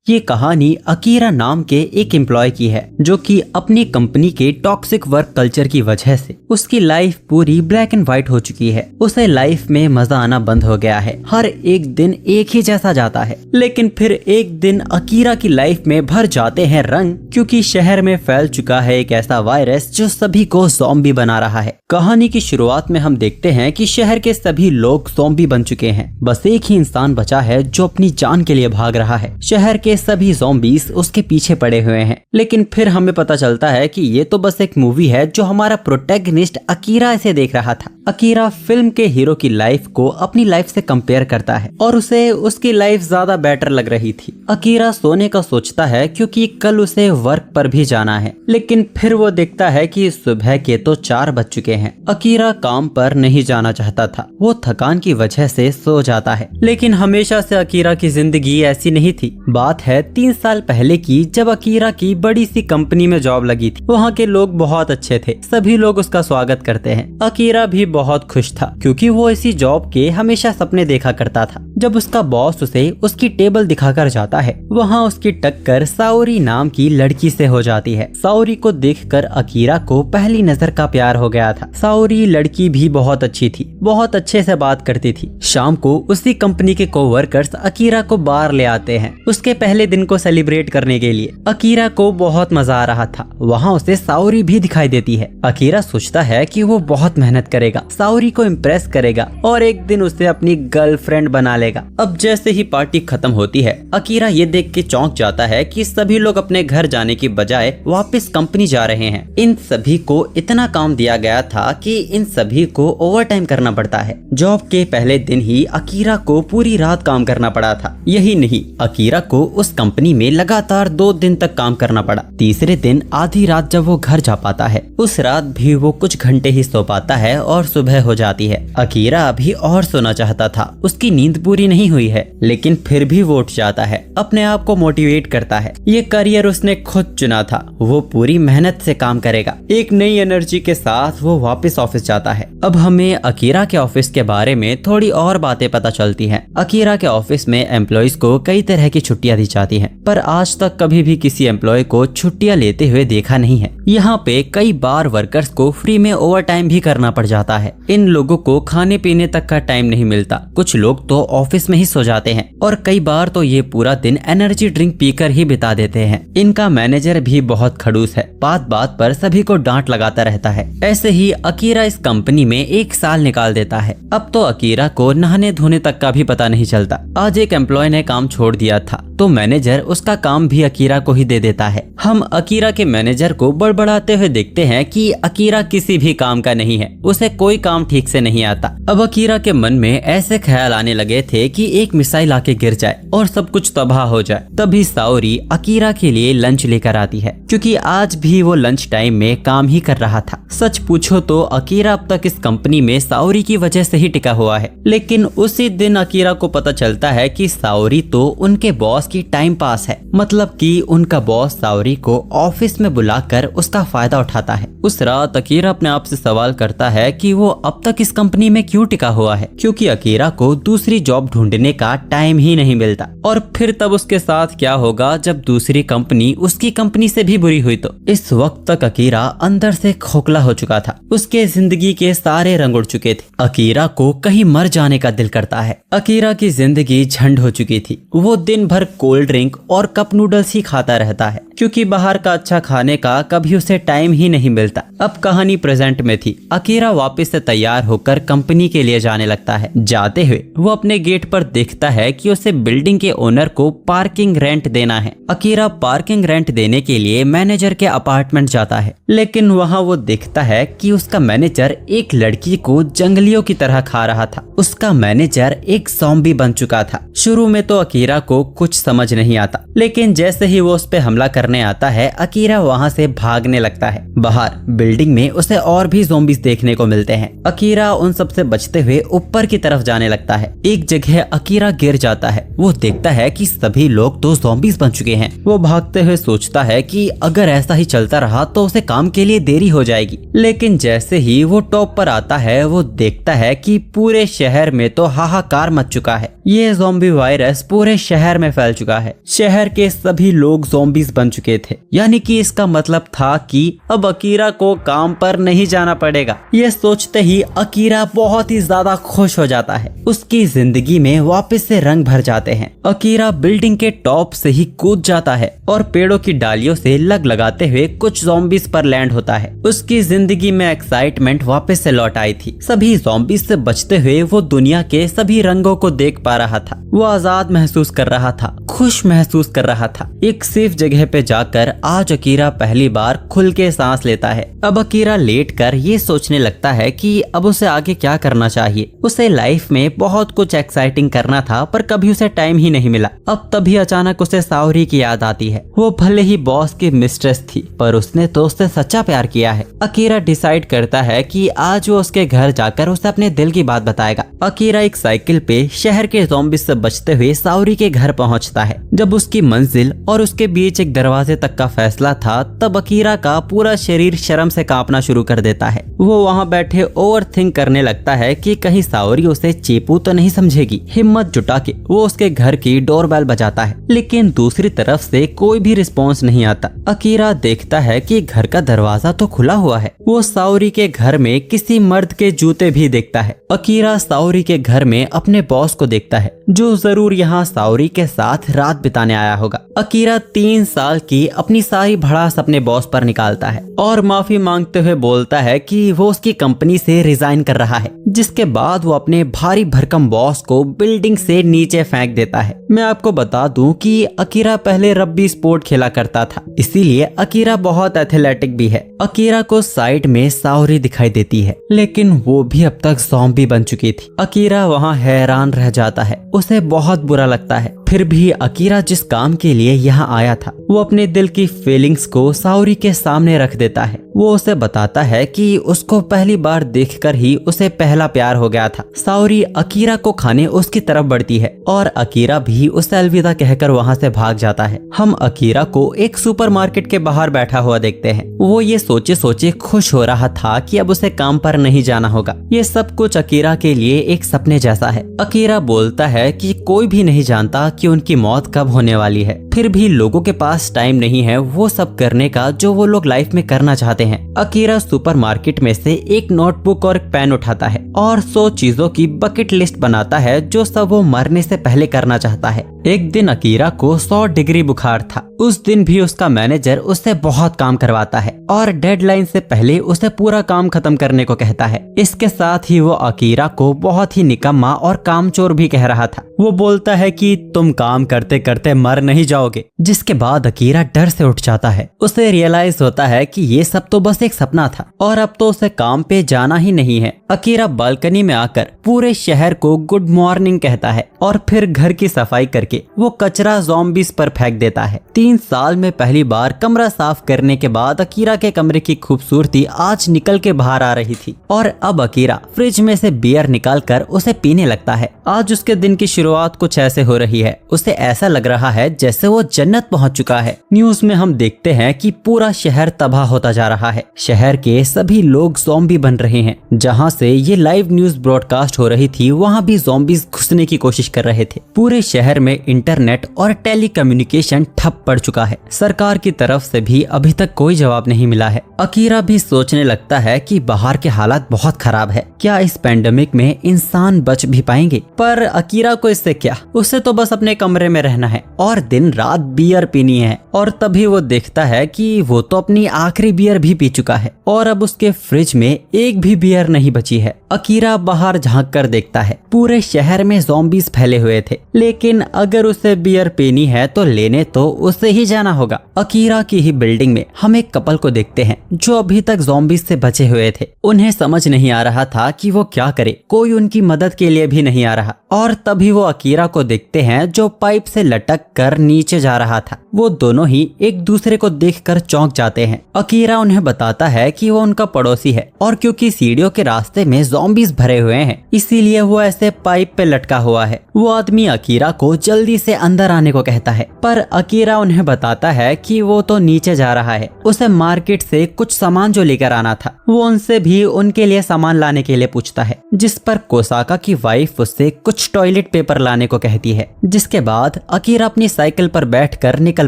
ये कहानी अकीरा नाम के एक एम्प्लॉय की है जो कि अपनी कंपनी के टॉक्सिक वर्क कल्चर की वजह से उसकी लाइफ पूरी ब्लैक एंड व्हाइट हो चुकी है। उसे लाइफ में मजा आना बंद हो गया है। हर एक दिन एक ही जैसा जाता है। लेकिन फिर एक दिन अकीरा की लाइफ में भर जाते हैं रंग, क्योंकि शहर में फैल चुका है एक ऐसा वायरस जो सभी को ज़ॉम्बी बना रहा है। कहानी की शुरुआत में हम देखते हैं कि शहर के सभी लोग ज़ॉम्बी बन चुके हैं। बस एक ही इंसान बचा है जो अपनी जान के लिए भाग रहा है। शहर के सभी ज़ॉम्बीज उसके पीछे पड़े हुए हैं। लेकिन फिर हमें पता चलता है कि ये तो बस एक मूवी है जो हमारा प्रोटैगनिस्ट अकीरा इसे देख रहा था। अकीरा फिल्म के हीरो की लाइफ को अपनी लाइफ से कंपेयर करता है और उसे उसकी लाइफ ज्यादा बेटर लग रही थी। अकीरा सोने का सोचता है क्योंकि कल उसे वर्क पर भी जाना है। लेकिन फिर वो देखता है कि सुबह के तो 4 बज चुके हैं। अकीरा काम पर नहीं जाना चाहता था। वो थकान की वजह से सो जाता है। लेकिन हमेशा से अकीरा की जिंदगी ऐसी नहीं थी। बात है 3 साल पहले की, जब अकीरा की बड़ी सी कंपनी में जॉब लगी थी। वहाँ के लोग बहुत अच्छे थे। सभी लोग उसका स्वागत करते हैं। अकीरा भी बहुत खुश था क्योंकि वो इसी जॉब के हमेशा सपने देखा करता था। जब उसका बॉस उसे उसकी टेबल दिखाकर जाता है, वहाँ उसकी टक्कर साओरी नाम की लड़की से हो जाती है। साओरी को देखकर अकीरा को पहली नजर का प्यार हो गया था। साओरी लड़की भी बहुत अच्छी थी, बहुत अच्छे से बात करती थी। शाम को उसी कंपनी के कोवर्कर्स अकीरा को बाहर ले आते हैं उसके पहले दिन को सेलिब्रेट करने के लिए। अकीरा को बहुत मजा आ रहा था। वहाँ उसे साओरी भी दिखाई देती है। अकीरा सोचता है कि वो बहुत मेहनत करेगा, साओरी को इम्प्रेस करेगा और एक दिन उसे अपनी गर्लफ्रेंड बना लेगा। अब जैसे ही पार्टी खत्म होती है, अकीरा ये देख के चौंक जाता है कि सभी लोग अपने घर जाने की बजाय वापस कंपनी जा रहे हैं। इन सभी को इतना काम दिया गया था कि इन सभी को ओवर टाइम करना पड़ता है। जॉब के पहले दिन ही अकीरा को पूरी रात काम करना पड़ा था। यही नहीं, अकीरा को उस कंपनी में लगातार 2 दिन तक काम करना पड़ा। तीसरे दिन आधी रात जब वो घर जा पाता है, उस रात भी वो कुछ घंटे ही सो पाता है और सुबह हो जाती है। अकीरा अभी और सोना चाहता था। उसकी नींद पूरी नहीं हुई है, लेकिन फिर भी वो उठ जाता है। अपने आप को मोटिवेट करता है। ये करियर उसने खुद चुना था। वो पूरी मेहनत से काम करेगा। एक नई एनर्जी के साथ वो वापस ऑफिस जाता है। अब हमें अकीरा के ऑफिस के बारे में थोड़ी और बातें पता चलती हैं। अकीरा के ऑफिस में एम्प्लॉइज को कई तरह की छुट्टियां दी जाती हैं, पर आज तक कभी भी किसी एम्प्लॉय को छुट्टियां लेते हुए देखा नहीं है। यहाँ पे कई बार वर्कर्स को फ्री में ओवर टाइम भी करना पड़ जाता है। इन लोगों को खाने पीने तक का टाइम नहीं मिलता। कुछ लोग तो ऑफिस में ही सो जाते हैं और कई बार तो ये पूरा दिन एनर्जी ड्रिंक पीकर ही बिता देते हैं। इनका मैनेजर भी बहुत खड़ूस है। बात बात पर सभी को डांट लगाता रहता है। ऐसे ही अकीरा इस कंपनी में 1 साल निकाल देता है। अब तो अकीरा को नहाने धोने तक का भी पता नहीं चलता। आज एक एम्प्लॉय ने काम छोड़ दिया था तो मैनेजर उसका काम भी अकीरा को ही दे देता है। हम अकीरा के मैनेजर को बड़बड़ाते हुए देखते हैं कि अकीरा किसी भी काम का नहीं है। उसे कोई काम ठीक से नहीं आता। अब अकीरा के मन में ऐसे ख्याल आने लगे थे कि एक मिसाइल आके गिर जाए और सब कुछ तबाह हो जाए। तभी साओरी अकीरा के लिए लंच लेकर आती है, क्योंकि आज भी वो लंच टाइम में काम ही कर रहा था। सच पूछो तो अकीरा अब तक इस कंपनी में साओरी की वजह से ही टिका हुआ है। लेकिन उसी दिन अकीरा को पता चलता है कि साओरी तो उनके बॉस की टाइम पास है। मतलब कि उनका बॉस साओरी को ऑफिस में बुलाकर उसका फायदा उठाता है। उस रात अकीरा अपने आप से सवाल करता है कि वो अब तक इस कंपनी में क्यों टिका हुआ है, क्योंकि अकीरा को दूसरी जॉब ढूंढने का टाइम ही नहीं मिलता। और फिर तब उसके साथ क्या होगा जब दूसरी कंपनी उसकी कंपनी से भी बुरी हुई तो। इस वक्त तक अकीरा अंदर से खोखला हो चुका था। उसके जिंदगी के सारे रंग उड़ चुके थे। अकीरा को कहीं मर जाने का दिल करता है। अकीरा की जिंदगी झंड हो चुकी थी। वो दिन भर कोल्ड ड्रिंक और कप नूडल्स ही खाता रहता है, क्योंकि बाहर का अच्छा खाने का कभी उसे टाइम ही नहीं मिलता। अब कहानी प्रेजेंट में थी। अकीरा वापस से तैयार होकर कंपनी के लिए जाने लगता है। जाते हुए वो अपने गेट पर देखता है कि उसे बिल्डिंग के ओनर को पार्किंग रेंट देना है। अकीरा पार्किंग रेंट देने के लिए मैनेजर के अपार्टमेंट जाता है, लेकिन वहाँ वो देखता है कि उसका मैनेजर एक लड़की को जंगलियों की तरह खा रहा था। उसका मैनेजर एक ज़ॉम्बी बन चुका था। शुरू में तो अकीरा को कुछ समझ नहीं आता, लेकिन जैसे ही वो उस पे हमला करने आता है, अकीरा वहाँ से भागने लगता है। बाहर बिल्डिंग में उसे और भी ज़ॉम्बीज़ देखने को मिलते हैं। अकीरा उन सब से बचते हुए ऊपर की तरफ जाने लगता है। एक जगह अकीरा गिर जाता है। वो देखता है कि सभी लोग तो ज़ॉम्बीज़ बन चुके हैं। वो भागते हुए सोचता है कि अगर ऐसा ही चलता रहा तो उसे काम के लिए देरी हो जाएगी। लेकिन जैसे ही वो टॉप पर आता है, वो देखता है कि पूरे शहर में तो हाहाकार मच चुका है। ये ज़ॉम्बी वायरस पूरे शहर में फैल चुका है। शहर के सभी लोग ज़ॉम्बीज बन चुके थे, यानी कि इसका मतलब था कि अब अकीरा को काम पर नहीं जाना पड़ेगा। ये सोचते ही अकीरा बहुत ही ज्यादा खुश हो जाता है। उसकी जिंदगी में वापस से रंग भर जाते हैं। अकीरा बिल्डिंग के टॉप से ही कूद जाता है और पेड़ों की डालियों से लग लगाते हुए कुछ ज़ॉम्बीज पर लैंड होता है। उसकी जिंदगी में एक्साइटमेंट वापस से लौट आई थी। सभी ज़ॉम्बीज से बचते हुए वो दुनिया के सभी रंगों को देख पा रहा था। वो आजाद महसूस कर रहा था, खुश महसूस कर रहा था। एक सेफ जगह पे जाकर आज अकीरा पहली बार खुल के सांस लेता है। अब अकीरा लेटकर ये सोचने लगता है कि अब उसे आगे क्या करना चाहिए। उसे लाइफ में बहुत कुछ एक्साइटिंग करना था, पर कभी उसे टाइम ही नहीं मिला। अब तभी अचानक उसे सावरी की याद आती है। वो भले ही बॉस की मिस्ट्रेस थी, पर उसने तो उससे सच्चा प्यार किया है। अकीरा डिसाइड करता है कि आज वो उसके घर जाकर उसे अपने दिल की बात बताएगा। अकीरा एक साइकिल पे शहर के ज़ॉम्बी से बचते हुए सावरी के घर पहुंचता है। जब उसकी मंजिल और उसके बीच एक दरवाजे तक का फैसला था, तब अकीरा का पूरा शरीर शर्म से कांपना शुरू कर देता है। वो वहाँ बैठे ओवरथिंक करने लगता है कि कहीं सावरी उसे चेपू तो नहीं समझेगी। हिम्मत जुटा के वो उसके घर की डोरबेल बजाता है, लेकिन दूसरी तरफ से कोई भी रिस्पॉन्स नहीं आता। अकीरा देखता है कि घर का दरवाजा तो खुला हुआ है। वो सावरी के घर में किसी मर्द के जूते भी देखता है। अकीरा सावरी के घर में अपने बॉस को देखता है, जो जरूर यहाँ सावरी के साथ रात बिताने आया होगा। अकीरा 3 साल की अपनी सारी भड़ास अपने बॉस पर निकालता है और माफी मांगते हुए बोलता है कि वो उसकी कंपनी से रिजाइन कर रहा है, जिसके बाद वो अपने भारी भरकम बॉस को बिल्डिंग से नीचे फेंक देता है। मैं आपको बता दूं कि अकीरा पहले रग्बी स्पोर्ट खेला करता था, इसीलिए अकीरा बहुत एथलेटिक भी है। अकीरा को साइड में सावरी दिखाई देती है, लेकिन वो भी अब तक ज़ॉम्बी बन चुकी थी। अकीरा वहाँ हैरान रह जाता है। उसे बहुत बुरा लगता है। फिर भी अकीरा जिस काम के लिए यहाँ आया था, वो अपने दिल की फीलिंग्स को सावरी के सामने रख देता है। वो उसे बताता है कि उसको पहली बार देखकर ही उसे पहला प्यार हो गया था। सावरी अकीरा को खाने उसकी तरफ बढ़ती है और अकीरा भी उसे अलविदा कहकर वहाँ से भाग जाता है। हम अकीरा को एक सुपरमार्केट के बाहर बैठा हुआ देखते हैं। वो ये सोचे सोचे खुश हो रहा था कि अब उसे काम पर नहीं जाना होगा। ये सब कुछ अकीरा के लिए एक सपने जैसा है। अकीरा बोलता है कि कोई भी नहीं जानता कि उनकी मौत कब होने वाली है, फिर भी लोगों के पास टाइम नहीं है वो सब करने का जो वो लोग लाइफ में करना चाहते हैं। अकीरा सुपरमार्केट में से एक नोटबुक और एक पेन उठाता है और 100 चीजों की बकेट लिस्ट बनाता है जो सब वो मरने से पहले करना चाहता है। एक दिन अकीरा को 100 डिग्री बुखार था। उस दिन भी उसका मैनेजर उससे बहुत काम करवाता है और डेडलाइन से पहले उसे पूरा काम खत्म करने को कहता है। इसके साथ ही वो अकीरा को बहुत ही निकम्मा और कामचोर भी कह रहा था। वो बोलता है कि तुम काम करते करते मर नहीं जाओगे, जिसके बाद अकीरा डर से उठ जाता है। उसे रियलाइज होता है कि ये सब तो बस एक सपना था और अब तो उसे काम पे जाना ही नहीं है। अकीरा बालकनी में आकर पूरे शहर को गुड मॉर्निंग कहता है और फिर घर की सफाई करके वो कचरा ज़ॉम्बीज पर फेंक देता है। 3 साल में पहली बार कमरा साफ करने के बाद अकीरा के कमरे की खूबसूरती आज निकल के बाहर आ रही थी और अब अकीरा फ्रिज में से बियर निकालकर उसे पीने लगता है। आज उसके दिन की शुरुआत कुछ ऐसे हो रही है। उसे ऐसा लग रहा है जैसे वो जन्नत पहुंच चुका है। न्यूज में हम देखते हैं कि पूरा शहर तबाह होता जा रहा है। शहर के सभी लोग ज़ॉम्बी बन रहे हैं। जहां से ये लाइव न्यूज ब्रॉडकास्ट हो रही थी, वहां भी ज़ॉम्बीज घुसने की कोशिश कर रहे थे। पूरे शहर में इंटरनेट और टेलीकम्युनिकेशन ठप पड़ चुका है। सरकार की तरफ से भी अभी तक कोई जवाब नहीं मिला है। अकीरा भी सोचने लगता है कि बाहर के हालात बहुत खराब है। क्या इस पेंडेमिक में इंसान बच भी पाएंगे? पर अकीरा को इससे क्या, उसे तो बस अपने कमरे में रहना है और दिन रात बियर पीनी है। और तभी वो देखता है कि वो तो अपनी आखिरी बियर भी पी चुका है और अब उसके फ्रिज में एक भी बियर नहीं बची है। अकीरा बाहर झांक कर देखता है, पूरे शहर में ज़ॉम्बीज फैले हुए थे, लेकिन अगर उसे बियर पीनी है तो लेने तो उसे ही जाना होगा। अकीरा की ही बिल्डिंग में हम एक कपल को देखते हैं जो अभी तक ज़ॉम्बीज से बचे हुए थे। उन्हें समझ नहीं आ रहा था कि वो क्या करे, कोई उनकी मदद के लिए भी नहीं आ रहा। और तभी वो अकीरा को देखते हैं जो पाइप से लटक कर नीचे जा रहा था। वो दोनों ही एक दूसरे को देखकर चौंक जाते हैं। अकीरा उन्हें बताता है कि वो उनका पड़ोसी है और क्योंकि सीढ़ियों के रास्ते में ज़ॉम्बीज भरे हुए हैं, इसीलिए वो ऐसे पाइप पे लटका हुआ है। वो आदमी अकीरा को जल्दी से अंदर आने को कहता है, पर अकीरा उन्हें बताता है कि वो तो नीचे जा रहा है, उसे मार्केट से कुछ सामान जो लेकर आना था। वो उनसे भी उनके लिए सामान लाने के लिए पूछता है, जिस पर कोसाका की वाइफ उससे कुछ टॉयलेट पेपर लाने को कहती है। जिसके बाद अकीरा अपनी साइकिल पर बैठकर निकल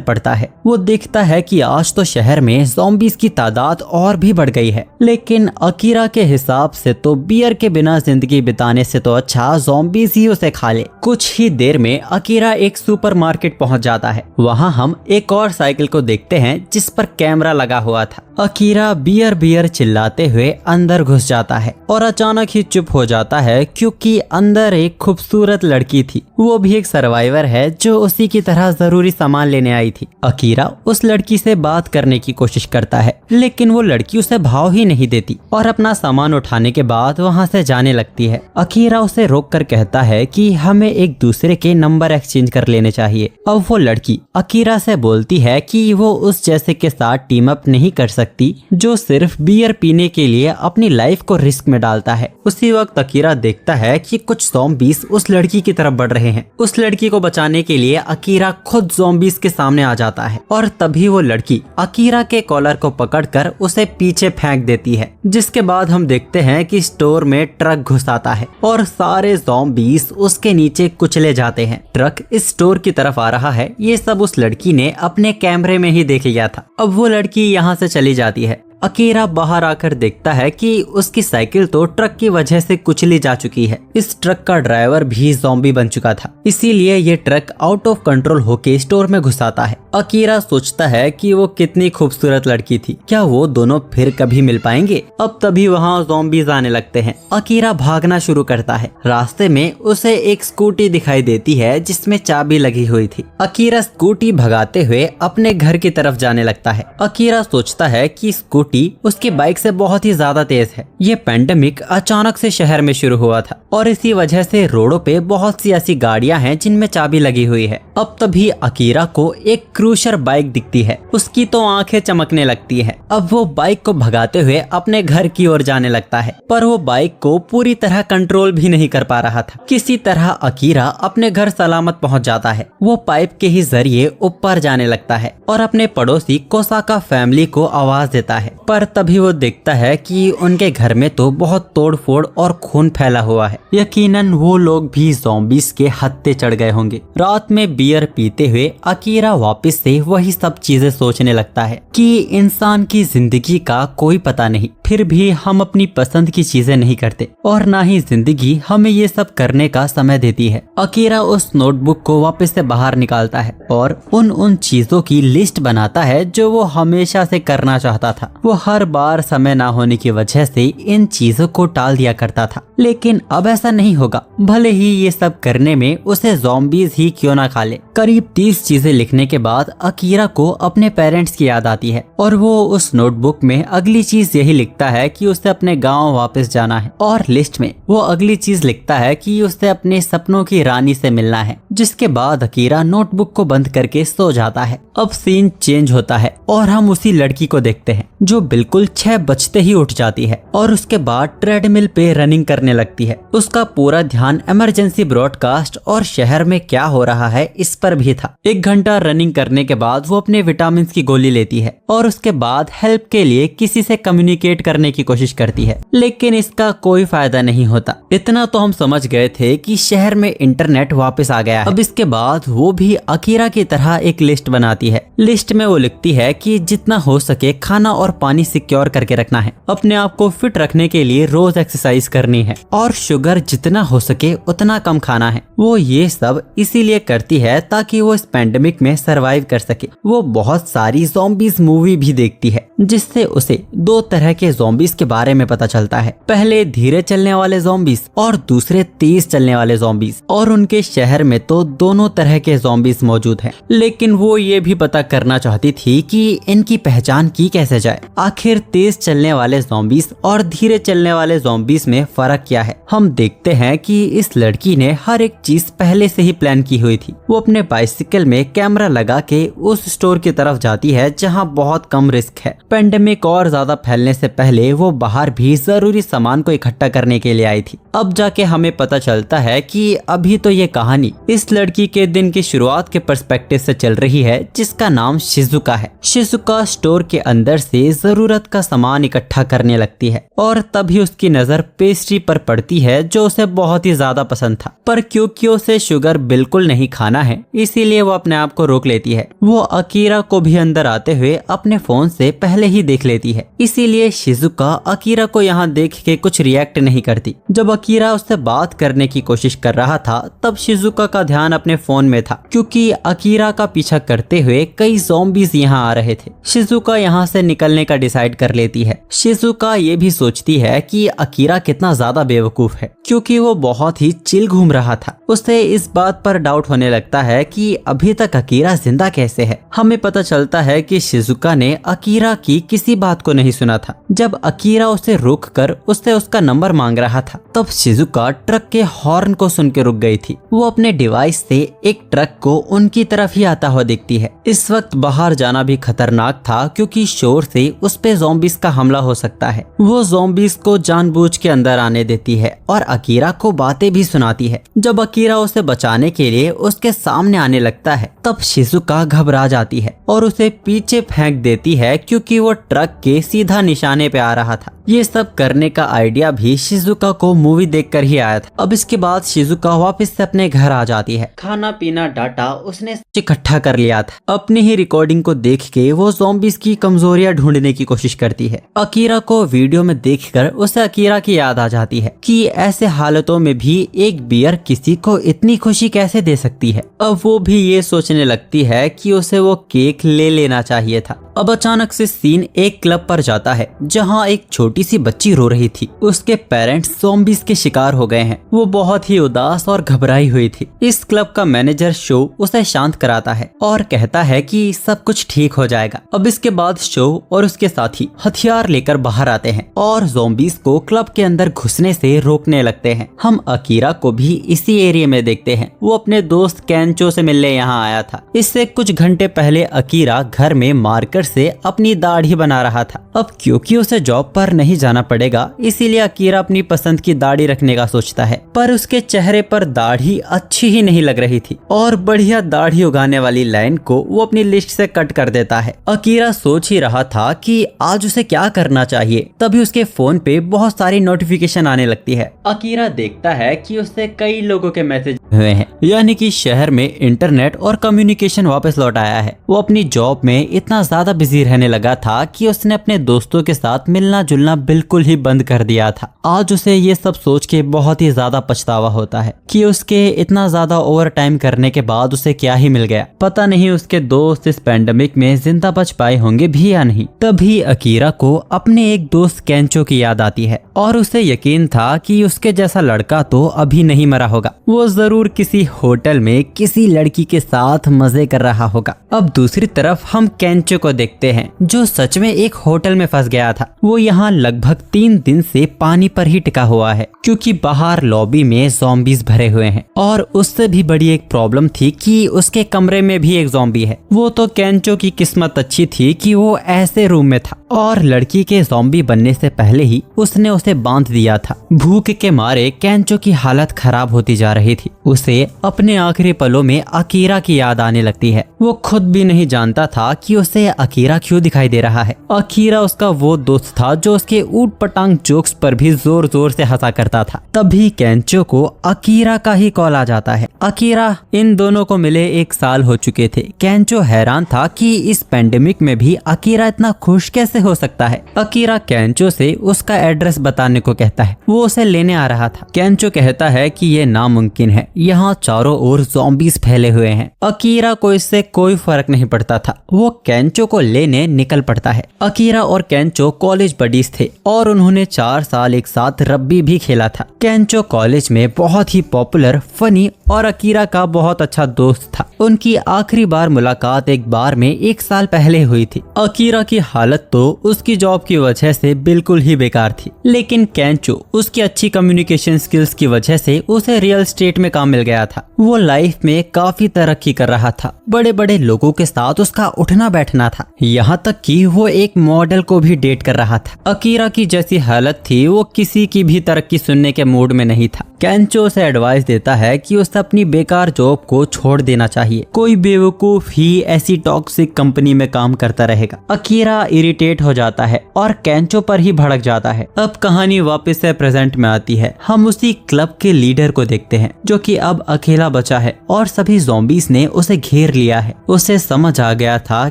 पड़ता है। वो देखता है कि आज तो शहर में ज़ॉम्बीज की तादाद और भी बढ़ गई है, लेकिन अकीरा के हिसाब से तो बियर के बिना जिंदगी बिताने से तो अच्छा ज़ॉम्बीज ही उसे खा ले। कुछ ही देर में अकीरा एक सुपरमार्केट पहुंच जाता है। वहां हम एक और साइकिल को देखते हैं जिस पर कैमरा लगा हुआ था। अकीरा बियर बियर चिल्लाते हुए अंदर घुस जाता है और अचानक ही चुप हो जाता है, क्योंकि अंदर एक खूबसूरत लड़की थी। वो भी एक सर्वाइवर है जो उसी की तरह जरूरी सामान लेने आई थी। अकीरा उस लड़की से बात करने की कोशिश करता है, लेकिन वो लड़की उसे भाव ही नहीं देती और अपना सामान उठाने के बाद वहाँ से जाने लगती है। अकीरा उसे रोक कर कहता है कि हमें एक दूसरे के नंबर एक्सचेंज कर लेने चाहिए। अब वो लड़की अकीरा से बोलती है कि वो उस जैसे के साथ टीम अप नहीं कर सकती जो सिर्फ बियर पीने के लिए अपनी लाइफ को रिस्क में डालता है। उसी वक्त अकीरा देखता है कि कुछ ज़ॉम्बीज उस लड़की की तरफ बढ़ रहे हैं। उस लड़की को बचाने के लिए अकीरा खुद ज़ॉम्बीज के सामने आ जाता है और तभी वो लड़की अकीरा के कॉलर को पकड़कर उसे पीछे फेंक देती है। जिसके बाद हम देखते हैं कि स्टोर में ट्रक घुस आता है और सारे ज़ॉम्बीज उसके नीचे कुचले जाते हैं। ट्रक इस स्टोर की तरफ आ रहा है, ये सब उस लड़की ने अपने कैमरे में ही देख लिया था। अब वो लड़की यहाँ से चली जाती है। अकीरा बाहर आकर देखता है कि उसकी साइकिल तो ट्रक की वजह से कुचली जा चुकी है। इस ट्रक का ड्राइवर भी ज़ॉम्बी बन चुका था, इसीलिए ये ट्रक आउट ऑफ कंट्रोल होके स्टोर में घुस आता है। अकीरा सोचता है कि वो कितनी खूबसूरत लड़की थी, क्या वो दोनों फिर कभी मिल पाएंगे। अब तभी वहाँ ज़ॉम्बीज आने लगते हैं। अकीरा भागना शुरू करता है। रास्ते में उसे एक स्कूटी दिखाई देती है जिसमें चाबी लगी हुई थी। अकीरा स्कूटी भगाते हुए अपने घर की तरफ जाने लगता है। अकीरा सोचता है कि स्कूटी उसकी बाइक से बहुत ही ज्यादा तेज है। ये पैंडेमिक अचानक से शहर में शुरू हुआ था और इसी वजह से रोडों पे बहुत सी ऐसी गाड़ियां हैं जिनमें चाबी लगी हुई है। अब तभी अकीरा को एक क्रूशर बाइक दिखती है। उसकी तो आंखें चमकने लगती है। अब वो बाइक को भगाते हुए अपने घर की ओर जाने लगता है, पर वो बाइक को पूरी तरह कंट्रोल भी नहीं कर पा रहा था। किसी तरह अकीरा अपने घर सलामत पहुंच जाता है। वो पाइप के ही जरिए ऊपर जाने लगता है और अपने पड़ोसी कोसाका फैमिली को आवाज देता है, पर तभी वो देखता है कि उनके घर में तो बहुत तोड़फोड़ और खून फैला हुआ है। यकीनन वो लोग भी ज़ॉम्बीज के हत्थे चढ़ गए होंगे। रात में बियर पीते हुए अकीरा वापस से वही सब चीजें सोचने लगता है कि इंसान की जिंदगी का कोई पता नहीं, फिर भी हम अपनी पसंद की चीजें नहीं करते और ना ही जिंदगी हमें ये सब करने का समय देती है। अकीरा उस नोटबुक को वापस से बाहर निकालता है और उन चीजों की लिस्ट बनाता है जो वो हमेशा से करना चाहता था। वो हर बार समय ना होने की वजह से इन चीजों को टाल दिया करता था, लेकिन अब ऐसा नहीं होगा। भले ही ये सब करने में उसे ज़ॉम्बीज ही क्यों ना खा ले। करीब 30 चीजें लिखने के बाद अकीरा को अपने पेरेंट्स की याद आती है और वो उस नोटबुक में अगली चीज यही लिखता है कि उसे अपने गांव वापस जाना है और लिस्ट में वो अगली चीज लिखता है कि उसे अपने सपनों की रानी से मिलना है। जिसके बाद अकीरा नोटबुक को बंद करके सो जाता है। अब सीन चेंज होता है और हम उसी लड़की को देखते हैं जो बिल्कुल 6 बजते ही उठ जाती है और उसके बाद ट्रेडमिल पे रनिंग करने लगती है। उसका पूरा ध्यान इमरजेंसी ब्रॉडकास्ट और शहर में क्या हो रहा है इस पर भी था। 1 घंटा रनिंग करने के बाद वो अपने विटामिन की गोली लेती है और उसके बाद हेल्प के लिए किसी से कम्युनिकेट करने की कोशिश करती है, लेकिन इसका कोई फायदा नहीं होता। इतना तो हम समझ गए थे कि शहर में इंटरनेट वापस आ गया है। अब इसके बाद वो भी अकीरा की तरह एक लिस्ट बनाती है। लिस्ट में वो लिखती है कि जितना हो सके खाना और पानी सिक्योर करके रखना है, अपने आप को फिट रखने के लिए रोज एक्सरसाइज करनी है और शुगर जितना हो सके उतना कम खाना है। वो ये सब इसीलिए करती है ताकि वो इस पैंडेमिक में सरवाइव कर सके। वो बहुत सारी ज़ॉम्बीज मूवी भी देखती है जिससे उसे 2 तरह के ज़ॉम्बीज के बारे में पता चलता है। पहले धीरे चलने वाले ज़ॉम्बीज और दूसरे तेज चलने वाले ज़ॉम्बीज, और उनके शहर में तो दोनों तरह के ज़ॉम्बीज मौजूद हैं। लेकिन वो ये भी पता करना चाहती थी कि इनकी पहचान की कैसे जाए। आखिर तेज चलने वाले ज़ॉम्बीज और धीरे चलने वाले ज़ॉम्बीज में फर्क क्या है। हम देखते हैं कि इस लड़की ने हर एक चीज पहले से ही प्लान की हुई थी। वो अपने बाइसिकल में कैमरा लगा के उस स्टोर की तरफ जाती है जहां बहुत कम रिस्क है। पेंडेमिक और ज्यादा फैलने से पहले वो बाहर भी जरूरी सामान को इकट्ठा करने के लिए आई थी। अब जाके हमें पता चलता है कि अभी तो ये कहानी इस लड़की के दिन की शुरुआत के पर्सपेक्टिव से चल रही है, जिसका नाम शिजुका है। शिजुका स्टोर के अंदर से जरूरत का सामान इकट्ठा करने लगती है और तभी उसकी नजर पेस्ट्री पर पड़ती है जो उसे बहुत ही ज्यादा पसंद था, पर क्योंकि उसे शुगर बिल्कुल नहीं खाना है इसीलिए वो अपने आप को रोक लेती है। वो अकीरा को भी अंदर आते हुए अपने फोन से पहले ही देख लेती है, इसीलिए शिजुका अकीरा को यहाँ देख के कुछ रिएक्ट नहीं करती। जब अकीरा उससे बात करने की कोशिश कर रहा था तब शिजुका का ध्यान अपने फोन में था, क्योंकि अकीरा का पीछा करते हुए कई ज़ॉम्बीज यहाँ आ रहे थे। शिजुका यहाँ से निकलने का डिसाइड कर लेती है। शिजुका ये भी सोचती है कि अकीरा कितना ज्यादा बेवकूफ है, क्योंकि वो बहुत ही चिल घूम रहा था। उसे इस बात पर डाउट होने लगता है कि अभी तक अकीरा जिंदा कैसे है। हमें पता चलता है कि शिजुका ने अकीरा की किसी बात को नहीं सुना था। जब अकीरा उसे रोककर उससे उसका नंबर मांग रहा था तब शिजुका ट्रक के हॉर्न को सुन के रुक गई थी। वो अपने डिवाइस से एक ट्रक को उनकी तरफ ही आता हुआ देखती है। इस वक्त बाहर जाना भी खतरनाक था, क्योंकि शोर से उस पे ज़ॉम्बीज का हमला हो सकता है। वो ज़ॉम्बीज को जानबूझ के अंदर आने देती है और अकीरा को बातें भी सुनाती है। जब अकीरा उसे बचाने के लिए उसके सामने आने लगता है तब शिजुका घबरा जाती है और उसे पीछे फेंक देती है, क्योंकि वो ट्रक के सीधा निशाने पे आ रहा था। ये सब करने का आइडिया भी शिजुका को मूवी देखकर ही आया था। अब इसके बाद शिजुका वापस से अपने घर आ जाती है। खाना पीना डाटा उसने इकट्ठा कर लिया था। अपनी ही रिकॉर्डिंग को देख के वो ज़ॉम्बीज की कमजोरियां ढूंढने की कोशिश करती है। अकीरा को वीडियो में देखकर उसे अकीरा की याद आ जाती है कि ऐसे हालतों में भी एक बियर किसी को इतनी खुशी कैसे दे सकती है। अब वो भी ये सोचने लगती है कि उसे वो केक ले लेना चाहिए था। अब अचानक से सीन एक क्लब पर जाता है जहां एक छोटी सी बच्ची रो रही थी। उसके पेरेंट्स ज़ॉम्बीज के शिकार हो गए हैं। वो बहुत ही उदास और घबराई हुई थी। इस क्लब का मैनेजर शो उसे शांत कराता है और कहता है कि सब कुछ ठीक हो जाएगा। अब इसके बाद शो और उसके साथी हथियार लेकर बाहर आते हैं और ज़ॉम्बीज को क्लब के अंदर घुसने से रोकने लगते हैं। हम अकीरा को भी इसी एरिया में देखते हैं। वो अपने दोस्त कैंचो से मिलने यहाँ आया था। इससे कुछ घंटे पहले अकीरा घर में मार्कर से अपनी दाढ़ी बना रहा था। अब क्योंकि उसे जॉब पर नहीं जाना पड़ेगा इसीलिए अकीरा अपनी पसंद की दाढ़ी रखने का सोचता है, पर उसके चेहरे पर दाढ़ी अच्छी ही नहीं लग रही थी और बढ़िया दाढ़ी उगाने वाली लाइन को वो अपनी लिस्ट से कट कर देता है। अकीरा सोच ही रहा था कि आज उसे क्या करना चाहिए, तभी उसके फोन पे बहुत सारी नोटिफिकेशन आने लगती है। अकीरा देखता है कि उससे कई लोगों के मैसेज हुए हैं, यानी कि शहर में इंटरनेट और कम्युनिकेशन वापस लौट आया है। वो अपनी जॉब में इतना ज्यादा बिजी रहने लगा था कि उसने अपने दोस्तों के साथ मिलना जुलना बिल्कुल ही बंद कर दिया था। आज उसे ये सब सोच के बहुत ही ज्यादा पछतावा होता है कि उसके इतना ज्यादा ओवर टाइम करने के बाद उसे क्या ही मिल गया। पता नहीं उसके दोस्त इस पैंडेमिक में जिंदा बच पाए होंगे भी या नहीं। तभी अकीरा को अपने एक दोस्त कैंचो की याद आती है और उसे यकीन था कि उसके जैसा लड़का तो अभी नहीं मरा होगा। वो जरूर किसी होटल में किसी लड़की के साथ मजे कर रहा होगा। अब दूसरी तरफ हम कैंचो को देखते हैं जो सच में एक होटल में फंस गया था। वो यहाँ लगभग 3 दिन से पानी पर ही टिका हुआ है, क्योंकि बाहर लॉबी में ज़ॉम्बीज भरे हुए हैं और उससे भी बड़ी एक प्रॉब्लम थी कि उसके कमरे में भी एक ज़ॉम्बी है। वो तो कैंचो की किस्मत अच्छी थी कि वो ऐसे रूम में था और लड़की के ज़ॉम्बी बनने से पहले ही उसने उसे बांध दिया था। भूख के मारे कैंचो की हालत खराब होती जा रही थी। उसे अपने आखिरी पलों में अकीरा की याद आने लगती है। वो खुद भी नहीं जानता था कि उसे अकीरा क्यों दिखाई दे रहा है। अकीरा उसका वो दोस्त था जो उसके ऊट पटांग जोक्स पर भी जोर जोर से हंसा करता था। तभी कैंचो को अकीरा का ही कॉल आ जाता है। अकीरा इन दोनों को मिले 1 साल हो चुके थे। कैंचो हैरान था कि इस पेंडेमिक में भी अकीरा इतना खुश कैसे हो सकता है। अकीरा कैंचो से उसका एड्रेस बताने को कहता है। वो उसे लेने आ रहा था। कैंचो कहता है कि ये नामुमकिन है, यहाँ चारों ओर ज़ॉम्बीज फैले हुए हैं। अकीरा को इससे कोई फर्क नहीं पड़ता था। वो कैंचो को लेने निकल पड़ता है। अकीरा और कैंचो कॉलेज बडीज थे और उन्होंने 4 साल एक साथ रग्बी भी खेला था। कैंचो कॉलेज में बहुत ही पॉपुलर, फनी और अकीरा का बहुत अच्छा दोस्त था। उनकी आखिरी बार मुलाकात एक बार में 1 साल पहले हुई थी। अकीरा की हालत तो तो उसकी जॉब की वजह से बिल्कुल ही बेकार थी, लेकिन केंचो उसकी अच्छी कम्युनिकेशन स्किल्स की वजह से उसे रियल एस्टेट में काम मिल गया था। वो लाइफ में काफी तरक्की कर रहा था, बड़े बड़े लोगों के साथ उसका उठना बैठना था, यहाँ तक कि वो एक मॉडल को भी डेट कर रहा था। अकीरा की जैसी हालत थी, वो किसी की भी तरक्की सुनने के मूड में नहीं था। केंचो उसे एडवाइस देता है कि उसे अपनी बेकार जॉब को छोड़ देना चाहिए, कोई बेवकूफ ही ऐसी टॉक्सिक कंपनी में काम करता रहेगा। अकीरा इरिटेट हो जाता है और केंचो पर ही भड़क जाता है। अब कहानी वापस से प्रेजेंट में आती है। हम उसी क्लब के लीडर को देखते हैं जो कि अब अकेला बचा है और सभी ज़ॉम्बीज़ ने उसे घेर लिया है। उसे समझ आ गया था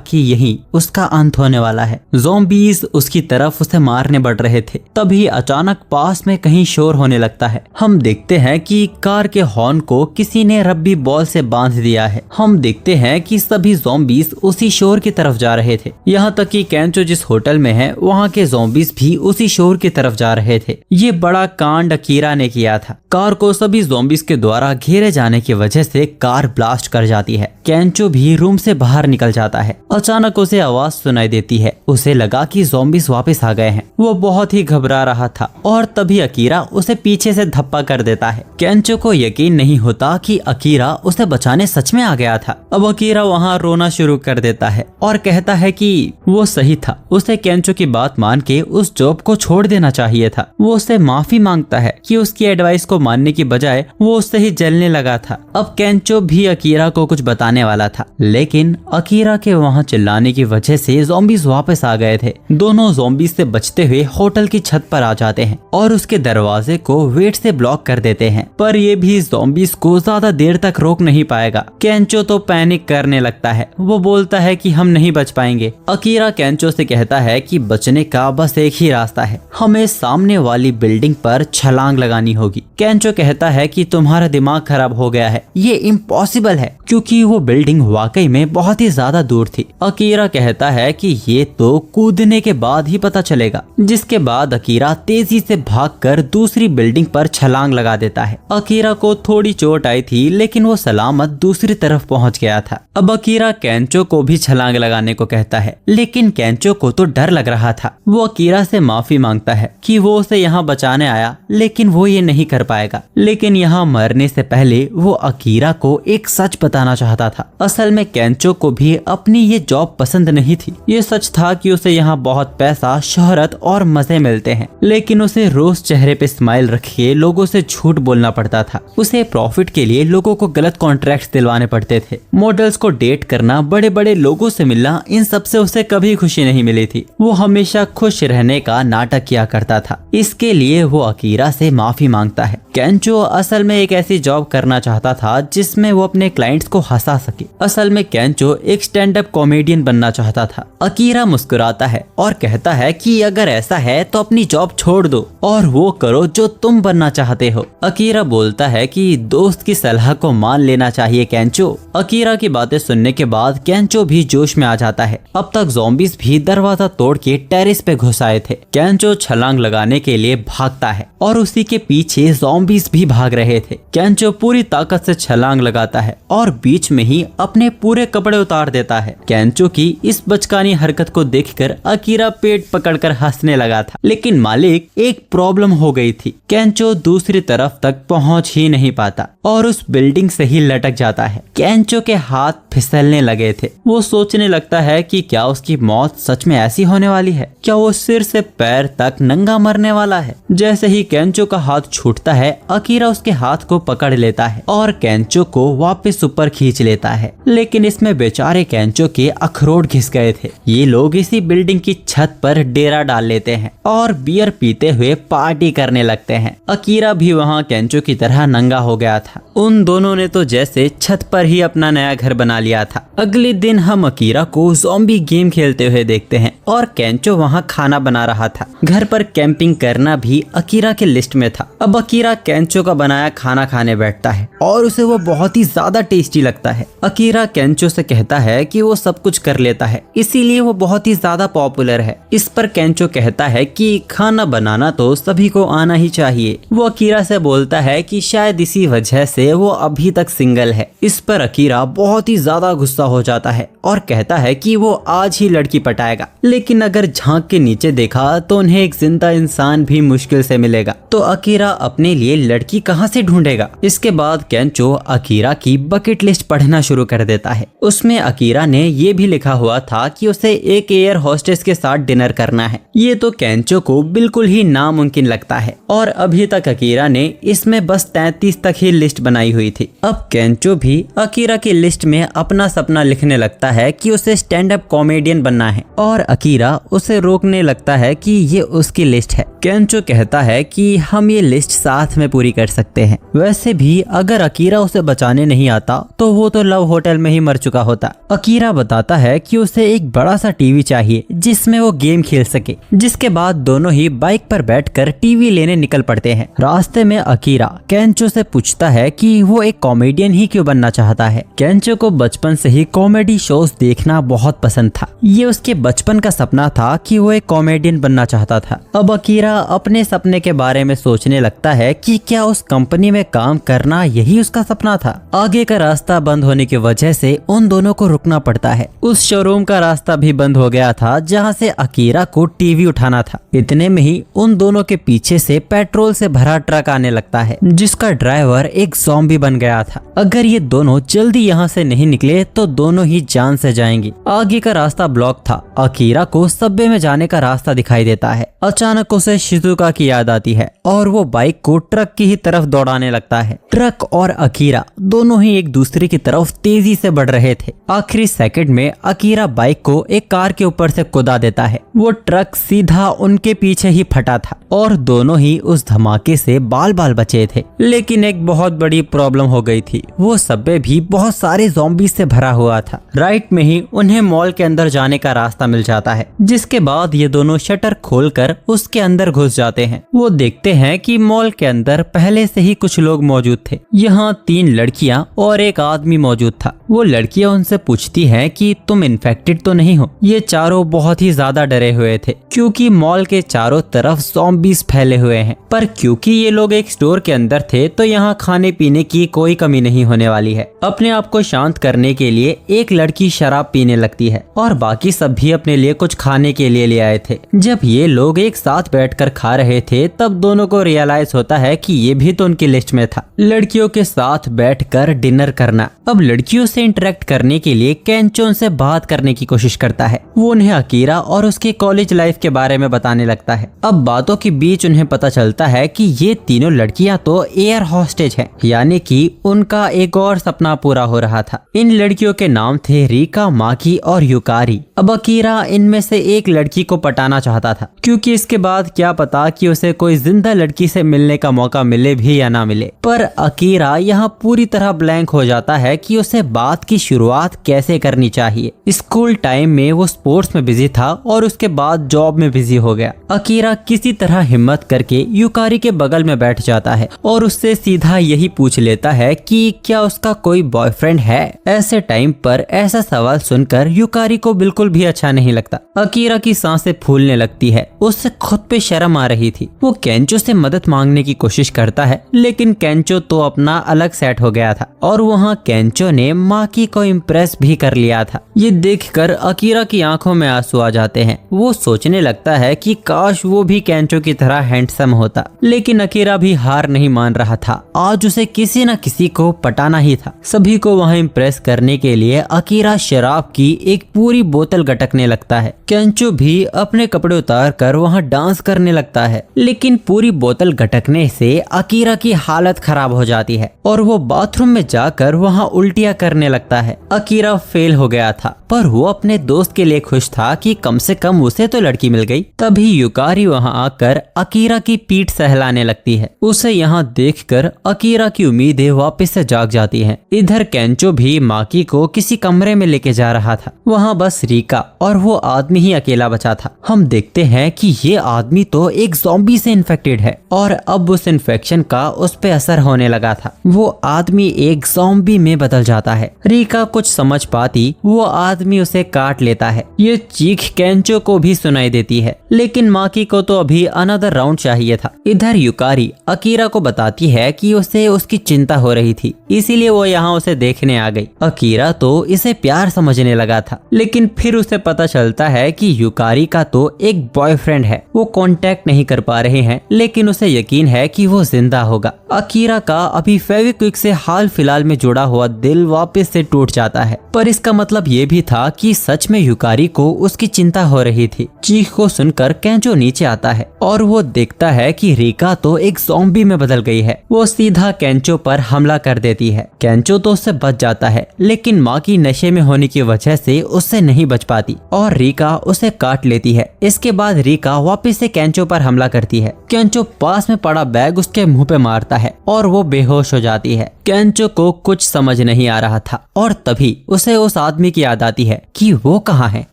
कि यही उसका अंत होने वाला है। ज़ॉम्बीज़ उसकी तरफ उसे मारने बढ़ रहे थे, तभी अचानक पास में कहीं शोर होने लगता है। हम देखते हैं कि कार के हॉर्न को किसी ने रब्बी बॉल से बांध दिया है। हम देखते हैं कि सभी ज़ॉम्बीज़ उसी शोर की तरफ जा रहे थे, यहाँ तक कि केंचो जिस होटल में है वहाँ के ज़ॉम्बीज़ भी उसी शोर की तरफ जा रहे थे। ये बड़ा कांड अकीरा ने किया था। कार को सभी ज़ॉम्बीज़ के द्वारा घेरे जाने की वजह से कार ब्लास्ट कर जाती है। केंचो भी रूम से बाहर निकल जाता है। अचानक उसे आवाज सुनाई देती है। उसे लगा कि ज़ॉम्बीज़ वापस आ गए हैं। वो बहुत ही घबरा रहा था और तभी अकीरा उसे पीछे से धप्पा कर देता है। केंचो को यकीन नहीं होता कि अकीरा उसे बचाने सच में आ गया था। अब अकीरा वहाँ रोना शुरू कर देता है और कहता है कि वो सही था, उसे केंचो की बात मान के उस जॉब को छोड़ देना चाहिए था। वो उससे माफी मांगता है कि उसकी एडवाइस को मानने की बजाय वो उससे ही जलने लगा था। अब केंचो भी अकीरा को कुछ बताने वाला था, लेकिन अकीरा के वहाँ चिल्लाने की वजह से ज़ॉम्बीज़ वापस आ गए थे। दोनों ज़ॉम्बीज़ से बचते हुए होटल की छत पर आ जाते हैं और उसके दरवाजे को वेट से ब्लॉक कर देते हैं, पर ये भी ज़ॉम्बीज़ को ज्यादा देर तक रोक नहीं पाएगा। केंचो तो पैनिक करने लगता है। वो बोलता है कि हम नहीं बच पाएंगे। अकीरा केंचो से कहता है कि बचने का बस एक ही रास्ता है, हमें सामने वाली बिल्डिंग पर छलांग लगानी होगी। केंचो कहता है कि तुम्हारा दिमाग खराब हो गया है, ये इम्पॉसिबल है, क्योंकि वो बिल्डिंग वाकई में बहुत ही ज्यादा दूर थी। अकीरा कहता है कि ये तो कूदने के बाद ही पता चलेगा, जिसके बाद अकीरा तेजी से भागकर दूसरी बिल्डिंग पर छलांग लगा देता है। अकीरा को थोड़ी चोट आई थी, लेकिन वो सलामत दूसरी तरफ पहुंच गया था। अब अकीरा केंचो को भी छलांग लगाने को कहता है, लेकिन केंचो को तो डर लग रहा था। वो अकीरा से माफी मांगता है कि वो उसे यहाँ बचाने आया, लेकिन वो ये नहीं कर पाएगा। लेकिन यहाँ मरने से पहले वो अकीरा को एक सच बताना चाहता था। असल में केंचो को भी अपनी ये जॉब पसंद नहीं थी। ये सच था कि उसे यहाँ बहुत पैसा, शोहरत और मजे मिलते हैं, लेकिन उसे रोज चेहरे पे स्माइल रखे लोगों से झूठ बोलना पड़ता था। उसे प्रॉफिट के लिए लोगों को गलत कॉन्ट्रैक्ट दिलवाने पड़ते थे। मॉडल्स को डेट करना, बड़े बड़े लोगों से मिलना, इन सब से उसे कभी खुशी नहीं मिली थी। वो हमेशा खुश रहने का नाटक किया करता था। इसके लिए वो अकीरा से माफी मांगता है। केंचो असल में एक ऐसी जॉब करना चाहता था जिसमें वो अपने क्लाइंट्स को हंसा सके। असल में केंचो एक स्टैंड अप कॉमेडियन बनना चाहता था। अकीरा मुस्कुराता है और कहता है कि अगर ऐसा है तो अपनी जॉब छोड़ दो और वो करो जो तुम बनना चाहते हो। अकीरा बोलता है कि दोस्त की सलाह को मान लेना चाहिए केंचो। अकीरा की बातें सुनने के बाद केंचो भी जोश में आ जाता है। अब तक ज़ॉम्बीज़ भी दरवाजा तोड़ के टेरेस पे घुस आए थे। केंचो छलांग लगाने के लिए भागता है और उसी के पीछे ज़ॉम्बीज़ भी भाग रहे थे। केंचो पूरी ताकत से छलांग लगाता है और बीच में ही अपने पूरे कपड़े उतार देता है। केंचो की इस बचकानी हरकत को देखकर अकीरा पेट पकड़कर हंसने लगा था, लेकिन मालिक एक प्रॉब्लम हो गई थी। केंचो दूसरी तरफ तक पहुंच ही नहीं पाता और उस बिल्डिंग से ही लटक जाता है। केंचो के हाथ फिसलने लगे थे। वो सोचने लगता है कि क्या उसकी मौत सच में ऐसी होने वाली है, क्या वो सिर से पैर तक नंगा मरने वाला है। जैसे ही केंचो का हाथ छूटता है, अकीरा उसके हाथ को पकड़ लेता है और केंचो को वापस ऊपर खींच लेता है, लेकिन इसमें बेचारे केंचो के अखरोट घिस गए थे। ये लोग इसी बिल्डिंग की छत पर डेरा डाल लेते हैं और बियर पीते हुए पार्टी करने लगते हैं। अकीरा भी वहाँ केंचो की तरह नंगा हो गया था। उन दोनों ने तो जैसे छत पर ही अपना नया घर बना लिया था। अगले दिन हम अकीरा को ज़ॉम्बी गेम खेलते हुए देखते हैं और केंचो वहाँ खाना बना रहा था। घर पर कैंपिंग करना भी अकीरा के लिस्ट में था। अब अकीरा केंचो का बनाया खाना खाने बैठता है और उसे वो बहुत ही ज्यादा टेस्टी लगता है। अकीरा केंचो से कहता है कि वो सब कुछ कर लेता है, इसीलिए वो बहुत ही ज्यादा पॉपुलर है। इस पर केंचो कहता है कि खाना बनाना तो सभी को आना ही चाहिए। वो अकीरा से बोलता है कि शायद इसी वजह से वो अभी तक सिंगल है। इस पर अकीरा बहुत ही ज्यादा ज्यादा गुस्सा हो जाता है और कहता है कि वो आज ही लड़की पटाएगा। लेकिन अगर झांक के नीचे देखा तो उन्हें एक जिंदा इंसान भी मुश्किल से मिलेगा, तो अकीरा अपने लिए लड़की कहां से ढूंढेगा। इसके बाद केंचो अकीरा की बकेट लिस्ट पढ़ना शुरू कर देता है। उसमें अकीरा ने ये भी लिखा हुआ था कि उसे एक एयर होस्टेस के साथ डिनर करना है। ये तो केंचो को बिल्कुल ही नामुमकिन लगता है और अभी तक अकीरा ने इसमें बस 33 तक ही लिस्ट बनाई हुई थी। अब केंचो भी अकीरा की लिस्ट में अपना सपना लिखने लगता है कि उसे स्टैंड अप कॉमेडियन बनना है और अकीरा उसे रोकने लगता है कि ये उसकी लिस्ट है। केंचो कहता है कि हम ये लिस्ट साथ में पूरी कर सकते हैं। वैसे भी अगर अकीरा उसे बचाने नहीं आता तो वो तो लव होटल में ही मर चुका होता। अकीरा बताता है कि उसे एक बड़ा सा टीवी चाहिए जिसमें वो गेम खेल सके। जिसके बाद दोनों ही बाइक पर बैठकर टीवी लेने निकल पड़ते हैं। रास्ते में अकीरा केंचो से पूछता है कि वो एक कॉमेडियन ही क्यों बनना चाहता है। केंचो को बचपन से ही कॉमेडी शोज देखना बहुत पसंद था। ये उसके बचपन का सपना था कि वो एक कॉमेडियन बनना चाहता था। अब अकीरा अपने सपने के बारे में सोचने लगता है कि क्या उस कंपनी में काम करना यही उसका सपना था। आगे का रास्ता बंद होने की वजह से उन दोनों को रुकना पड़ता है। उस शोरूम का रास्ता भी बंद हो गया था जहां से अकीरा को टीवी उठाना था। इतने में ही उन दोनों के पीछे से पेट्रोल से भरा ट्रक आने लगता है जिसका ड्राइवर एक ज़ॉम्बी बन गया था। अगर ये दोनों जल्दी यहाँ से नहीं निकले तो दोनों ही जान से जाएंगी। आगे का रास्ता ब्लॉक था। अकीरा को सबवे में जाने का रास्ता दिखाई देता है। अचानक उसे शिजुका की याद आती है और वो बाइक को ट्रक की ही तरफ दौड़ाने लगता है। ट्रक और अकीरा दोनों ही एक दूसरे की तरफ तेजी से बढ़ रहे थे। आखिरी सेकंड में अकीरा बाइक को एक कार के ऊपर से कुदा देता है। वो ट्रक सीधा उनके पीछे ही फटा था और दोनों ही उस धमाके से बाल बाल बचे थे। लेकिन एक बहुत बड़ी प्रॉब्लम हो गई थी। वो सबवे भी बहुत सारे ज़ॉम्बी से भरा हुआ था। राइट में ही उन्हें मॉल के अंदर जाने का रास्ता मिल जाता है। जिसके बाद ये दोनों शटर खोलकर उसके अंदर घुस जाते हैं। वो देखते हैं कि मॉल के अंदर पहले से ही कुछ लोग मौजूद थे। यहाँ 3 लड़कियां और एक आदमी मौजूद था। वो लड़कियां उनसे पूछती हैं कि तुम इन्फेक्टेड तो नहीं हो। ये चारों बहुत ही ज्यादा डरे हुए थे क्योंकि मॉल के चारों तरफ ज़ॉम्बीज फैले हुए हैं। पर क्योंकि ये लोग एक स्टोर के अंदर थे तो यहाँ खाने पीने की कोई कमी नहीं होने वाली है। अपने आप को शांत करने के लिए एक लड़की शराब पीने लगती है और बाकी सब भी अपने लिए कुछ खाने के लिए ले आए थे। जब ये लोग एक साथ बैठकर खा रहे थे तब दोनों को रियलाइज होता है कि ये भी तो उनकी लिस्ट में था, लड़कियों के साथ बैठकर डिनर करना। अब लड़कियों से इंटरेक्ट करने के लिए केंचो उनसे बात करने की कोशिश करता है। वो उन्हें अकीरा और उसकी कॉलेज लाइफ के बारे में बताने लगता है। अब बातों के बीच उन्हें पता चलता है कि ये तीनों लड़कियां तो एयर हॉस्टेज हैं, यानी कि उनका एक और सपना पूरा हो रहा था। इन लड़कियों के नाम थे रिका, माकी और युकारी। अब अकीरा इनमें से एक लड़की को पटाना चाहता था क्योंकि इसके बाद क्या पता कि उसे कोई जिंदा लड़की से मिलने का मौका मिले भी या ना मिले। पर अकीरा यहाँ पूरी तरह ब्लैंक हो जाता है कि उसे बात की शुरुआत कैसे करनी चाहिए। स्कूल टाइम में वो स्पोर्ट्स में बिजी था और उसके बाद जॉब में बिजी हो गया। अकीरा किसी तरह हिम्मत करके युकारी के बगल में बैठ जाता है और उससे सीधा यही पूछ लेता है कि क्या उसका कोई बॉयफ्रेंड है। ऐसे टाइम पर ऐसा सवाल सुनकर युकारी को बिल्कुल भी अच्छा नहीं लगता। अकीरा की सांसें फूलने लगती है। उससे खुद पे शर्म आ रही थी। वो केंचो से मदद मांगने की कोशिश करता है लेकिन केंचो तो अपना अलग सेट हो गया था और वहाँ केंचो ने माकी को इम्प्रेस भी कर लिया था। ये देखकर अकीरा की आंखों में आंसू आ जाते हैं। वो सोचने लगता है कि काश वो भी केंचो की तरह हैंडसम होता, लेकिन अकीरा भी हार नहीं मान रहा था। आज उसे किसी न किसी को पटाना ही था। सभी को वहाँ इम्प्रेस करने के लिए अकीरा शराब की एक पूरी बोतल गटकने लगता है। केंचो भी अपने कपड़े उतार कर वहाँ डांस करने लगता है, लेकिन पूरी बोतल गटकने से अकीरा की हालत खराब हो जाती है और वो बाथरूम में जाकर वहाँ उल्टियाँ करने लगता है। अकीरा फेल हो गया था पर वो अपने दोस्त के लिए खुश था कि कम से कम उसे तो लड़की मिल गई। तभी युकारी वहाँ आकर अकीरा की पीठ सहलाने लगती है। उसे यहाँ देखकर अकीरा की उम्मीदें वापस से जाग जाती हैं। इधर केंचो भी माकी को किसी कमरे में लेके जा रहा था। वहाँ बस रिका रीका और वो आदमी ही अकेला बचा था। हम देखते हैं कि ये आदमी तो एक ज़ॉम्बी से इन्फेक्टेड है और अब उस इन्फेक्शन का उस पे असर होने लगा था। वो आदमी एक ज़ॉम्बी में बदल जाता है। रीका कुछ समझ पाती वो आदमी उसे काट लेता है। ये चीख केंचो को भी सुनाई देती है, लेकिन माकी को तो अभी अनदर राउंड चाहिए था। इधर युकारी अकीरा को बताती है कि उसे उसकी चिंता हो रही थी, इसीलिए वो यहाँ उसे देखने आ गई। अकीरा तो इसे प्यार समझने लगा था, लेकिन फिर उसे पता चलता है कि युकारी का तो एक बॉयफ्रेंड है। वो कांटेक्ट नहीं कर पा रहे हैं, लेकिन उसे यकीन है कि वो जिंदा होगा। अकीरा का अभी फेविक्विक से हाल फिलहाल में जुड़ा हुआ दिल वापस से टूट जाता है, पर इसका मतलब ये भी था कि सच में युकारी को उसकी चिंता हो रही थी। चीख को सुनकर केंचो नीचे आता है और वो देखता है कि रीका तो एक ज़ॉम्बी में बदल गई है। वो सीधा केंचो पर हमला कर देती है। केंचो तो उससे बच जाता है, लेकिन माँ की नशे में होने की वजह से उससे नहीं बच पाती और रीका उसे काट लेती है। इसके बाद रीका वापस से केंचो पर हमला करती है। केंचो पास में पड़ा बैग उसके मुंह पे मारता है और वो बेहोश हो जाती है। केंचो को कुछ समझ नहीं आ रहा था और तभी उसे उस आदमी की याद आती है कि वो कहाँ है।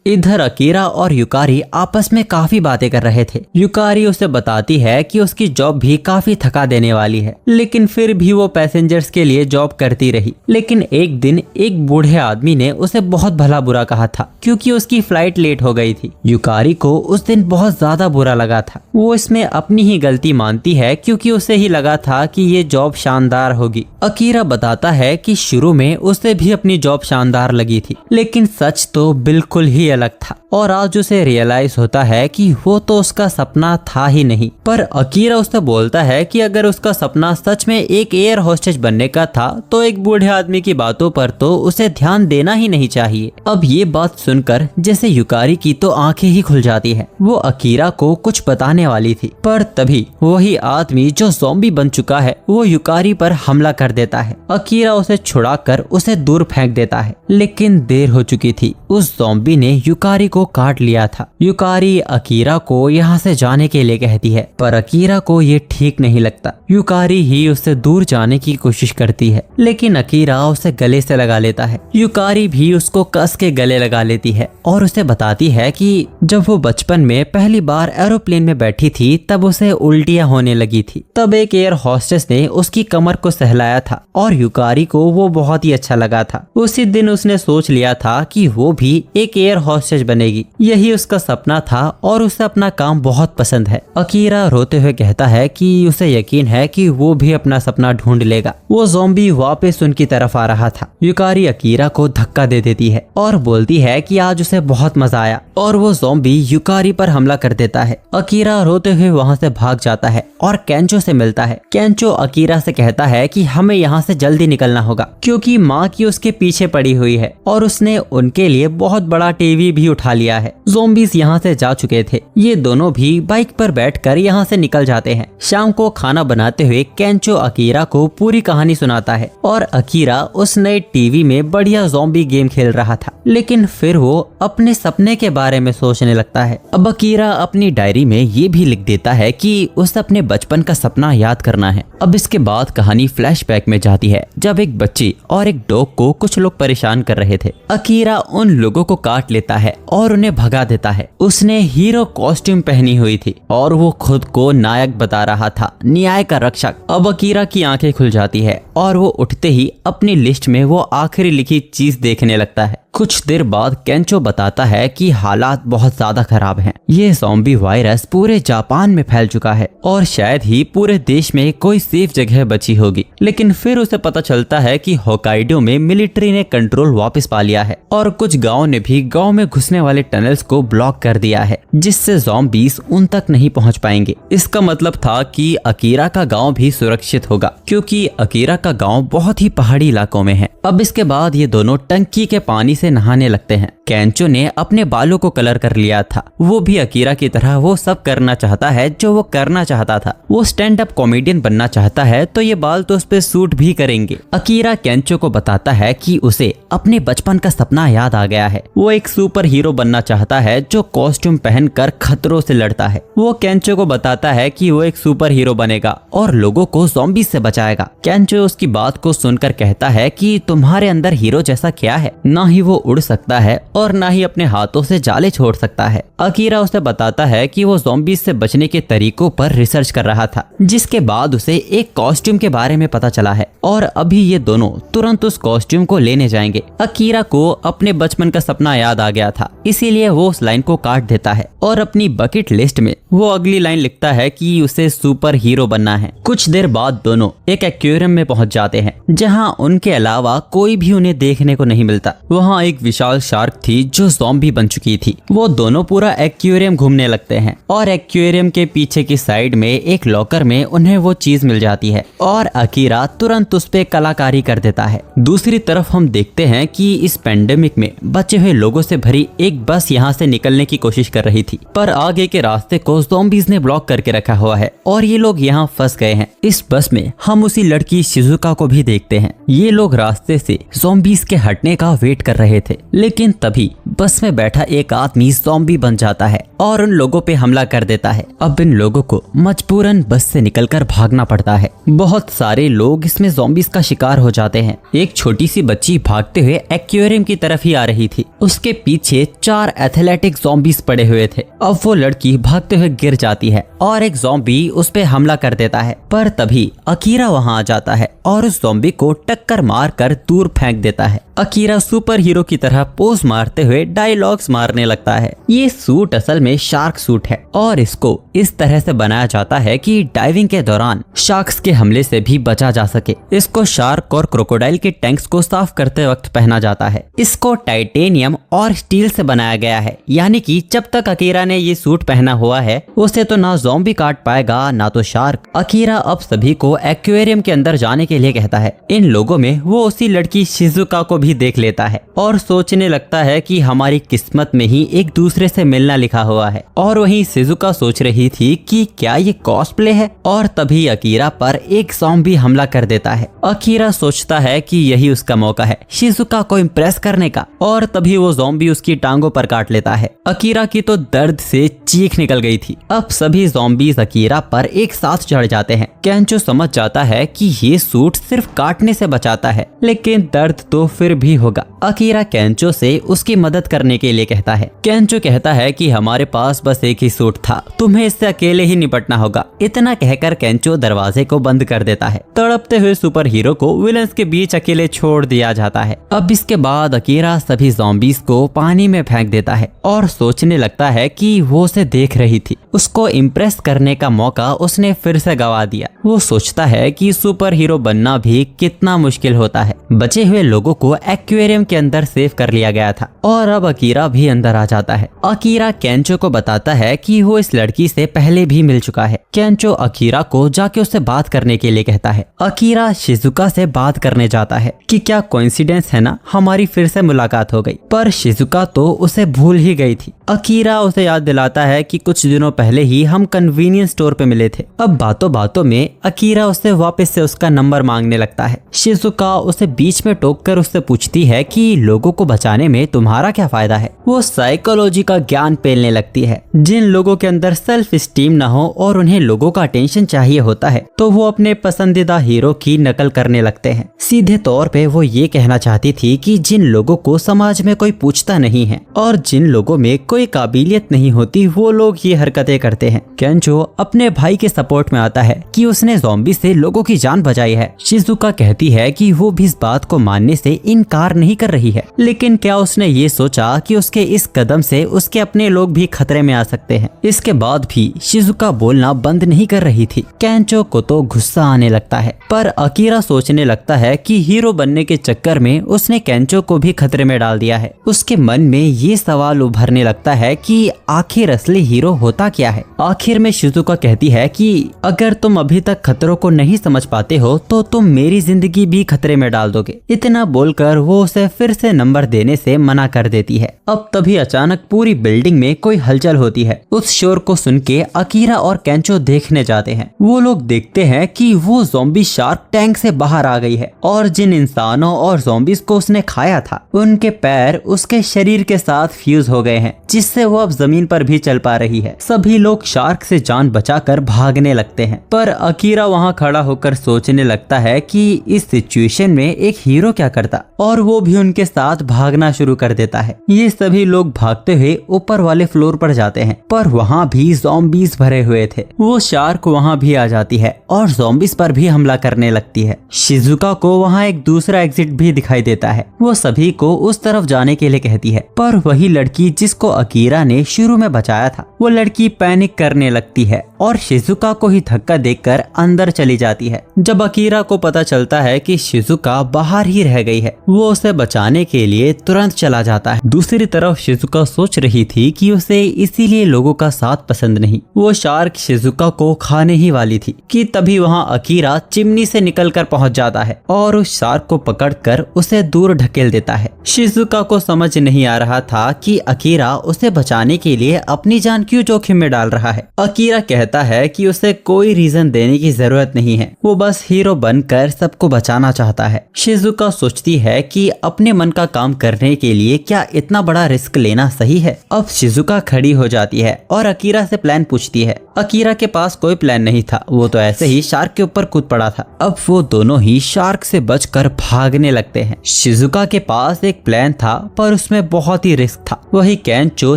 इधर अकीरा और युकारी आपस में काफी बातें कर रहे थे। युकारी उसे बताती है कि उसकी जॉब भी काफी थका देने वाली है, लेकिन फिर भी वो पैसेंजर्स के लिए जॉब करती रही। लेकिन एक दिन एक बूढ़े आदमी ने उसे बहुत भला बुरा कहा था, क्योंकि उसकी फ्लाइट लेट हो गई थी। युकारी को उस दिन बहुत ज्यादा बुरा लगा था। वो इसमें अपनी ही गलती मानती है, क्योंकि उसे ही लगा था कि ये जॉब शानदार होगी। अकीरा बताता है कि शुरू में उसे भी अपनी जॉब शानदार लगी थी, लेकिन सच तो बिल्कुल ही अलग था और आज उसे रियलाइज होता है कि वो तो उसका सपना था ही नहीं। पर अकीरा उससे बोलता है कि अगर उसका सपना सच में एक एयर होस्टेज बनने का था तो एक बूढ़े आदमी की बातों पर तो उसे ध्यान देना ही नहीं चाहिए। अब ये बात सुनकर जैसे युकारी की तो आंखें ही खुल जाती है। वो अकीरा को कुछ बताने वाली थी, पर तभी वही आदमी जो ज़ॉम्बी बन चुका है वो युकारी पर हमला कर देता है। अकीरा उसे छुड़ाकर उसे दूर फेंक देता है, लेकिन देर हो चुकी थी। उस ज़ॉम्बी ने युकारी को काट लिया था। युकारी अकीरा को यहाँ से जाने के लिए कहती है, पर अकीरा को ये ठीक नहीं लगता। युकारी ही उससे दूर जाने की कोशिश करती है, लेकिन अकीरा उसे गले से लगा लेता है। युकारी भी उसको कस के गले लगा लेती है और उसे बताती है कि जब वो बचपन में पहली बार एरोप्लेन में बैठी थी तब उसे उल्टियां होने लगी थी। तब एक एयर होस्टेस ने उसकी कमर को सहलाया था और युकारी को वो बहुत ही अच्छा लगा था। उसी दिन उसने सोच लिया था कि वो भी एक एयर होस्टेस बनेगी। यही उसका सपना था और उसे अपना काम बहुत पसंद है। अकीरा रोते हुए कहता है कि उसे यकीन है कि वो भी अपना सपना ढूंढ लेगा। वो ज़ॉम्बी वापस उनकी तरफ आ रहा था। युकारी अकीरा को धक्का दे देती है और बोलती है कि आज उसे बहुत मजा आया और वो ज़ॉम्बी युकारी पर हमला कर देता है। अकीरा रोते हुए वहाँ से भाग जाता है और केंचो से मिलता है। केंचो अकीरा से कहता है कि हमें यहाँ से जल्दी निकलना होगा, क्योंकि माँ की उसके पीछे पड़ी हुई है और उसने उनके लिए बहुत बड़ा टीवी भी उठा लिया है। ज़ॉम्बीज़ यहाँ से जा चुके थे। ये दोनों भी बाइक पर बैठकर यहाँ से निकल जाते हैं। शाम को खाना बनाते हुए केंचो अकीरा को पूरी कहानी सुनाता है और अकीरा उस नए टीवी में बढ़िया ज़ॉम्बी गेम खेल रहा था, लेकिन फिर वो अपने सपने के बारे में सोचने लगता है। अब अकीरा अपनी डायरी में ये भी लिख देता है कि उसे अपने बचपन का सपना याद करना है। अब इसके बाद कहानी फ्लैशबैक में जाती है, जब एक बच्ची और एक डॉग को कुछ लोग परेशान कर रहे थे। अकीरा उन लोगों को काट लेता है और उन्हें भगा देता है। उसने हीरो कॉस्ट्यूम पहनी हुई थी और वो खुद को नायक बता रहा था, न्याय का रक्षक। अब अकीरा की आंखें खुल जाती है और वो उठते ही अपनी लिस्ट में वो आखिरी लिखी चीज देखने लगता है। कुछ देर बाद केंचो बताता है कि हालात बहुत ज्यादा खराब हैं। ये ज़ॉम्बी वायरस पूरे जापान में फैल चुका है और शायद ही पूरे देश में कोई सेफ जगह बची होगी। लेकिन फिर उसे पता चलता है कि होकाइडो में मिलिट्री ने कंट्रोल वापस पा लिया है और कुछ गाँव ने भी गाँव में घुसने वाले टनल्स को ब्लॉक कर दिया है, जिससे ज़ॉम्बीज उन तक नहीं पहुँच पाएंगे। इसका मतलब था कि अकीरा का गाँव भी सुरक्षित होगा, क्योंकि अकीरा का गाँव बहुत ही पहाड़ी इलाकों में है। अब इसके बाद ये दोनों टंकी के पानी से नहाने लगते हैं। केंचो ने अपने बालों को कलर कर लिया था। वो भी अकीरा की तरह वो सब करना चाहता है जो वो करना चाहता था। वो स्टैंड अप कॉमेडियन बनना चाहता है, तो ये बाल तो उस पे सूट भी करेंगे। अकीरा केंचो को बताता है कि उसे अपने बचपन का सपना याद आ गया है। वो एक सुपर हीरो बनना चाहता है जो कॉस्ट्यूम पहनकर खतरों से लड़ता है। वो केंचो को बताता है कि वो एक सुपर हीरो बनेगा और लोगों को ज़ॉम्बी से बचाएगा। केंचो उसकी बात को सुनकर कहता है कि तुम्हारे अंदर हीरो जैसा क्या है? ना ही वो उड़ सकता है और ना ही अपने हाथों से जाले छोड़ सकता है। अकीरा उसे बताता है कि वो ज़ॉम्बीज से बचने के तरीकों पर रिसर्च कर रहा था, जिसके बाद उसे एक कॉस्ट्यूम के बारे में पता चला है और अभी ये दोनों तुरंत उस कॉस्ट्यूम को लेने जाएंगे। अकीरा को अपने बचपन का सपना याद आ गया था, इसीलिए वो उस लाइन को काट देता है और अपनी बकेट लिस्ट में वो अगली लाइन लिखता है कि उसे सुपर हीरो बनना है। कुछ देर बाद दोनों एक एक्वेरियम में पहुंच जाते हैं, जहां उनके अलावा कोई भी उन्हें देखने को नहीं मिलता। वहां एक विशाल शार्क थी जो ज़ॉम्बी बन चुकी थी। वो दोनों पूरा एक्वेरियम घूमने लगते हैं और एक्वेरियम के पीछे की साइड में एक लॉकर में उन्हें वो चीज मिल जाती है और अकीरा तुरंत उस पे कलाकारी कर देता है। दूसरी तरफ हम देखते हैं कि इस पेंडेमिक में बचे हुए लोगों से भरी एक बस यहाँ से निकलने की कोशिश कर रही थी, पर आगे के रास्ते को ज़ॉम्बीज ने ब्लॉक करके रखा हुआ है और ये लोग यहाँ फंस गए हैं। इस बस में हम उसी लड़की शिजुका को भी देखते हैं। ये लोग रास्ते से ज़ॉम्बीज के हटने का वेट कर रहे थे, लेकिन तभी बस में बैठा एक आदमी ज़ॉम्बी बन जाता है और उन लोगों पे हमला कर देता है। अब इन लोगों को मजबूरन बस से निकलकर भागना पड़ता है। बहुत सारे लोग इसमें ज़ॉम्बीज का शिकार हो जाते हैं। एक छोटी सी बच्ची भागते हुए एक्वेरियम की तरफ ही आ रही थी। उसके पीछे 4 एथलेटिक ज़ॉम्बीज पड़े हुए थे। अब वो लड़की भागते हुए गिर जाती है और एक ज़ॉम्बी उस पे हमला कर देता है, पर तभी अकीरा वहां आ जाता है और उस ज़ॉम्बी को टक्कर मारकर दूर फेंक देता है। अकीरा सुपर हीरो की तरह पोज मारते हुए डायलॉग्स मारने लगता है। ये सूट असल में शार्क सूट है और इसको इस तरह से बनाया जाता है कि डाइविंग के दौरान शार्क्स के हमले से भी बचा जा सके। इसको शार्क और क्रोकोडाइल के टैंक्स को साफ करते वक्त पहना जाता है। इसको टाइटेनियम और स्टील से बनाया गया है, यानी कि जब तक अकीरा ने ये सूट पहना हुआ है उसे तो ना ज़ॉम्बी काट पाएगा ना तो शार्क। अकीरा अब सभी को एक्वेरियम के अंदर जाने के लिए कहता है। इन लोगों में वो उसी लड़की शिजुका को भी देख लेता है और सोचने लगता है कि हमारी किस्मत में ही एक दूसरे से मिलना लिखा हुआ है। और वहीं शिजुका सोच रही थी कि क्या ये कॉस्प्ले है, और तभी अकीरा पर एक ज़ॉम्बी हमला कर देता है। अकीरा सोचता है कि यही उसका मौका है शिजुका को इम्प्रेस करने का, और तभी वो ज़ॉम्बी उसकी टांगों पर काट लेता है। अकीरा की तो दर्द से चीख निकल गई थी। अब सभी ज़ॉम्बीज अकीरा पर एक साथ चढ़ जाते हैं। केंचो समझ जाता है कि ये सूट सिर्फ काटने से बचाता है, लेकिन दर्द तो फिर भी होगा। अकीरा केंचो से उसकी मदद करने के लिए कहता है। केंचो कहता है कि हमारे पास बस एक ही सूट था, तुम्हें इससे अकेले ही निपटना होगा। इतना कहकर केंचो दरवाजे को बंद कर देता है। तड़पते हुए सुपर हीरो को विलन्स के बीच अकेले छोड़ दिया जाता है। अब इसके बाद अकीरा सभी ज़ॉम्बीज को पानी में फेंक देता है और सोचने लगता है कि वो उसे देख रही थी। उसको इम्प्रेस करने का मौका उसने फिर से गवा दिया। वो सोचता है कि सुपर हीरो बनना भी कितना मुश्किल होता है। बचे हुए लोगों को एक्वेरियम के अंदर सेव कर लिया गया था और अब अकीरा भी अंदर आ जाता है। अकीरा केंचो को बताता है कि वो इस लड़की से पहले भी मिल चुका है। केंचो अकीरा को जाके उससे बात करने के लिए कहता है। अकीरा शिजुका से बात करने जाता है कि क्या कोइंसिडेंस है ना, हमारी फिर से मुलाकात हो गई, पर शिजुका तो उसे भूल ही गई थी। अकीरा उसे याद दिलाता है कि कुछ दिनों पहले ही हम कन्वीनियंस स्टोर पे मिले थे। अब बातों बातों में अकीरा उससे वापस से उसका नंबर मांगने लगता है। शिजुका उसे बीच में टोककर उससे पूछती है कि लोगों को बचाने में तुम्हारा क्या फायदा है। वो साइकोलॉजी का ज्ञान पेलने लगती है। जिन लोगों के अंदर सेल्फ स्टीम ना हो और उन्हें लोगों का अटेंशन चाहिए होता है, तो वो अपने पसंदीदा हीरो की नकल करने लगते हैं। सीधे तौर पे वो ये कहना चाहती थी कि जिन लोगों को समाज में कोई पूछता नहीं है और जिन लोगों में कोई काबिलियत नहीं होती, वो लोग ये हरकतें करते हैं। केंचो अपने भाई के सपोर्ट में आता है कि उसने ज़ॉम्बी से लोगों की जान बचाई है। शिजुका कहती है कि वो भी इस बात को मानने से इनकार नहीं कर रही है, लेकिन क्या उसने ये सोचा कि उसके इस कदम से उसके अपने लोग भी खतरे में आ सकते हैं। इसके बाद भी शिजुका बोलना बंद नहीं कर रही थी। केंचो को तो गुस्सा आने लगता है, पर अकीरा सोचने लगता है कि हीरो बनने के चक्कर में उसने केंचो को भी खतरे में डाल दिया है। उसके मन में ये सवाल उभरने लगता है कि आखिर असली हीरो होता क्या है। आखिर में शिजुका कहती है कि अगर तुम अभी तक खतरों को नहीं समझ पाते हो तो तुम मेरी जिंदगी भी खतरे में डाल दोगे। इतना बोलकर वो उसे फिर से नंबर देने से मना कर देती है। अब तभी अचानक पूरी बिल्डिंग में कोई हलचल होती है। उस शोर को सुन के अकीरा और केंचो देखने जाते हैं। वो लोग देखते हैं कि वो ज़ॉम्बी शार्क टैंक से बाहर आ गई है और जिन इंसानों और ज़ॉम्बीज को उसने खाया था उनके पैर उसके शरीर के साथ फ्यूज हो गए हैं, जिससे वो अब जमीन पर भी चल पा रही है। सभी लोग शार्क से जान बचाकर भागने लगते हैं, पर अकीरा वहाँ खड़ा होकर सोचने लगता है कि इस सिचुएशन में एक हीरो क्या करता, और वो भी उनके साथ भागना शुरू कर देता है। ये सभी लोग भागते हुए ऊपर वाले फ्लोर पर जाते हैं, पर वहाँ भी ज़ॉम्बीज भरे हुए थे। वो शार्क वहाँ भी आ जाती है और ज़ॉम्बीज पर भी हमला करने लगती है। शिजुका को वहाँ एक दूसरा एग्जिट भी दिखाई देता है। वो सभी को उस तरफ जाने के लिए कहती है, पर वही लड़की जिसको अकीरा ने शुरू में बचाया था, वो लड़की पैनिक करने लगती है और शिजुका को ही धक्का देकर अंदर चली जाती है। जब अकीरा को पता चलता है कि शिजुका बाहर ही रह गई है, वो उसे बचाने के लिए तुरंत चला जाता है। दूसरी तरफ शिजुका सोच रही थी कि उसे इसीलिए लोगों का साथ पसंद नहीं। वो शार्क शिजुका को खाने ही वाली थी कि तभी वहाँ अकीरा चिमनी से निकलकर पहुंच जाता है और उस शार्क को पकड़कर उसे दूर ढकेल देता है। शिजुका को समझ नहीं आ रहा था कि अकीरा उसे बचाने के लिए अपनी जान क्यों जोखिम में डाल रहा है। अकीरा कहता है कि उसे कोई रीजन देने की जरूरत नहीं है, वो बस हीरो बनकर सबको बचाना चाहता है। शिजुका सोचती है कि अपने मन का काम करने के लिए क्या इतना बड़ा रिस्क लेना सही है। अब शिजुका खड़ी हो जाती है और अकीरा से प्लान पूछती है। अकीरा के पास कोई प्लान नहीं था, वो तो ऐसे ही शार्क के ऊपर कूद पड़ा था। अब वो दोनों ही शार्क से बचकर भागने लगते हैं। शिजुका के पास एक प्लान था, पर उसमें बहुत ही रिस्क था। वही केंचो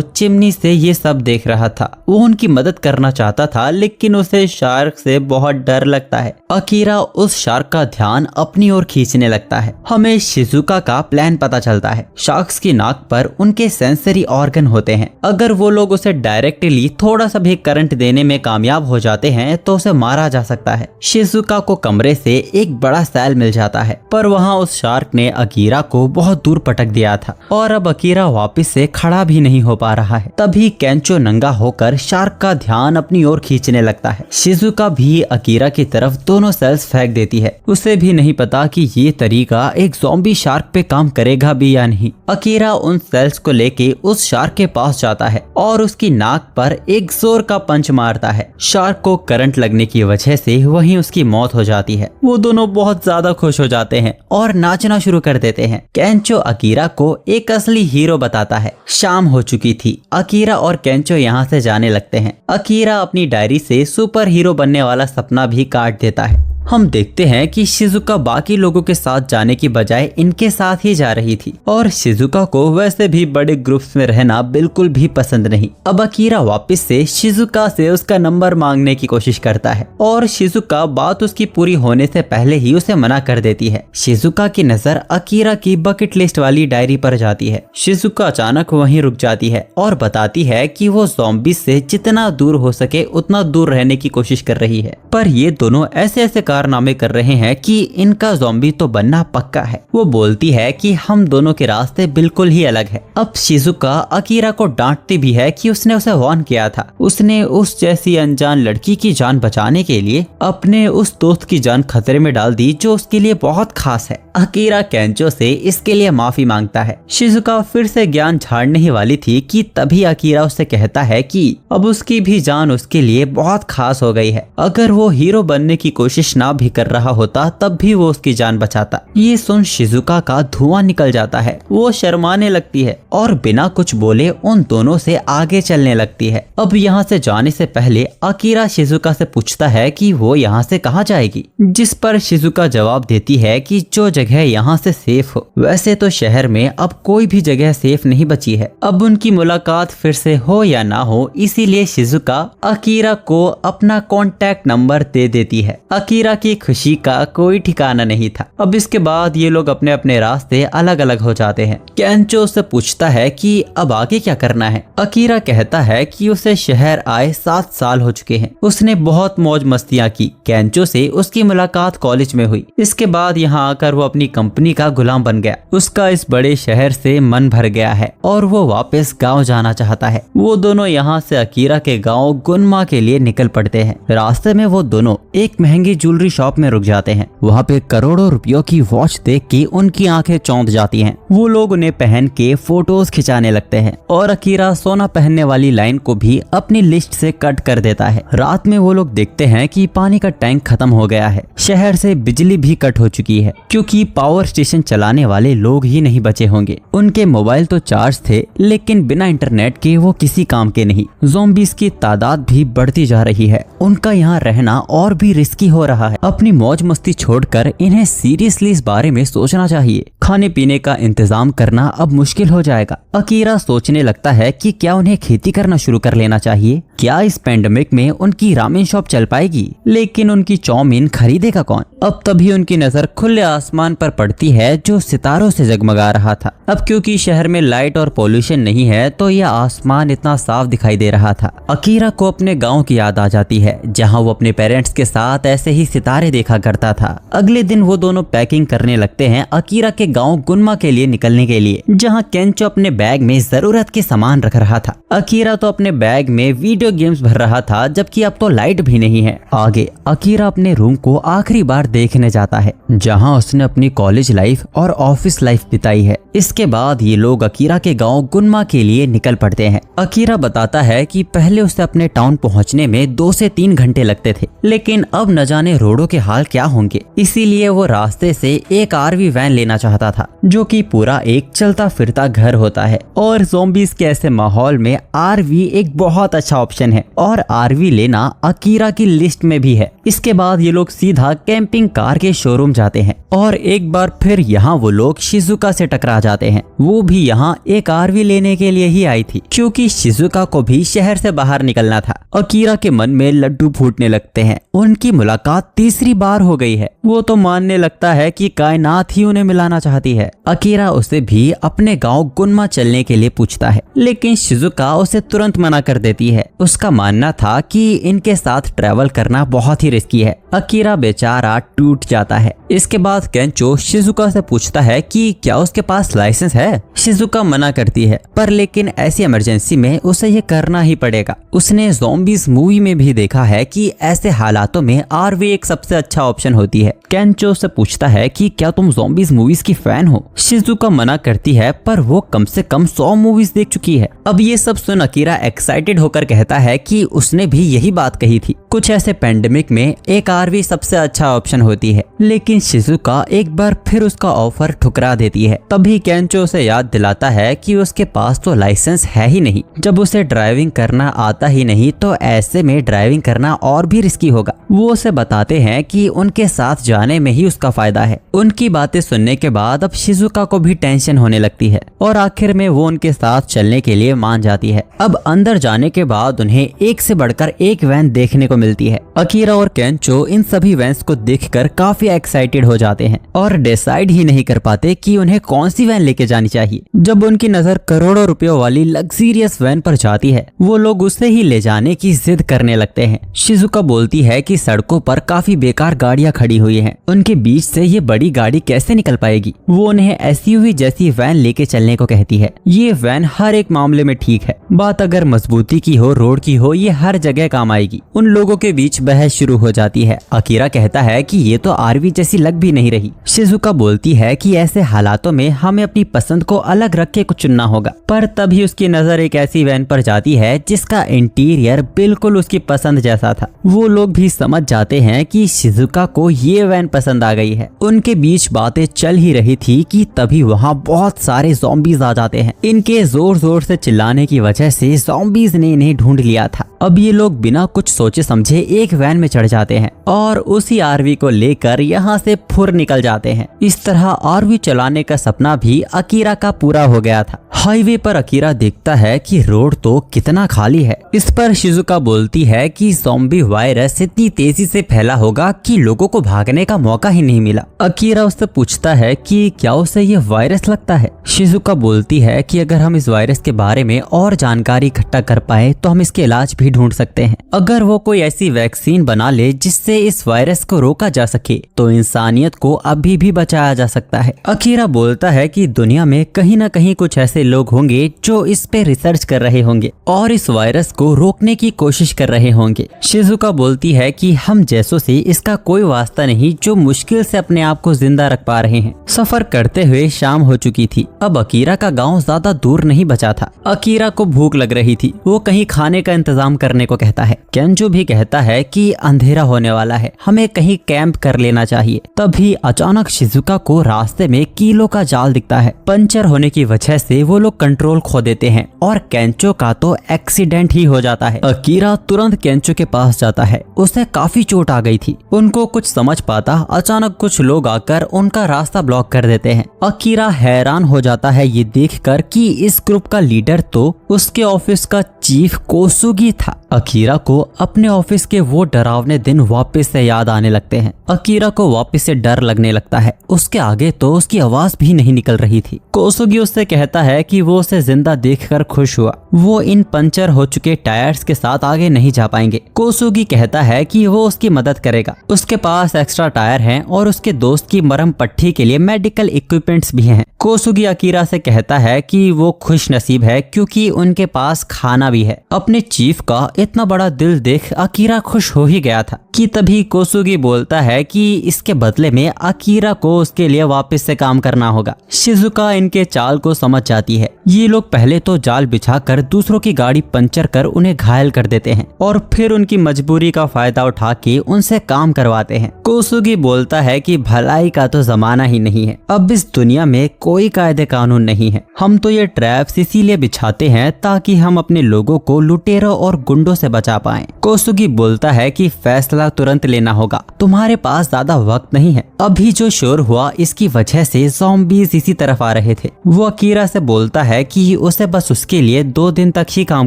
चिमनी से ये सब देख रहा था। वो उनकी मदद करना चाहता था, लेकिन उसे शार्क से बहुत डर लगता है। अकीरा उस शार्क का ध्यान अपनी ओर खींचने लगता है। हमें शिजुका का प्लान पता चलता है। शार्क्स की नाक पर उनके सेंसरी ऑर्गन होते हैं। अगर वो लोग उसे डायरेक्टली थोड़ा सा भी करंट देने में कामयाब हो जाते हैं तो उसे मारा जा सकता है। शिजुका को कमरे से एक बड़ा सेल मिल जाता है, पर वहाँ उस शार्क ने अकीरा को बहुत दूर पटक दिया था और अब अकीरा वापस से खड़ा भी नहीं हो पा रहा है। तभी केंचो नंगा होकर शार्क का ध्यान अपनी ओर खींचने लगता है। शिजुका भी अकीरा की तरफ दोनों सेल्स फेंक देती है। उसे भी नहीं पता कि ये तरीका एक ज़ॉम्बी शार्क पे काम करेगा भी या नहीं। अकीरा उन सेल्स को लेके उस शार्क के पास जाता है और उसकी नाक पर एक जोर का पंच मारता है। शार्क को करंट लगने की वजह से वहीं उसकी मौत हो जाती है। वो दोनों बहुत ज्यादा खुश हो जाते हैं और नाचना शुरू कर देते हैं। केंचो अकीरा को एक असली हीरो बताता है। शाम हो चुकी थी। अकीरा और केंचो यहाँ से जाने लगते हैं। अकीरा अपनी डायरी से सुपर हीरो बनने वाला सपना भी काट देता है। हम देखते हैं कि शिजुका बाकी लोगों के साथ जाने की बजाय इनके साथ ही जा रही थी और शिजुका को वैसे भी बड़े ग्रुप्स में रहना बिल्कुल भी पसंद नहीं। अब अकीरा वापस से शिजुका से उसका नंबर मांगने की कोशिश करता है और शिजुका बात उसकी पूरी होने से पहले ही उसे मना कर देती है। शिजुका की नजर अकीरा की बकेट लिस्ट वाली डायरी पर जाती है। शिजुका अचानक वहीं रुक जाती है और बताती है कि वो ज़ॉम्बीज से जितना दूर हो सके उतना दूर रहने की कोशिश कर रही है, पर ये दोनों ऐसे ऐसे कारनामे कर रहे हैं कि इनका ज़ॉम्बी तो बनना पक्का है। वो बोलती है कि हम दोनों के रास्ते बिल्कुल ही अलग है। अब शिजुका अकीरा को डांटती भी है कि उसने उसे वार्न किया था। उसने उस जैसी अनजान लड़की की जान बचाने के लिए अपने उस दोस्त की जान खतरे में डाल दी जो उसके लिए बहुत खास है। अकीरा केंचो से इसके लिए माफी मांगता है। शिजुका फिर से ज्ञान झाड़ने ही वाली थी कि तभी अकीरा उससे कहता है कि अब उसकी भी जान उसके लिए बहुत खास हो गई है। अगर वो हीरो बनने की कोशिश ना भी कर रहा होता तब भी वो उसकी जान बचाता। ये सुन शिजुका का धुआं निकल जाता है। वो शर्माने लगती है और बिना कुछ बोले उन दोनों से आगे चलने लगती है। अब यहाँ से जाने से पहले अकीरा शिजुका से पूछता है कि वो यहाँ से कहाँ जाएगी, जिस पर शिजुका जवाब देती है कि जो जगह यहाँ से सेफ हो। वैसे तो शहर में अब कोई भी जगह सेफ नहीं बची है। अब उनकी मुलाकात फिर से हो या ना हो, इसीलिए शिजुका अकीरा को अपना कॉन्टैक्ट नंबर दे देती है। अकीरा की खुशी का कोई ठिकाना नहीं था। अब इसके बाद ये लोग अपने अपने रास्ते अलग अलग हो जाते हैं। केंचो उससे पूछता है कि अब आगे क्या करना है। अकीरा कहता है कि उसे शहर आए 7 साल हो चुके हैं। उसने बहुत मौज मस्तियाँ की। केंचो से उसकी मुलाकात कॉलेज में हुई। इसके बाद यहाँ आकर वो अपनी कंपनी का गुलाम बन गया। उसका इस बड़े शहर से मन भर गया है और वो वापस गांव जाना चाहता है। वो दोनों यहाँ से अकीरा के गांव गुनमा के लिए निकल पड़ते हैं। रास्ते में वो दोनों एक महंगी ज्वेलरी ज्वेलरी शॉप में रुक जाते हैं। वहाँ पे करोड़ों रुपयों की वॉच देख के उनकी आंखें चौंध जाती हैं। वो लोग उन्हें पहन के फोटोज खिंचाने लगते हैं और अकीरा सोना पहनने वाली लाइन को भी अपनी लिस्ट से कट कर देता है। रात में वो लोग देखते हैं कि पानी का टैंक खत्म हो गया है। शहर से बिजली भी कट हो चुकी है क्योंकि पावर स्टेशन चलाने वाले लोग ही नहीं बचे होंगे। उनके मोबाइल तो चार्ज थे लेकिन बिना इंटरनेट के वो किसी काम के नहीं। ज़ॉम्बीज़ की तादाद भी बढ़ती जा रही है। उनका यहाँ रहना और भी रिस्की हो रहा है। अपनी मौज मस्ती छोड़कर इन्हें सीरियसली इस बारे में सोचना चाहिए। खाने पीने का इंतजाम करना अब मुश्किल हो जाएगा। अकीरा सोचने लगता है कि क्या उन्हें खेती करना शुरू कर लेना चाहिए। क्या इस पेंडेमिक में उनकी रामेन शॉप चल पाएगी? लेकिन उनकी चाउमीन खरीदेगा कौन? अब तभी उनकी नजर खुले आसमान पर पड़ती है जो सितारों से जगमगा रहा था। अब क्योंकि शहर में लाइट और पोल्यूशन नहीं है तो यह आसमान इतना साफ दिखाई दे रहा था। अकीरा को अपने गांव की याद आ जाती है जहां वो अपने पेरेंट्स के साथ ऐसे ही सितारे देखा करता था। अगले दिन वो दोनों पैकिंग करने लगते हैं अकीरा के गांव गुनमा के लिए निकलने के लिए, जहां केंचो अपने बैग में जरूरत के सामान रख रहा था। अकीरा तो अपने बैग में वीडियो गेम्स भर रहा था जबकि अब तो लाइट भी नहीं है। आगे अकीरा अपने रूम को आखिरी बार देखने जाता है जहां उसने अपनी कॉलेज लाइफ और ऑफिस लाइफ बिताई है। इसके बाद ये लोग अकीरा के गांव गुनमा के लिए निकल पड़ते हैं। अकीरा बताता है कि पहले उसे अपने टाउन पहुंचने में 2 से 3 घंटे लगते थे लेकिन अब न जाने रोडों के हाल क्या होंगे। इसीलिए वो रास्ते से एक आरवी वैन लेना चाहता था जो कि पूरा एक चलता फिरता घर होता है और ज़ॉम्बीज़ के ऐसे माहौल में आरवी एक बहुत अच्छा ऑप्शन है और आरवी लेना अकीरा की लिस्ट में भी है। इसके बाद ये लोग सीधा कैंपिंग कार के शोरूम जाते हैं और एक बार फिर यहाँ वो लोग शिजुका से टकरा जाते हैं। वो भी यहाँ एक आरवी लेने के लिए ही आई थी क्योंकि शिजुका को भी शहर से बाहर निकलना था। अकीरा के मन में लड्डू फूटने लगते हैं। उनकी मुलाकात तीसरी बार हो गई है। वो तो मानने लगता है कि कायनात ही उन्हें मिलाना चाहती है। अकीरा उसे भी अपने गांव गुनमा चलने के लिए पूछता है लेकिन शिजुका उसे तुरंत मना कर देती है। उसका मानना था कि इनके साथ ट्रैवल करना बहुत ही रिस्की है। अकीरा बेचारा टूट जाता है। इसके बाद केंचो शिजुका से पूछता है कि क्या उसके पास लाइसेंस है। शिजुका मना करती है पर लेकिन ऐसी इमरजेंसी में उसे ये करना ही पड़ेगा। उसने ज़ॉम्बीज़ मूवी में भी देखा है कि ऐसे हालातों में आरवी एक सबसे अच्छा ऑप्शन होती है। केंचो से पूछता है कि क्या तुम ज़ॉम्बीज़ मूवीज की फैन हो। शिजुका मना करती है पर वो कम से कम 100 मूवीज देख चुकी है। अब ये सब सुन अकीरा एक्साइटेड होकर कहता है कि उसने भी यही बात कही थी। कुछ ऐसे पेंडेमिक में एक आरवी सबसे अच्छा ऑप्शन होती है लेकिन शिजुका एक बार फिर उसका ऑफर ठुकरा देती है। तभी केंचो उसे याद दिलाता है कि उसके पास तो लाइसेंस है ही नहीं। जब उसे ड्राइविंग करना आता ही नहीं तो ऐसे में ड्राइविंग करना और भी रिस्की होगा। वो उसे बताते हैं कि उनके साथ जाने में ही उसका फायदा है। उनकी बातें सुनने के बाद अब शिजुका को भी टेंशन होने लगती है और आखिर में वो उनके साथ चलने के लिए मान जाती है। अब अंदर जाने के बाद उन्हें एक से बढ़कर एक वैन देखने को मिलती है। अकीरा और केंचो इन सभी वैन्स को देखकर काफी एक्साइटेड हो जाते हैं और डिसाइड ही नहीं कर पाते कि उन्हें कौन सी वैन लेके जानी चाहिए। जब उनकी नजर करोड़ों रुपयों वाली लग्जरियस वैन पर जाती है वो लोग उसे ही ले जाने की जिद करने लगते हैं। शिजुका बोलती है कि सड़कों पर काफी बेकार गाड़ियां खड़ी हुई हैं। उनके बीच से ये बड़ी गाड़ी कैसे निकल पाएगी। वो उन्हें एसयूवी जैसी वैन लेके चलने को कहती है। ये वैन हर एक मामले में ठीक है। बात अगर मजबूती की हो, रोड की हो, ये हर जगह काम आएगी। उन लोगों के बीच बहस शुरू हो जाती है। अकीरा कहता है कि ये तो आरवी जैसी लग भी नहीं रही। शिजुका बोलती है कि ऐसे हालातों में हमें अपनी पसंद को अलग रख के कुछ चुनना होगा। पर तभी उसकी नजर एक ऐसी वैन पर जाती है जिसका इंटीरियर बिल्कुल उसकी पसंद जैसा था। वो लोग भी समझ जाते हैं कि शिजुका को ये वैन पसंद आ गई है। उनके बीच बातें चल ही रही थी कि तभी वहाँ बहुत सारे ज़ॉम्बीज़ आ जाते हैं। इनके जोर जोर से चिल्लाने की वजह से ज़ॉम्बीज़ ने इन्हें ढूंढ लिया था। अब ये लोग बिना कुछ सोचे समझे एक वैन में चढ़ जाते हैं और उसी आरवी को लेकर यहाँ से फुर निकल जाते हैं। इस तरह आरवी चलाने का सपना भी अकीरा का पूरा हो गया था। हाईवे पर अकीरा देखता है कि रोड तो कितना खाली है। इस पर शिजुका बोलती है कि ज़ॉम्बी वायरस इतनी तेजी से फैला होगा कि लोगों को भागने का मौका ही नहीं मिला। अकीरा उससे पूछता है कि क्या उसे ये वायरस लगता है। शिजुका बोलती है कि अगर हम इस वायरस के बारे में और जानकारी इकट्ठा कर पाए तो हम इसके इलाज भी भी ढूंढ सकते हैं। अगर वो कोई ऐसी वैक्सीन बना ले जिससे इस वायरस को रोका जा सके तो इंसानियत को अभी भी बचाया जा सकता है। अकीरा बोलता है कि दुनिया में कहीं ना कहीं कुछ ऐसे लोग होंगे जो इस पे रिसर्च कर रहे होंगे और इस वायरस को रोकने की कोशिश कर रहे होंगे। शिजुका बोलती है कि हम जैसों से इसका कोई वास्ता नहीं जो मुश्किल से अपने आप को जिंदा रख पा रहे हैं। सफर करते हुए शाम हो चुकी थी। अब अकीरा का गांव ज्यादा दूर नहीं बचा था। अकीरा को भूख लग रही थी। वो कहीं खाने का इंतजाम करने को कहता है। केंजो भी कहता है कि अंधेरा होने वाला है, हमें कहीं कैंप कर लेना चाहिए। तभी अचानक शिजुका को रास्ते में कीलों का जाल दिखता है। पंचर होने की वजह से वो लोग कंट्रोल खो देते हैं और केंचो का तो एक्सीडेंट ही हो जाता है। अकीरा तुरंत केंचो के पास जाता है। उसे काफी चोट आ गई थी। उनको कुछ समझ पाता अचानक कुछ लोग आकर उनका रास्ता ब्लॉक कर देते हैं। अकीरा हैरान हो जाता है ये देखकर कि इस ग्रुप का लीडर तो उसके ऑफिस का चीफ कोसुगी था। अकीरा को अपने ऑफिस के वो डरावने दिन वापस से याद आने लगते हैं। अकीरा को वापस से डर लगने लगता है। उसके आगे तो उसकी आवाज भी नहीं निकल रही थी। कोसुगी उससे कहता है कि वो उसे जिंदा देखकर खुश हुआ। वो इन पंचर हो चुके टायर्स के साथ आगे नहीं जा पाएंगे। कोसुगी कहता है कि वो उसकी मदद करेगा। उसके पास एक्स्ट्रा टायर हैं और उसके दोस्त की मरहम पट्टी के लिए मेडिकल इक्विपमेंट्स भी हैं। कोसुगी अकीरा से कहता है कि वो खुश नसीब है क्योंकि उनके पास खाना भी है। अपने चीफ का इतना बड़ा दिल देख अकीरा खुश हो ही गया था कि तभी कोसुगी बोलता है कि इसके बदले में अकीरा को उसके लिए वापस से काम करना होगा। शिजुका इनके चाल को समझ जाती है। ये लोग पहले तो जाल बिछाकर दूसरों की गाड़ी पंचर कर उन्हें घायल कर देते हैं और फिर उनकी मजबूरी का फायदा उठा के उनसे काम करवाते हैं। कोसुगी बोलता है कि भलाई का तो जमाना ही नहीं है। अब इस दुनिया में कोई कायदे कानून नहीं है। हम तो ये ट्रैप्स इसीलिए बिछाते हैं ताकि हम अपने लोगों को लुटेरों और गुंडों से बचा पाएं। कोसुगी बोलता है कि फैसला तुरंत लेना होगा, तुम्हारे पास ज्यादा वक्त नहीं है। अभी जो शोर हुआ इसकी वजह से ज़ॉम्बीज़ इसी तरफ आ रहे थे। वो अकीरा से बोलता है कि उसे बस उसके लिए 2 दिन तक ही काम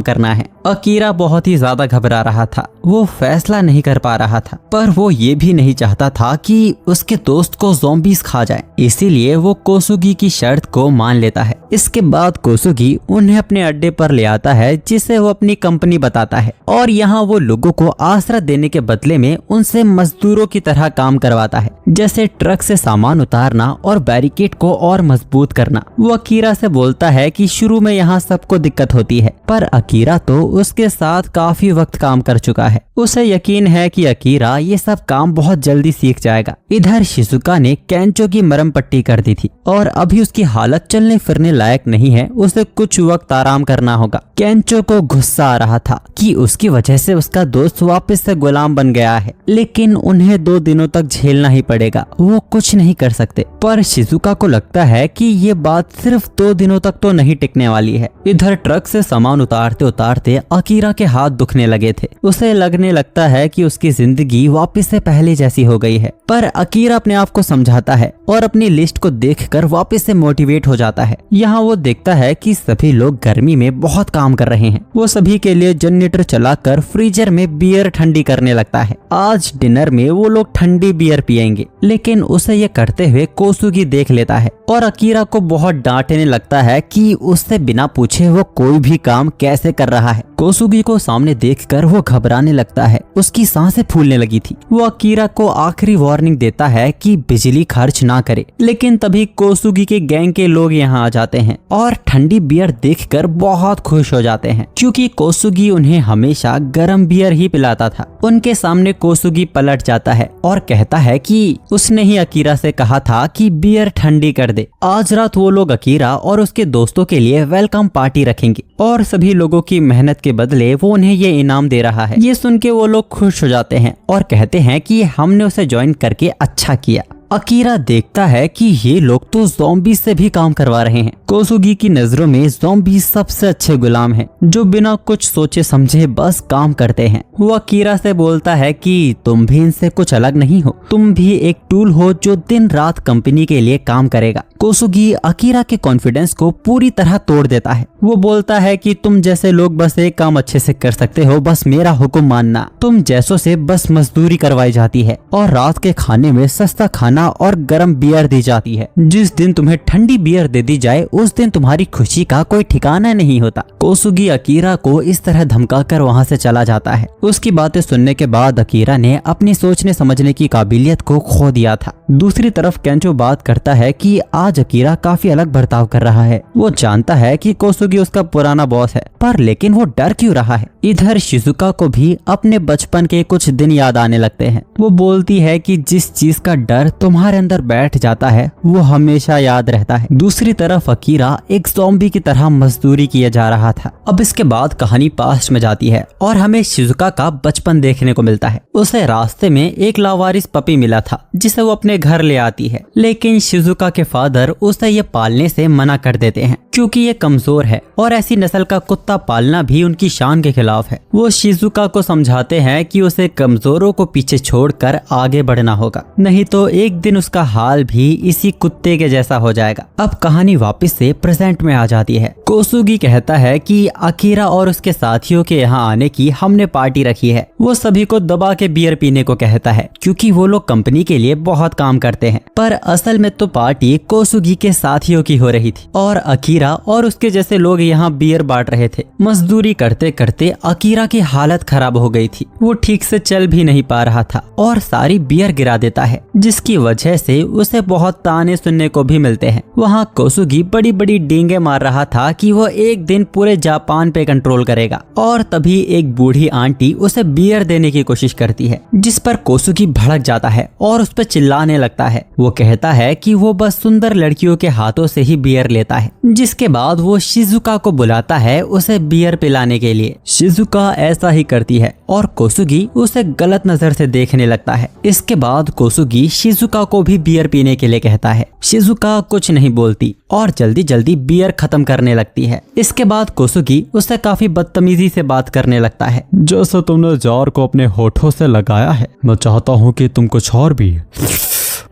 करना है। अकीरा बहुत ही ज्यादा घबरा रहा था। वो फैसला नहीं कर पा रहा था, पर वो ये भी नहीं चाहता था कि उसके दोस्त को ज़ॉम्बीज़ खा जाए। इसीलिए वो कोसुगी की शर्त को मान लेता है। इसके बाद कोसुगी उन्हें अपने अड्डे पर ले आता है जिसे वो अपनी कंपनी बताता है और यहाँ वो लोगों को आसरा देने के बदले में उनसे मजदूरों की तरह काम करवाता है, जैसे ट्रक से सामान उतारना और बैरिकेड को और मजबूत करना। वो अकीरा से बोलता है कि शुरू में यहाँ सबको दिक्कत होती है, पर अकीरा तो उसके साथ काफी वक्त काम कर चुका है। उसे यकीन है कि अकीरा ये सब काम बहुत जल्दी सीख जाएगा। इधर शिजुका ने केंचो की मरहम पट्टी कर दी थी और अभी उसकी हालत चलने फिरने लायक नहीं है। उसे कुछ वक्त आराम करना होगा। केंचो को गुस्सा आ रहा था कि उसकी वजह से उसका दोस्त वापस से गुलाम बन गया है, लेकिन उन्हें 2 दिनों तक झेलना ही पड़ेगा। वो कुछ नहीं कर सकते। पर शिजुका को लगता है कि ये बात सिर्फ 2 दिनों तक तो नहीं टिकने वाली है। इधर ट्रक से सामान उतारते उतारते अकीरा के हाथ दुखने लगे थे। उसे लगने लगता है कि उसकी जिंदगी वापस से पहले जैसी हो गई है। पर अकीरा अपने आप को समझाता है और अपनी लिस्ट को देखकर वापस से मोटिवेट हो जाता है। यहाँ वो देखता है कि सभी लोग गर्मी में बहुत काम कर रहे हैं। वो सभी के लिए जनरेटर चलाकर फ्रीजर में बियर ठंडी करने लगता है। आज डिनर में वो लोग ठंडी बियर पिएंगे, लेकिन उसे ये करते हुए कोसुगी देख लेता है और अकीरा को बहुत डांटने लगता है कि उससे बिना पूछे वो कोई भी काम कैसे कर रहा है। कोसुगी को सामने देखकर वो घबराने लगता है। उसकी सांसें फूलने लगी थी। वो अकीरा को आखिरी वार्निंग देता है कि बिजली खर्च ना करे, लेकिन तभी कोसुगी के गैंग के लोग यहाँ आ जाते हैं और ठंडी बियर देखकर बहुत खुश हो जाते हैं, क्योंकि कोसुगी उन्हें हमेशा गर्म बियर ही पिलाता था। उनके सामने कोसुगी पलट जाता है और कहता है कि उसने ही अकीरा से कहा था कि बियर ठंडी कर दे। आज रात वो लोग अकीरा और उसके दोस्तों के लिए वेलकम पार्टी रखेंगे और सभी लोगों की मेहनत के बदले वो उन्हें ये इनाम दे रहा है। ये सुन के वो लोग खुश हो जाते हैं और कहते हैं कि हमने उसे ज्वाइन करके अच्छा किया। अकीरा देखता है कि ये लोग तो ज़ॉम्बी से भी काम करवा रहे हैं। कोसुगी की नजरों में ज़ॉम्बी सबसे अच्छे गुलाम हैं, जो बिना कुछ सोचे समझे बस काम करते हैं। वो अकीरा से बोलता है कि तुम भी इनसे कुछ अलग नहीं हो, तुम भी एक टूल हो जो दिन रात कंपनी के लिए काम करेगा। कोसुगी अकीरा के कॉन्फिडेंस को पूरी तरह तोड़ देता है। वो बोलता है कि तुम जैसे लोग बस एक काम अच्छे से कर सकते हो, बस मेरा हुक्म मानना। तुम जैसों से बस मजदूरी करवाई जाती है और रात के खाने में सस्ता खाना और गर्म बियर दी जाती है। जिस दिन तुम्हें ठंडी बियर दे दी जाए उस दिन तुम्हारी खुशी का कोई ठिकाना नहीं होता। कोसुगी अकीरा को इस तरह धमकाकर वहाँ से चला जाता है। उसकी बातें सुनने के बाद अकीरा ने अपनी सोचने समझने की काबिलियत को खो दिया था। दूसरी तरफ केंचो बात करता है कि आज अकीरा काफी अलग बर्ताव कर रहा है। वो जानता है कि कोसुगी उसका पुराना बॉस है, पर लेकिन वो डर क्यों रहा है। इधर शिजुका को भी अपने बचपन के कुछ दिन याद आने लगते हैं। वो बोलती है कि जिस चीज का डर तुम्हारे अंदर बैठ जाता है वो हमेशा याद रहता है। दूसरी तरफ अकीरा एक ज़ॉम्बी की तरह मजदूरी किए जा रहा था। अब इसके बाद कहानी पास्ट में जाती है और हमें शिजुका का बचपन देखने को मिलता है। उसे रास्ते में एक लावारिस पपी मिला था जिसे वो अपने घर ले आती है, लेकिन शिजुका के फादर उसे ये पालने से मना कर देते हैं क्योंकि ये कमजोर है और ऐसी नस्ल का कुत्ता पालना भी उनकी शान के खिलाफ है। वो शिजुका को समझाते हैं कि उसे कमजोरों को पीछे छोड़कर आगे बढ़ना होगा, नहीं तो एक दिन उसका हाल भी इसी कुत्ते के जैसा हो जाएगा। अब कहानी वापस से प्रेजेंट में आ जाती है। कोसुगी कहता है कि अकीरा और उसके साथियों के यहाँ आने की हमने पार्टी रखी है। वो सभी को दबा के बियर पीने को कहता है क्योंकि वो लोग कंपनी के लिए बहुत काम करते हैं, पर असल में तो पार्टी कोसुगी के साथियों की हो रही थी और अकीरा और उसके जैसे लोग यहाँ बियर बांट रहे थे। मजदूरी करते करते अकीरा की हालत खराब हो गई थी। वो ठीक से चल भी नहीं पा रहा था और सारी बियर गिरा देता है, जिसकी वजह से उसे बहुत ताने सुनने को भी मिलते हैं। वहाँ कोसुगी बड़ी बड़ी डींगे मार रहा था कि वो एक दिन पूरे जापान पे कंट्रोल करेगा और तभी एक बूढ़ी आंटी उसे बियर देने की कोशिश करती है, जिस पर कोसुगी भड़क जाता है और उस पर चिल्लाने लगता है। वो कहता है कि वो बस सुंदर लड़कियों के हाथों से ही बियर लेता है। जिसके बाद वो शिजुका को बुलाता है उसे बियर पिलाने के लिए। शिजुका ऐसा ही करती है और कोसुगी उसे गलत नजर से देखने लगता है। इसके बाद कोसुगी शिजुका को भी बियर पीने के लिए कहता है। शिजुका कुछ नहीं बोलती और जल्दी जल्दी बियर खत्म करने लगती है। इसके बाद कोसुगी उससे काफी बदतमीजी से बात करने लगता है। जैसे तुमने जार को अपने होठों से लगाया है, मैं चाहता हूँ कि तुम कुछ और भी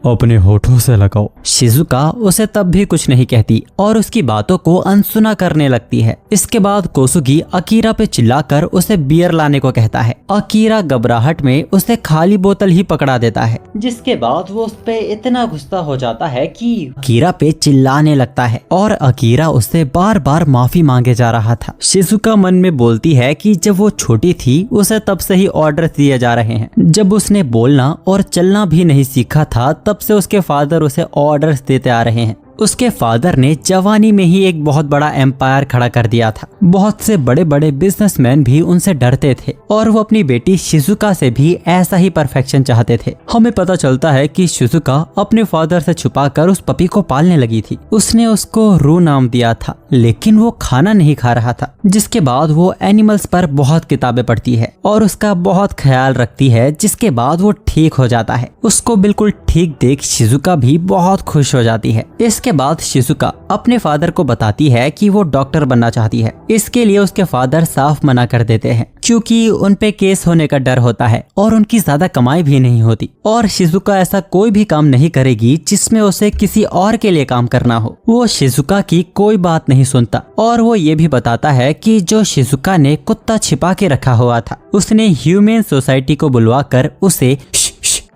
अपने होठों से लगाओ। शिजुका उसे तब भी कुछ नहीं कहती और उसकी बातों को अनसुना करने लगती है। इसके बाद कोसुगी अकीरा पे चिल्लाकर उसे बियर लाने को कहता है। अकीरा घबराहट में उसे खाली बोतल ही पकड़ा देता है, जिसके बाद वो उस पे इतना गुस्सा हो जाता है कि अकीरा पे चिल्लाने लगता है और अकीरा उससे बार बार माफी मांगे जा रहा था। शिजुका मन में बोलती है कि जब वो छोटी थी उसे तब से ही ऑर्डर दिए जा रहे हैं। जब उसने बोलना और चलना भी नहीं सीखा था तब से उसके फादर उसे ऑर्डर्स देते आ रहे हैं। उसके फादर ने जवानी में ही एक बहुत बड़ा एम्पायर खड़ा कर दिया था। बहुत से बड़े बड़े बिजनेसमैन भी उनसे डरते थे और वो अपनी बेटी शिजुका से भी ऐसा ही परफेक्शन चाहते थे। हमें पता चलता है कि शिजुका अपने फादर से छुपाकर उस पपी को पालने लगी थी। उसने उसको रू नाम दिया था, लेकिन वो खाना नहीं खा रहा था। जिसके बाद वो एनिमल्स पर बहुत किताबें पढ़ती है और उसका बहुत ख्याल रखती है। जिसके बाद वो ठीक हो जाता है। उसको बिल्कुल ठीक देख शिजुका भी बहुत खुश हो जाती है। इसके बाद शिजुका अपने फादर को बताती है कि वो डॉक्टर बनना चाहती है। इसके लिए उसके फादर साफ मना कर देते हैं क्योंकि उन पे केस होने का डर होता है और उनकी ज्यादा कमाई भी नहीं होती और शिजुका ऐसा कोई भी काम नहीं करेगी जिसमें उसे किसी और के लिए काम करना हो। वो शिजुका की कोई बात नहीं सुनता और वो ये भी बताता है कि जो शिजुका ने कुत्ता छिपा के रखा हुआ था उसने ह्यूमन सोसाइटी को बुलवाकर उसे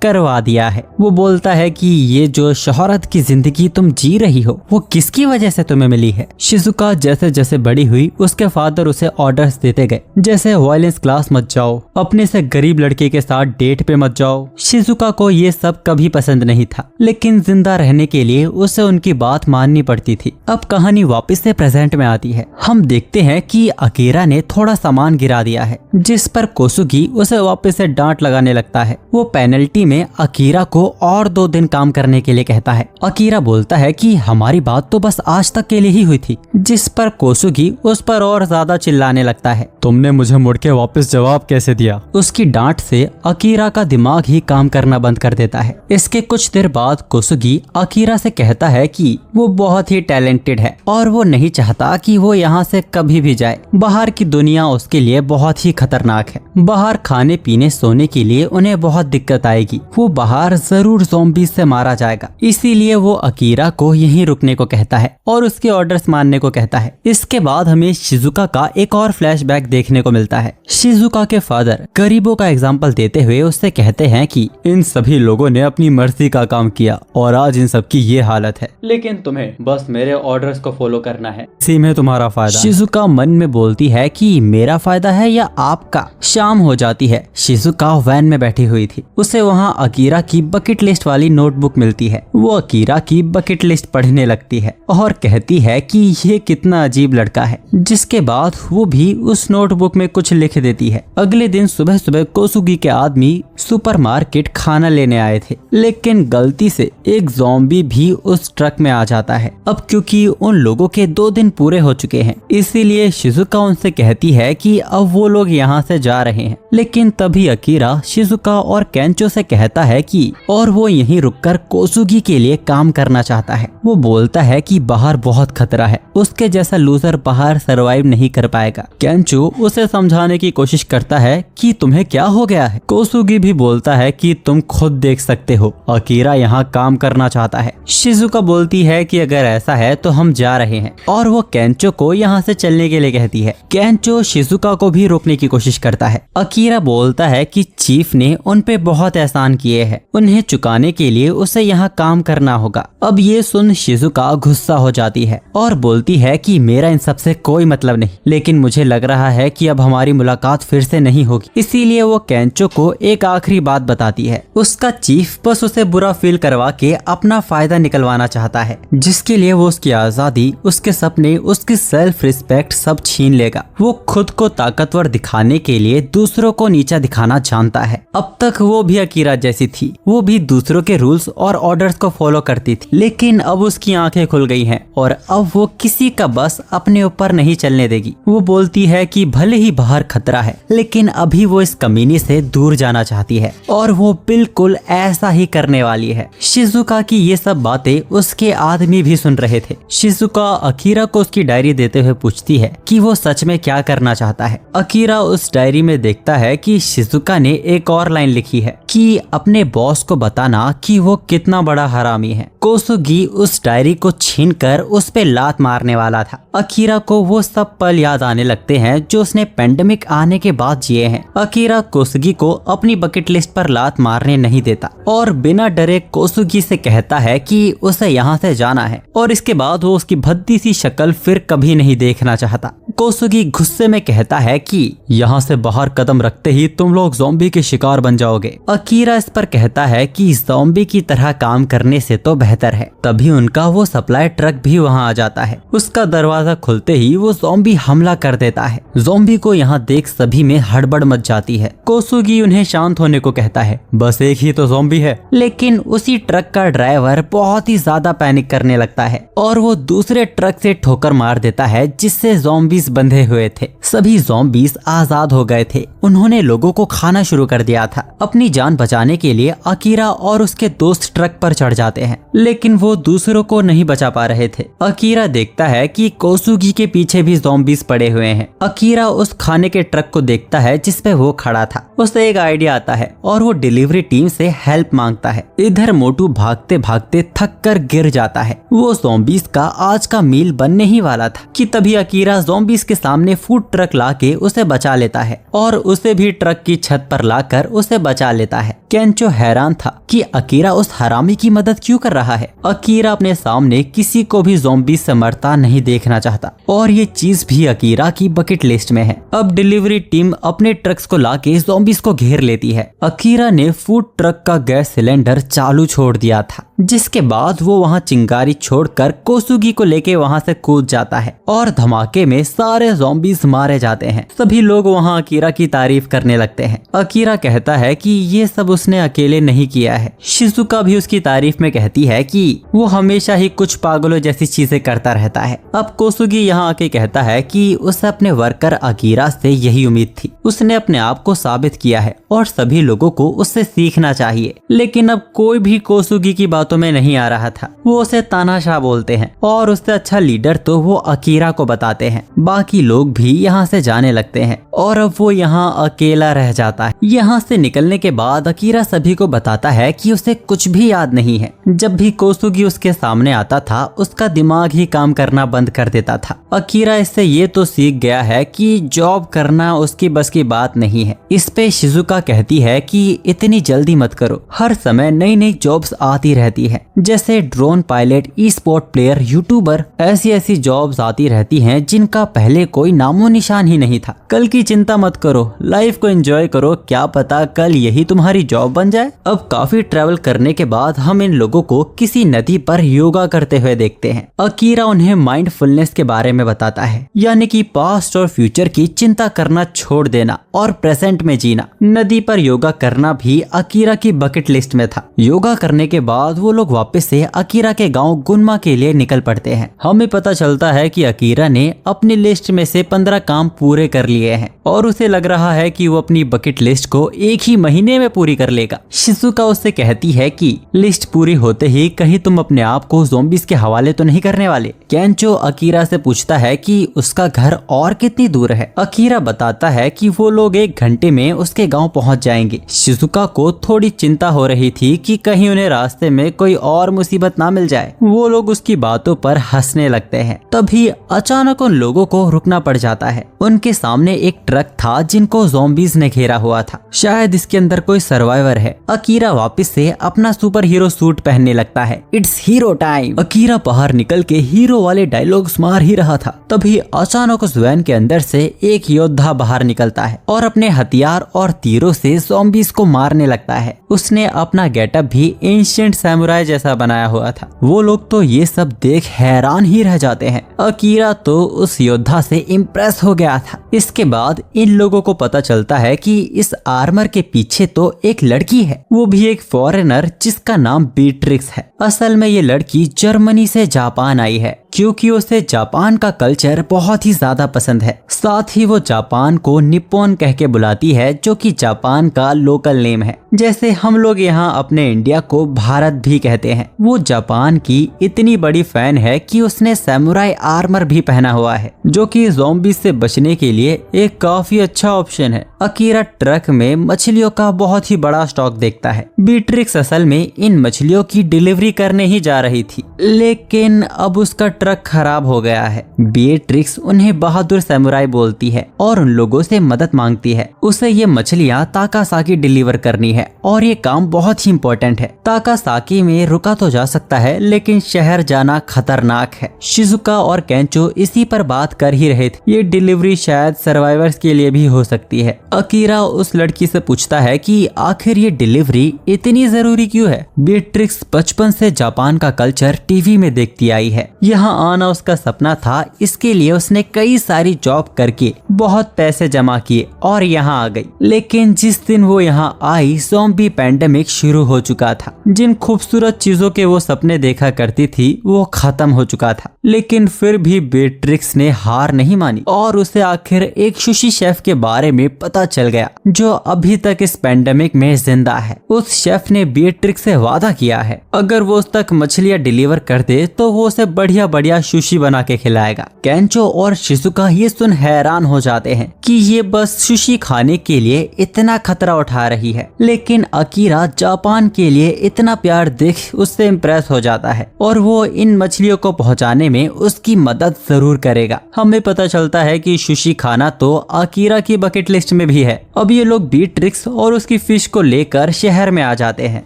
करवा दिया है। वो बोलता है कि ये जो शोहरत की जिंदगी तुम जी रही हो वो किसकी वजह से तुम्हें मिली है। शिजुका जैसे जैसे बड़ी हुई उसके फादर उसे ऑर्डर्स देते गए, जैसे वायलेंस क्लास मत जाओ, अपने से गरीब लड़के के साथ डेट पे मत जाओ। शिजुका को ये सब कभी पसंद नहीं था, लेकिन जिंदा रहने के लिए उसे उनकी बात माननी पड़ती थी। अब कहानी वापस से प्रेजेंट में आती है। हम देखते हैं कि अकीरा ने थोड़ा सामान गिरा दिया है, जिस पर कोसुगी उसे वापस से डांट लगाने लगता है। वो पेनल्टी में अकीरा को और 2 दिन काम करने के लिए कहता है। अकीरा बोलता है कि हमारी बात तो बस आज तक के लिए ही हुई थी, जिस पर कोसुगी उस पर और ज्यादा चिल्लाने लगता है। तुमने मुझे मुड़ के वापस जवाब कैसे दिया? उसकी डांट से अकीरा का दिमाग ही काम करना बंद कर देता है। इसके कुछ देर बाद कोसुगी अकीरा से कहता है कि वो बहुत ही टैलेंटेड है और वो नहीं चाहता कि वो यहाँ से कभी भी जाए। बाहर की दुनिया उसके लिए बहुत ही खतरनाक है। बाहर खाने पीने सोने के लिए उन्हें बहुत दिक्कत आएगी वो बाहर जरूर ज़ॉम्बीज से मारा जाएगा। इसीलिए वो अकीरा को यहीं रुकने को कहता है और उसके ऑर्डर्स मानने को कहता है। इसके बाद हमें शिजुका का एक और फ्लैशबैक देखने को मिलता है। शिजुका के फादर गरीबों का एग्जाम्पल देते हुए उससे कहते हैं कि इन सभी लोगों ने अपनी मर्जी का काम किया और आज इन सब की ये हालत है, लेकिन तुम्हें बस मेरे ऑर्डर्स को फॉलो करना है, इसी में तुम्हारा फायदा। शिजुका मन में बोलती है कि मेरा फायदा है या आपका। शाम हो जाती है। शिजुका वैन में बैठी हुई थी। उसे वहाँ अकीरा की बकेट लिस्ट वाली नोटबुक मिलती है। वो अकीरा की बकेट लिस्ट पढ़ने लगती है और कहती है कि ये कितना अजीब लड़का है। जिसके बाद वो भी उस नोटबुक में कुछ लिख देती है। अगले दिन सुबह सुबह कोसुगी के आदमी सुपरमार्केट खाना लेने आए थे, लेकिन गलती से एक ज़ॉम्बी भी उस ट्रक में आ जाता है। अब क्योंकि उन लोगों के 2 दिन पूरे हो चुके हैं, इसीलिए शिजुका उनसे कहती है कि अब वो लोग यहाँ से जा रहे हैं। लेकिन तभी अकीरा शिजुका और केंचो से कहता है कि और वो यहीं रुककर कोसुगी के लिए काम करना चाहता है। वो बोलता है कि बाहर बहुत खतरा है, उसके जैसा लूजर बाहर सरवाइव नहीं कर पाएगा। केंचो उसे समझाने की कोशिश करता है कि तुम्हें क्या हो गया है। कोसुगी भी बोलता है कि तुम खुद देख सकते हो, अकीरा यहाँ काम करना चाहता है। शिजुका बोलती है कि अगर ऐसा है तो हम जा रहे हैं और वो केंचो को यहाँ से चलने के लिए कहती है। केंचो शिजुका को भी रोकने की कोशिश करता है। अकीरा बोलता है कि चीफ ने उन पे बहुत एहसान किए हैं, उन्हें चुकाने के लिए उसे यहाँ काम करना होगा। अब ये सुन शिजुका गुस्सा हो जाती है और बोलती है कि मेरा इन सब से कोई मतलब नहीं, लेकिन मुझे लग रहा है कि अब हमारी मुलाकात फिर से नहीं होगी। इसीलिए वो केंचो को एक आखिरी बात बताती है। उसका चीफ बस उसे बुरा फील करवा के अपना फायदा निकलवाना चाहता है, जिसके लिए वो उसकी आजादी, उसके सपने, उसकी सेल्फ रिस्पेक्ट सब छीन लेगा। वो खुद को ताकतवर दिखाने के लिए दूसरों को नीचा दिखाना जानता है। अब तक वो भी अकीरा जैसी थी, वो भी दूसरों के रूल्स और ऑर्डर्स को फॉलो करती थी, लेकिन अब उसकी आंखें खुल गई हैं और अब वो किसी का बस अपने ऊपर नहीं चलने देगी। वो बोलती है कि भले ही बाहर खतरा है, लेकिन अभी वो इस कमीनी से दूर जाना चाहती है और वो बिल्कुल ऐसा ही करने वाली है। शिजुका की ये सब बातें उसके आदमी भी सुन रहे थे। शिजुका अकीरा को उसकी डायरी देते हुए पूछती है कि वो सच में क्या करना चाहता है। अकीरा उस डायरी में देखता है कि शिजुका ने एक और लाइन लिखी है कि अपने बॉस को बताना कि वो कितना बड़ा हरामी है। कोसुगी उस डायरी को छीनकर उस पे लात मारने वाला था। अकीरा को वो सब पल याद आने लगते हैं जो उसने पेंडेमिक आने के बाद जिए हैं। अकीरा कोसुगी को अपनी बकेट लिस्ट पर लात मारने नहीं देता और बिना डरे कोसुगी से कहता है कि उसे यहाँ से जाना है और इसके बाद वो उसकी भद्दी सी शक्ल फिर कभी नहीं देखना चाहता। कोसुगी गुस्से में कहता है कि यहाँ से बाहर कदम रखते ही तुम लोग ज़ॉम्बी के शिकार बन जाओगे। अकीरा इस पर कहता है कि ज़ॉम्बी की तरह काम करने से तो बेहतर है। तभी उनका वो सप्लाई ट्रक भी वहाँ आ जाता है। उसका दरवाजा खुलते ही वो ज़ॉम्बी हमला कर देता है। ज़ॉम्बी को यहाँ देख सभी में हड़बड़ मच जाती है। कोसुगी उन्हें शांत होने को कहता है, बस एक ही तो ज़ॉम्बी है। लेकिन उसी ट्रक का ड्राइवर बहुत ही ज्यादा पैनिक करने लगता है और वो दूसरे ट्रक से ठोकर मार देता है जिससे ज़ॉम्बीज बंधे हुए थे। सभी ज़ॉम्बीज आजाद हो गए थे। उन्होंने लोगों को खाना शुरू कर दिया था। अपनी जान बचाने के लिए अकीरा और उसके दोस्त ट्रक पर चढ़ जाते हैं, लेकिन वो दूसरों को नहीं बचा पा रहे थे। अकीरा देखता है कि कोसुगी के पीछे भी ज़ॉम्बीज पड़े हुए हैं। अकीरा उस खाने के ट्रक को देखता है जिसपे वो खड़ा था। उसे एक आइडिया आता है और वो डिलीवरी टीम से हेल्प मांगता है। इधर मोटू भागते भागते थक कर गिर जाता है। वो ज़ॉम्बीज का आज का मील बनने ही वाला था कि तभी अकीरा ज़ॉम्बीज के सामने फूड ट्रक लाके उसे बचा लेता है और उसे भी ट्रक की छत पर लाकर उसे बचा लेता है। केंचो हैरान था कि अकीरा उस हरामी की मदद क्यों कर रहा है। अकीरा अपने सामने किसी को भी ज़ॉम्बीज से मरता नहीं देखना चाहता और ये चीज भी अकीरा की बकेट लिस्ट में है। अब डिलीवरी टीम अपने ट्रक्स को लाके ज़ॉम्बीज को घेर लेती है। अकीरा ने फूड ट्रक का गैस सिलेंडर चालू छोड़ दिया था, जिसके बाद वो वहाँ चिंगारी छोड़कर कोसुगी को लेके वहाँ से कूद जाता है और धमाके में सारे ज़ॉम्बीज मारे जाते हैं। सभी लोग वहाँ अकीरा की तारीफ करने लगते हैं। अकीरा कहता है कि ये सब उसने अकेले नहीं किया है। शिजुका भी उसकी तारीफ में कहती है कि वो हमेशा ही कुछ पागलों जैसी चीजें करता रहता है। अब कोसुगी यहाँ आके कहता है कि उसे अपने वर्कर अकीरा से यही उम्मीद थी। उसने अपने आप को साबित किया है और सभी लोगों को उससे सीखना चाहिए। लेकिन अब कोई भी कोसुगी की बातों बातों में नहीं आ रहा था। वो उसे तानाशाह बोलते हैं और उससे अच्छा लीडर तो वो अकीरा को बताते हैं। बाकी लोग भी यहाँ से जाने लगते हैं और अब वो यहाँ अकेला रह जाता है। यहाँ से निकलने के बाद अकीरा सभी को बताता है कि उसे कुछ भी याद नहीं है। जब भी कोसुगी उसके सामने आता था उसका दिमाग ही काम करना बंद कर देता था। अकीरा इससे ये तो सीख गया है कि जॉब करना उसकी बस की बात नहीं है। इस पे शिजुका कहती है कि इतनी जल्दी मत करो, हर समय नई नई जॉब्स आती रहती है, जैसे ड्रोन पायलट, ई स्पोर्ट प्लेयर, यूट्यूबर, ऐसी जॉब्स आती रहती हैं जिनका पहले कोई नामो निशान ही नहीं था। कल की चिंता मत करो, लाइफ को एंजॉय करो, क्या पता कल यही तुम्हारी जॉब बन जाए। अब काफी ट्रैवल करने के बाद हम इन लोगों को किसी नदी पर योगा करते हुए देखते हैं। अकीरा उन्हें माइंडफुलनेस के बारे में बताता है, यानी कि पास्ट और फ्यूचर की चिंता करना छोड़ देना और प्रेजेंट में जीना। नदी पर योगा करना भी अकीरा की बकेट लिस्ट में था। योगा करने के बाद वो लोग वापस से अकीरा के गांव गुनमा के लिए निकल पड़ते हैं। हमें पता चलता है कि अकीरा ने अपनी लिस्ट में से 15 काम पूरे कर लिए हैं और उसे लग रहा है कि वो अपनी बकेट लिस्ट को एक ही महीने में पूरी कर लेगा। शिजुका उससे कहती है कि लिस्ट पूरी होते ही कहीं तुम अपने आप को ज़ॉम्बीज़ के हवाले तो नहीं करने वाले। केंचो अकीरा से पूछता है कि उसका घर और कितनी दूर है। अकीरा बताता है कि वो लोग 1 घंटे में उसके गांव पहुंच जाएंगे। शिजुका को थोड़ी चिंता हो रही थी कि कहीं उन्हें रास्ते में कोई और मुसीबत ना मिल जाए। वो लोग उसकी बातों पर हंसने लगते हैं। तभी अचानक उन लोगों को रुकना पड़ जाता है। उनके सामने एक ट्रक था जिनको ज़ॉम्बीज़ ने घेरा हुआ था। शायद इसके अंदर कोई सर्वाइवर है। अकीरा वापस से अपना सुपर हीरो सूट पहनने लगता है। It's hero time. अकीरा बाहर निकल के हीरो वाले डायलॉग्स मार ही रहा था। तभी अचानक उस वैन के अंदर से एक योद्धा बाहर निकलता है और अपने हथियार और तीरों से ज़ॉम्बीज़ को मारने लगता है। उसने अपना गेटअप भी एंशिएंट सैमुराई जैसा बनाया हुआ था। वो लोग तो ये सब देख हैरान ही रह जाते हैं। अकीरा तो उस योद्धा से इम्प्रेस हो गया था। इसके बाद इन लोगों को पता चलता है कि इस आर्मर के पीछे तो एक लड़की है, वो भी एक फॉरेनर जिसका नाम बीट्रिक्स है। असल में ये लड़की जर्मनी से जापान आई है क्योंकि उसे जापान का कल्चर बहुत ही ज्यादा पसंद है। साथ ही वो जापान को निप्पॉन कह के बुलाती है जो कि जापान का लोकल नेम है, जैसे हम लोग यहाँ अपने इंडिया को भारत भी कहते हैं। वो जापान की इतनी बड़ी फैन है कि उसने सैमुराई आर्मर भी पहना हुआ है जो कि ज़ॉम्बीज़ से बचने के लिए एक काफी अच्छा ऑप्शन है। अकीरा ट्रक में मछलियों का बहुत ही बड़ा स्टॉक देखता है। बीट्रिक्स असल में इन मछलियों की डिलीवरी करने ही जा रही थी, लेकिन अब उसका ट्रक खराब हो गया है। बीट्रिक्स उन्हें बहादुर सैमुराई बोलती है और उन लोगों से मदद मांगती है। उसे ये मछलियाँ ताकासाकी डिलीवर करनी है और ये काम बहुत ही इम्पोर्टेंट है। ताकासाकी में रुका तो जा सकता है लेकिन शहर जाना खतरनाक है। शिजुका और केंचो इसी पर बात कर ही रहे थे। ये डिलीवरी शायद सर्वाइवर्स के लिए भी हो सकती है। अकीरा उस लड़की से पूछता है कि आखिर ये डिलीवरी इतनी जरूरी क्यों है। बीट्रिक्स बचपन से जापान का कल्चर टीवी में देखती आई है। यहाँ आना उसका सपना था, इसके लिए उसने कई सारी जॉब करके बहुत पैसे जमा किए और यहाँ आ गई। लेकिन जिस दिन वो यहाँ आई ज़ॉम्बी पैंडेमिक शुरू हो चुका था। जिन खूबसूरत चीजों के वो सपने देखा करती थी वो खत्म हो चुका था। लेकिन फिर भी बीट्रिक्स ने हार नहीं मानी और उसे आखिर एक सुशी शेफ के बारे में पता चल गया जो अभी तक इस पैंडेमिक में जिंदा है। उस शेफ ने बीट्रिक्स से वादा किया है अगर वो उस तक मछलियाँ डिलीवर कर दे तो वो उसे बढ़िया बढ़िया सुशी बना के खिलाएगा। केंचो और शिजुका ये सुन हैरान हो जाते हैं कि ये बस सुशी खाने के लिए इतना खतरा उठा रही है, लेकिन अकीरा जापान के लिए इतना प्यार देख उससे इम्प्रेस हो जाता है और वो इन मछलियों को पहुंचाने में उसकी मदद जरूर करेगा। हमें पता चलता है कि सुशी खाना तो अकीरा की बकेट लिस्ट में भी है। अब ये लोग बीट्रिक्स और उसकी फिश को लेकर शहर में आ जाते हैं।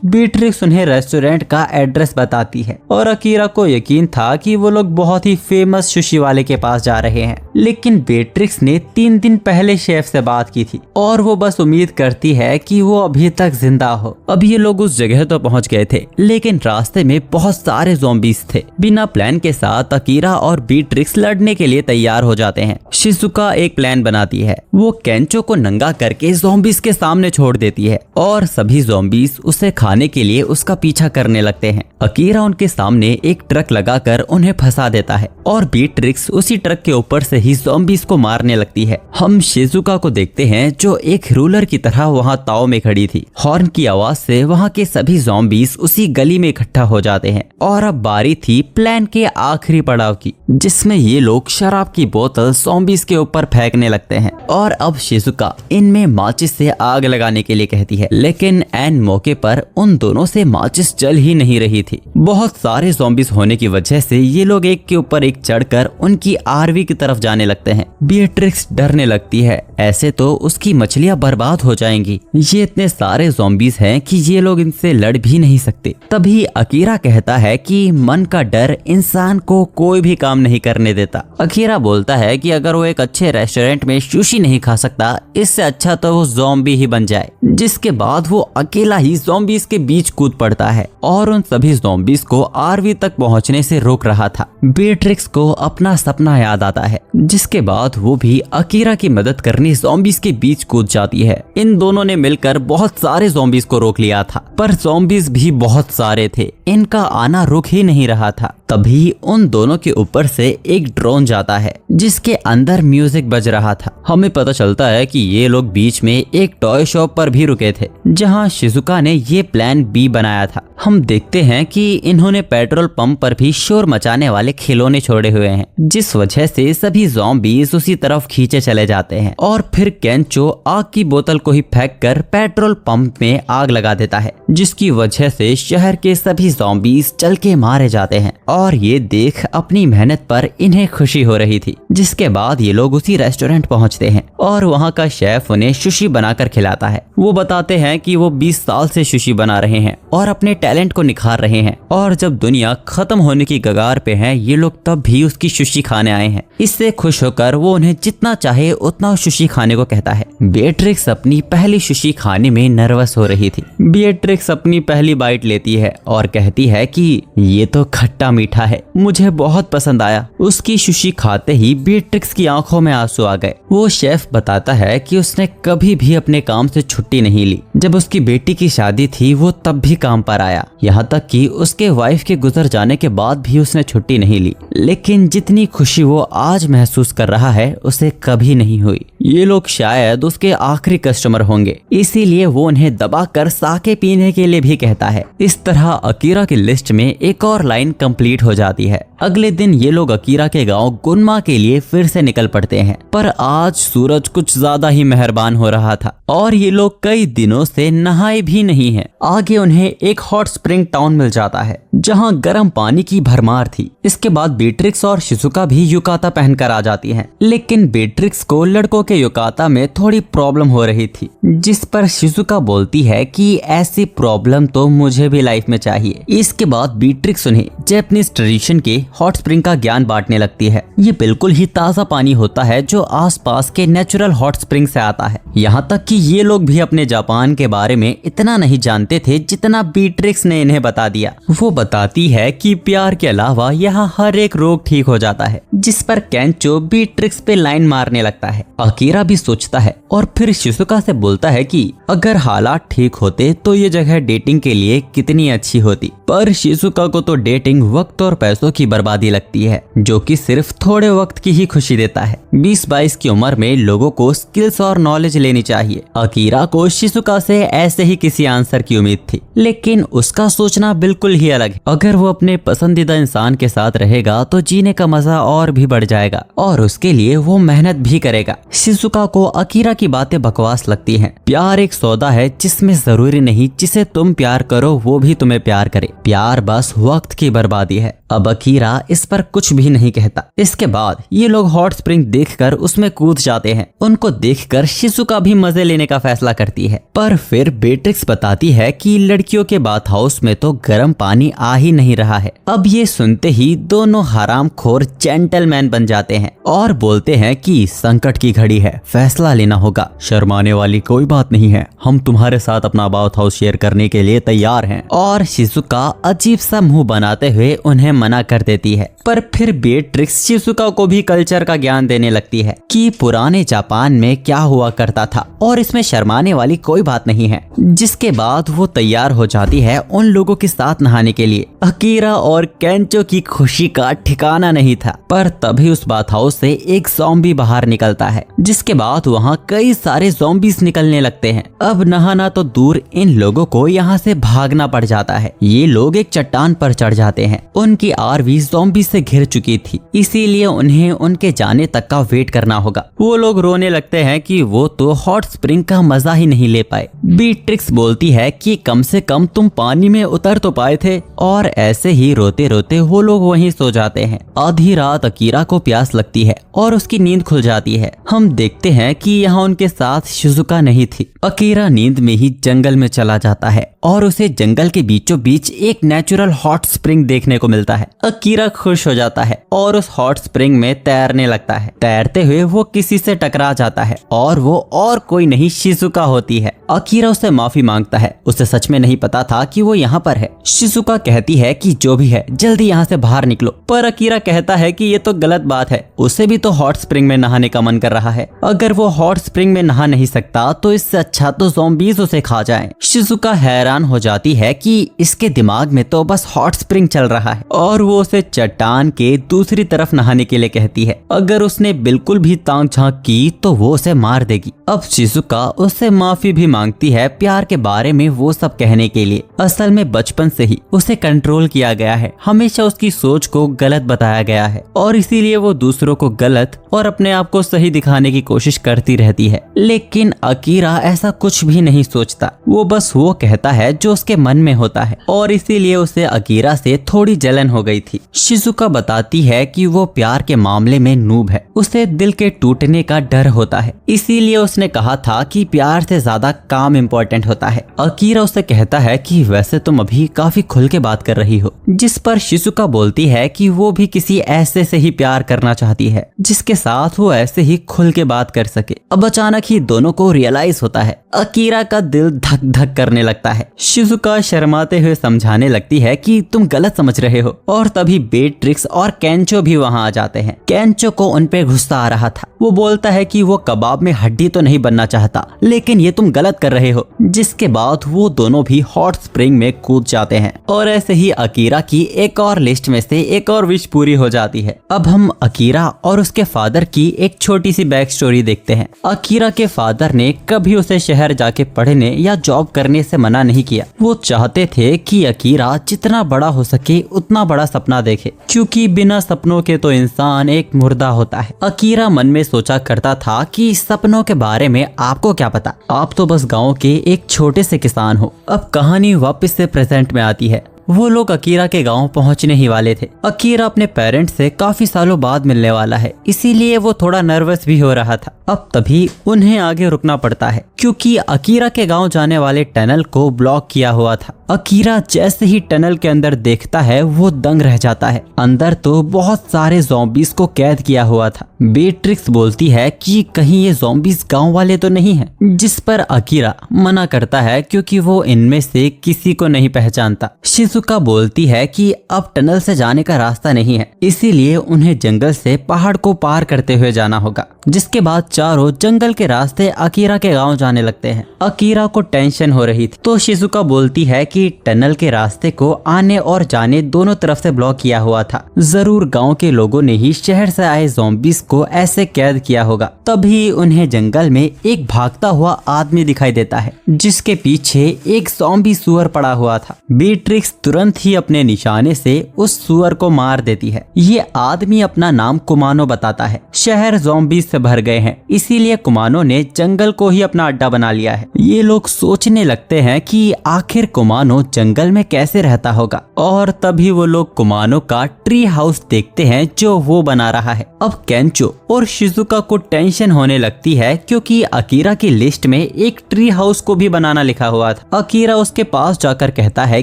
बीट्रिक्स उन्हें रेस्टोरेंट का एड्रेस बताती है और अकीरा को यकीन था कि वो लोग बहुत ही फेमस सुशी वाले के पास जा रहे हैं। लेकिन बीट्रिक्स ने 3 दिन पहले शेफ से बात की थी और वो बस उम्मीद करती है कि वो अभी तक जिंदा हो। अब ये लोग उस जगह तो पहुंच गए थे लेकिन रास्ते में बहुत सारे ज़ॉम्बीज़ थे। बिना प्लान के साथ अकीरा और बीट्रिक्स लड़ने के लिए तैयार हो जाते हैं। शिजुका एक प्लान बनाती है। वो केंचो को नंगा करके ज़ॉम्बीज़ के सामने छोड़ देती है और सभी ज़ॉम्बीज़ उसे खाने के लिए उसका पीछा करने लगते हैं। अकीरा उनके सामने एक ट्रक लगाकर उन्हें फंसा फंसा देता है और बीट्रिक्स उसी ट्रक के ऊपर से ही ज़ॉम्बीज को मारने लगती है। हम शिजुका को देखते हैं जो एक रूलर की तरह वहाँ ताव में खड़ी थी। हॉर्न की आवाज से वहाँ के सभी ज़ॉम्बीज उसी गली में इकट्ठा हो जाते हैं और अब बारी थी प्लान के आखिरी पड़ाव की, जिसमें ये लोग शराब की बोतल ज़ॉम्बीज के ऊपर फेंकने लगते हैं। और अब शिजुका इनमें माचिस से आग लगाने के लिए कहती है, लेकिन एन मौके पर उन दोनों से माचिस जल ही नहीं रही थी। बहुत सारे ज़ॉम्बीज होने की वजह से ये लोग एक के ऊपर एक चढ़कर उनकी आरवी की तरफ जाने लगते हैं। बीट्रिक्स डरने लगती है, ऐसे तो उसकी मछलियां बर्बाद हो जाएंगी। ये इतने सारे ज़ॉम्बीज हैं कि ये लोग इनसे लड़ भी नहीं सकते। तभी अकीरा कहता है कि मन का डर इंसान को कोई भी काम नहीं करने देता। अकीरा बोलता है कि अगर वो एक अच्छे रेस्टोरेंट में सुशी नहीं खा सकता, इससे अच्छा तो वो ज़ॉम्बी ही बन जाए। जिसके बाद वो अकेला ही ज़ॉम्बीज के बीच कूद पड़ता है और उन सभी ज़ॉम्बीज को आरवी तक पहुंचने से रोक रहा था। बीट्रिक्स को अपना सपना याद आता है, जिसके बाद वो भी अकीरा की मदद करने ज़ॉम्बीज के बीच कूद जाती है। इन दोनों ने मिलकर बहुत सारे ज़ॉम्बीज को रोक लिया था, पर ज़ॉम्बीज भी बहुत सारे थे, इनका आना रुक ही नहीं रहा था। तभी उन दोनों के ऊपर से एक ड्रोन जाता है जिसके अंदर म्यूजिक बज रहा था। हमें पता चलता है कि ये लोग बीच में एक टॉय शॉप पर भी रुके थे, जहां शिजुका ने ये प्लान बी बनाया था। हम देखते हैं कि इन्होंने पेट्रोल पंप पर भी शोर मचाने वाले खिलौने छोड़े हुए हैं, जिस वजह से सभी ज़ॉम्बीज उसी तरफ खींचे चले जाते हैं। और फिर केंचो आग की बोतल को ही फेंक कर पेट्रोल पंप में आग लगा देता है, जिसकी वजह से शहर के सभी ज़ॉम्बीज जल के मारे जाते हैं। और ये देख अपनी मेहनत पर इन्हें खुशी हो रही थी। जिसके बाद ये लोग उसी रेस्टोरेंट पहुंचते हैं और वहाँ का शेफ उन्हें सुशी बनाकर खिलाता है। वो बताते हैं कि वो 20 साल से सुशी बना रहे हैं और अपने टैलेंट को निखार रहे हैं, और जब दुनिया खत्म होने की कगार पे है, ये लोग तब भी उसकी सुशी खाने आए हैं। इससे खुश होकर वो उन्हें जितना चाहे उतना सुशी खाने को कहता है। बीट्रिक्स अपनी पहली सुशी खाने में नर्वस हो रही थी। बीट्रिक्स अपनी पहली बाइट लेती है और कहती है कि ये तो खट्टा मीठा है, मुझे बहुत पसंद आया। उसकी सुशी खाते ही बीट्रिक्स की आंखों में आंसू आ गए। वो शेफ बताता है कि उसने कभी भी अपने काम से छुट्टी नहीं ली। जब उसकी बेटी की शादी थी वो तब भी काम पर आया, यहाँ तक कि उसके वाइफ के गुजर जाने के बाद भी उसने छुट्टी नहीं ली। लेकिन जितनी खुशी वो आज महसूस कर रहा है उसे कभी नहीं हुई। ये लोग शायद उसके आखिरी कस्टमर होंगे, इसीलिए वो उन्हें दबाकर साके पीने के लिए भी कहता है। इस तरह अकीरा की लिस्ट में एक और लाइन कंप्लीट हो जाती है। अगले दिन ये लोग अकीरा के गांव गुनमा के लिए फिर से निकल पड़ते हैं, पर आज सूरज कुछ ज्यादा ही मेहरबान हो रहा था और ये लोग कई दिनों से नहाए भी नहीं हैं। आगे उन्हें एक हॉट स्प्रिंग टाउन मिल जाता है जहां गर्म पानी की भरमार थी। इसके बाद बीट्रिक्स और शिजुका भी युकाता पहनकर आ जाती हैं, लेकिन बीट्रिक्स को लड़कों के युकाता में थोड़ी प्रॉब्लम हो रही थी, जिस पर शिजुका बोलती है कि ऐसी प्रॉब्लम तो मुझे भी लाइफ में चाहिए। इसके बाद बीट्रिक्स उन्हें जैपनीज ट्रेडिशन के हॉट स्प्रिंग का ज्ञान बांटने लगती है। ये बिल्कुल ही ताज़ा पानी होता है जो आसपास के नेचुरल हॉट स्प्रिंग से आता है। यहाँ तक कि ये लोग भी अपने जापान के बारे में इतना नहीं जानते थे जितना बीट्रिक्स ने इन्हें बता दिया। वो बताती है कि प्यार के अलावा यहाँ हर एक रोग ठीक हो जाता है, जिस पर केंचो बीट्रिक्स पे लाइन मारने लगता है। अकीरा भी सोचता है और फिर शिजुका से बोलता है कि अगर हालात ठीक होते तो ये जगह डेटिंग के लिए कितनी अच्छी होती। पर शिजुका को तो डेटिंग वक्त और पैसों की बर्बादी लगती है, जो कि सिर्फ थोड़े वक्त की ही खुशी देता है। 20-22 की उम्र में लोगों को स्किल्स और नॉलेज लेनी चाहिए। अकीरा को शिजुका से ऐसे ही किसी आंसर की उम्मीद थी, लेकिन उसका सोचना बिल्कुल ही अलग है। अगर वो अपने पसंदीदा इंसान के साथ रहेगा तो जीने का मजा और भी बढ़ जाएगा और उसके लिए वो मेहनत भी करेगा। शिजुका को अकीरा की बातें बकवास लगती हैं। प्यार एक सौदा है जिसमें जरूरी नहीं जिसे तुम प्यार करो वो भी तुम्हें प्यार करे। प्यार बस वक्त की बर्बादी है। अब अकीरा इस पर कुछ भी नहीं कहता। इसके बाद ये लोग हॉट स्प्रिंग देखकर उसमें कूद जाते हैं। उनको देखकर शिजुका भी मजे लेने का फैसला करती है, पर फिर बीट्रिक्स बताती है कि लड़कियों के बाथ हाउस में तो गर्म पानी आ ही नहीं रहा है। अब ये सुनते ही दोनों हरामखोर जेंटलमैन बन जाते हैं और बोलते हैं कि संकट की घड़ी है, फैसला लेना होगा। शर्माने वाली कोई बात नहीं है, हम तुम्हारे साथ अपना बाथ हाउस शेयर करने के लिए तैयार हैं। और शिजुका अजीब सा मुंह बनाते हुए उन्हें मना कर देती है। पर फिर बेट्रिक्स शिजुका को भी कल्चर का ज्ञान देने लगती है कि पुराने जापान में क्या हुआ करता था और इसमें शर्माने वाली कोई बात नहीं है। जिसके बाद वो तैयार हो जाती है उन लोगों के साथ नहाने के लिए। अकीरा और केंचो की खुशी का ठिकाना नहीं था, पर तभी उस बाथ हाउस से एक ज़ॉम्बी बाहर निकलता है, जिसके बाद वहाँ कई सारे ज़ॉम्बीज निकलने लगते हैं। अब नहाना तो दूर, इन लोगों को यहाँ से भागना पड़ जाता है। ये लोग एक चट्टान पर चढ़ जाते हैं। उनकी आरवी ज़ॉम्बी से घिर चुकी थी, इसीलिए उन्हें उनके जाने तक का वेट करना होगा। वो लोग रोने लगते हैं कि वो तो हॉट स्प्रिंग का मजा ही नहीं ले पाए। बीट्रिक्स बोलती है कि कम से कम तुम पानी में उतर तो पाए थे, और ऐसे ही रोते रोते वो लोग वहीं सो जाते हैं। आधी रात अकीरा को प्यास लगती है और उसकी नींद खुल जाती है। हम देखते हैं कि यहाँ उनके साथ शिजुका नहीं थी। अकीरा नींद में ही जंगल में चला जाता है और उसे जंगल के बीचों बीच एक नेचुरल हॉट स्प्रिंग देखने को मिलता है। अकीरा खुश हो जाता है और उस हॉट स्प्रिंग में तैरने लगता है। तैरते हुए वो किसी से टकरा जाता है और वो और कोई नहीं शिजुका होती है। अकीरा उससे माफी मांगता है, उसे सच में नहीं पता था कि वो यहाँ पर है। शिजुका कहती है कि जो भी है जल्दी यहाँ से बाहर निकलो, पर अकीरा कहता है कि ये तो गलत बात है, उसे भी तो हॉट स्प्रिंग में नहाने का मन कर रहा है। अगर वो हॉट स्प्रिंग में नहा नहीं सकता तो इससे अच्छा तो ज़ॉम्बीज उसे खा जाएं। शिजुका हैरान हो जाती है कि इसके दिमाग में तो बस हॉट स्प्रिंग चल रहा है, और वो उसे चट्टान के दूसरी तरफ नहाने के लिए कहती है। अगर उसने बिल्कुल भी ताक झांक की तो वो उसे मार देगी। अब शिजुका उससे माफी भी मांगती है प्यार के बारे में वो सब कहने के लिए। असल में बचपन से ही उसे कंट्रोल किया गया है, हमेशा उसकी सोच को गलत बताया गया है, और इसीलिए वो दूसरों को गलत और अपने आप को सही दिखाने की कोशिश करती रहती है। लेकिन अकीरा ऐसा कुछ भी नहीं सोचता, वो बस वो कहता है जो उसके मन में होता है, और इसीलिए उसे अकीरा से थोड़ी जलन हो गई थी। शिजुका बताती है कि वो प्यार के मामले में नूब है, उसे दिल के टूटने का डर होता है, इसीलिए उसने कहा था कि प्यार से ज्यादा काम इम्पोर्टेंट होता है। अकीरा उसे कहता है कि वैसे तुम अभी काफी खुल के बात कर रही हो, जिस पर शिजुका बोलती है कि वो भी किसी ऐसे से ही प्यार करना चाहती है जिसके साथ वो ऐसे ही खुल के बात कर सके। अब अचानक ही दोनों को रियलाइज होता है। अकीरा का दिल धक धक करने लगता है। शिजुका शर्माते हुए समझाने लगती है कि तुम गलत समझ रहे हो, और तभी बेट्रिक्स और केंचो भी वहां आ जाते हैं। केंचो को उन पे गुस्सा आ रहा था। वो बोलता है कि वो कबाब में हड्डी तो नहीं बनना चाहता, लेकिन ये तुम गलत कर रहे हो। जिसके बाद वो दोनों भी हॉट स्प्रिंग में कूद जाते हैं, और ऐसे ही अकीरा की एक और लिस्ट में से एक और विश पूरी हो जाती है। अब हम अकीरा और उसके फादर की एक छोटी सी बैक स्टोरी देखते हैं। अकीरा के फादर ने कभी उसे शहर जाके पढ़ने या जॉब करने से मना नहीं किया। वो चाहते थे कि अकीरा जितना बड़ा हो सके उतना बड़ा सपना देखे, क्योंकि बिना सपनों के तो इंसान एक मुर्दा होता है। अकीरा मन में सोचा करता था कि सपनों के बारे में आपको क्या पता, आप तो बस गांव के एक छोटे से किसान हो। अब कहानी वापस से प्रेजेंट में आती है। वो लोग अकीरा के गांव पहुंचने ही वाले थे। अकीरा अपने पेरेंट्स से काफी सालों बाद मिलने वाला है, इसीलिए वो थोड़ा नर्वस भी हो रहा था। अब तभी उन्हें आगे रुकना पड़ता है, क्योंकि अकीरा के गांव जाने वाले टनल को ब्लॉक किया हुआ था। अकीरा जैसे ही टनल के अंदर देखता है वो दंग रह जाता है। अंदर तो बहुत सारे ज़ॉम्बीज को कैद किया हुआ था। बेट्रिक्स बोलती है कि कहीं ये ज़ॉम्बीज गांव वाले तो नहीं हैं, जिस पर अकीरा मना करता है क्योंकि वो इनमें से किसी को नहीं पहचानता। शिजुका बोलती है कि अब टनल से जाने का रास्ता नहीं है, इसीलिए उन्हें जंगल से पहाड़ को पार करते हुए जाना होगा। जिसके बाद चारों जंगल के रास्ते अकीरा के गांव जाने लगते हैं। अकीरा को टेंशन हो रही थी, तो शिजुका बोलती है कि टनल के रास्ते को आने और जाने दोनों तरफ से ब्लॉक किया हुआ था। जरूर गांव के लोगों ने ही शहर से आए ज़ॉम्बीज को ऐसे कैद किया होगा। तभी उन्हें जंगल में एक भागता हुआ आदमी दिखाई देता है, जिसके पीछे एक ज़ॉम्बी सुअर पड़ा हुआ था। बेट्रिक्स तुरंत ही अपने निशाने से उस सुअर को मार देती है। ये आदमी अपना नाम कुमानो बताता है। शहर ज़ॉम्बीज से भर गए हैं, इसीलिए कुमानो ने जंगल को ही अपना अड्डा बना लिया है। ये लोग सोचने लगते हैं कि आखिर कुमानो जंगल में कैसे रहता होगा, और तभी वो लोग कुमानो का ट्री हाउस देखते हैं जो वो बना रहा है। अब केंचो और शिजुका को टेंशन होने लगती है, क्योंकि अकीरा की लिस्ट में एक ट्री हाउस को भी बनाना लिखा हुआ था। अकीरा उसके पास जाकर कहता है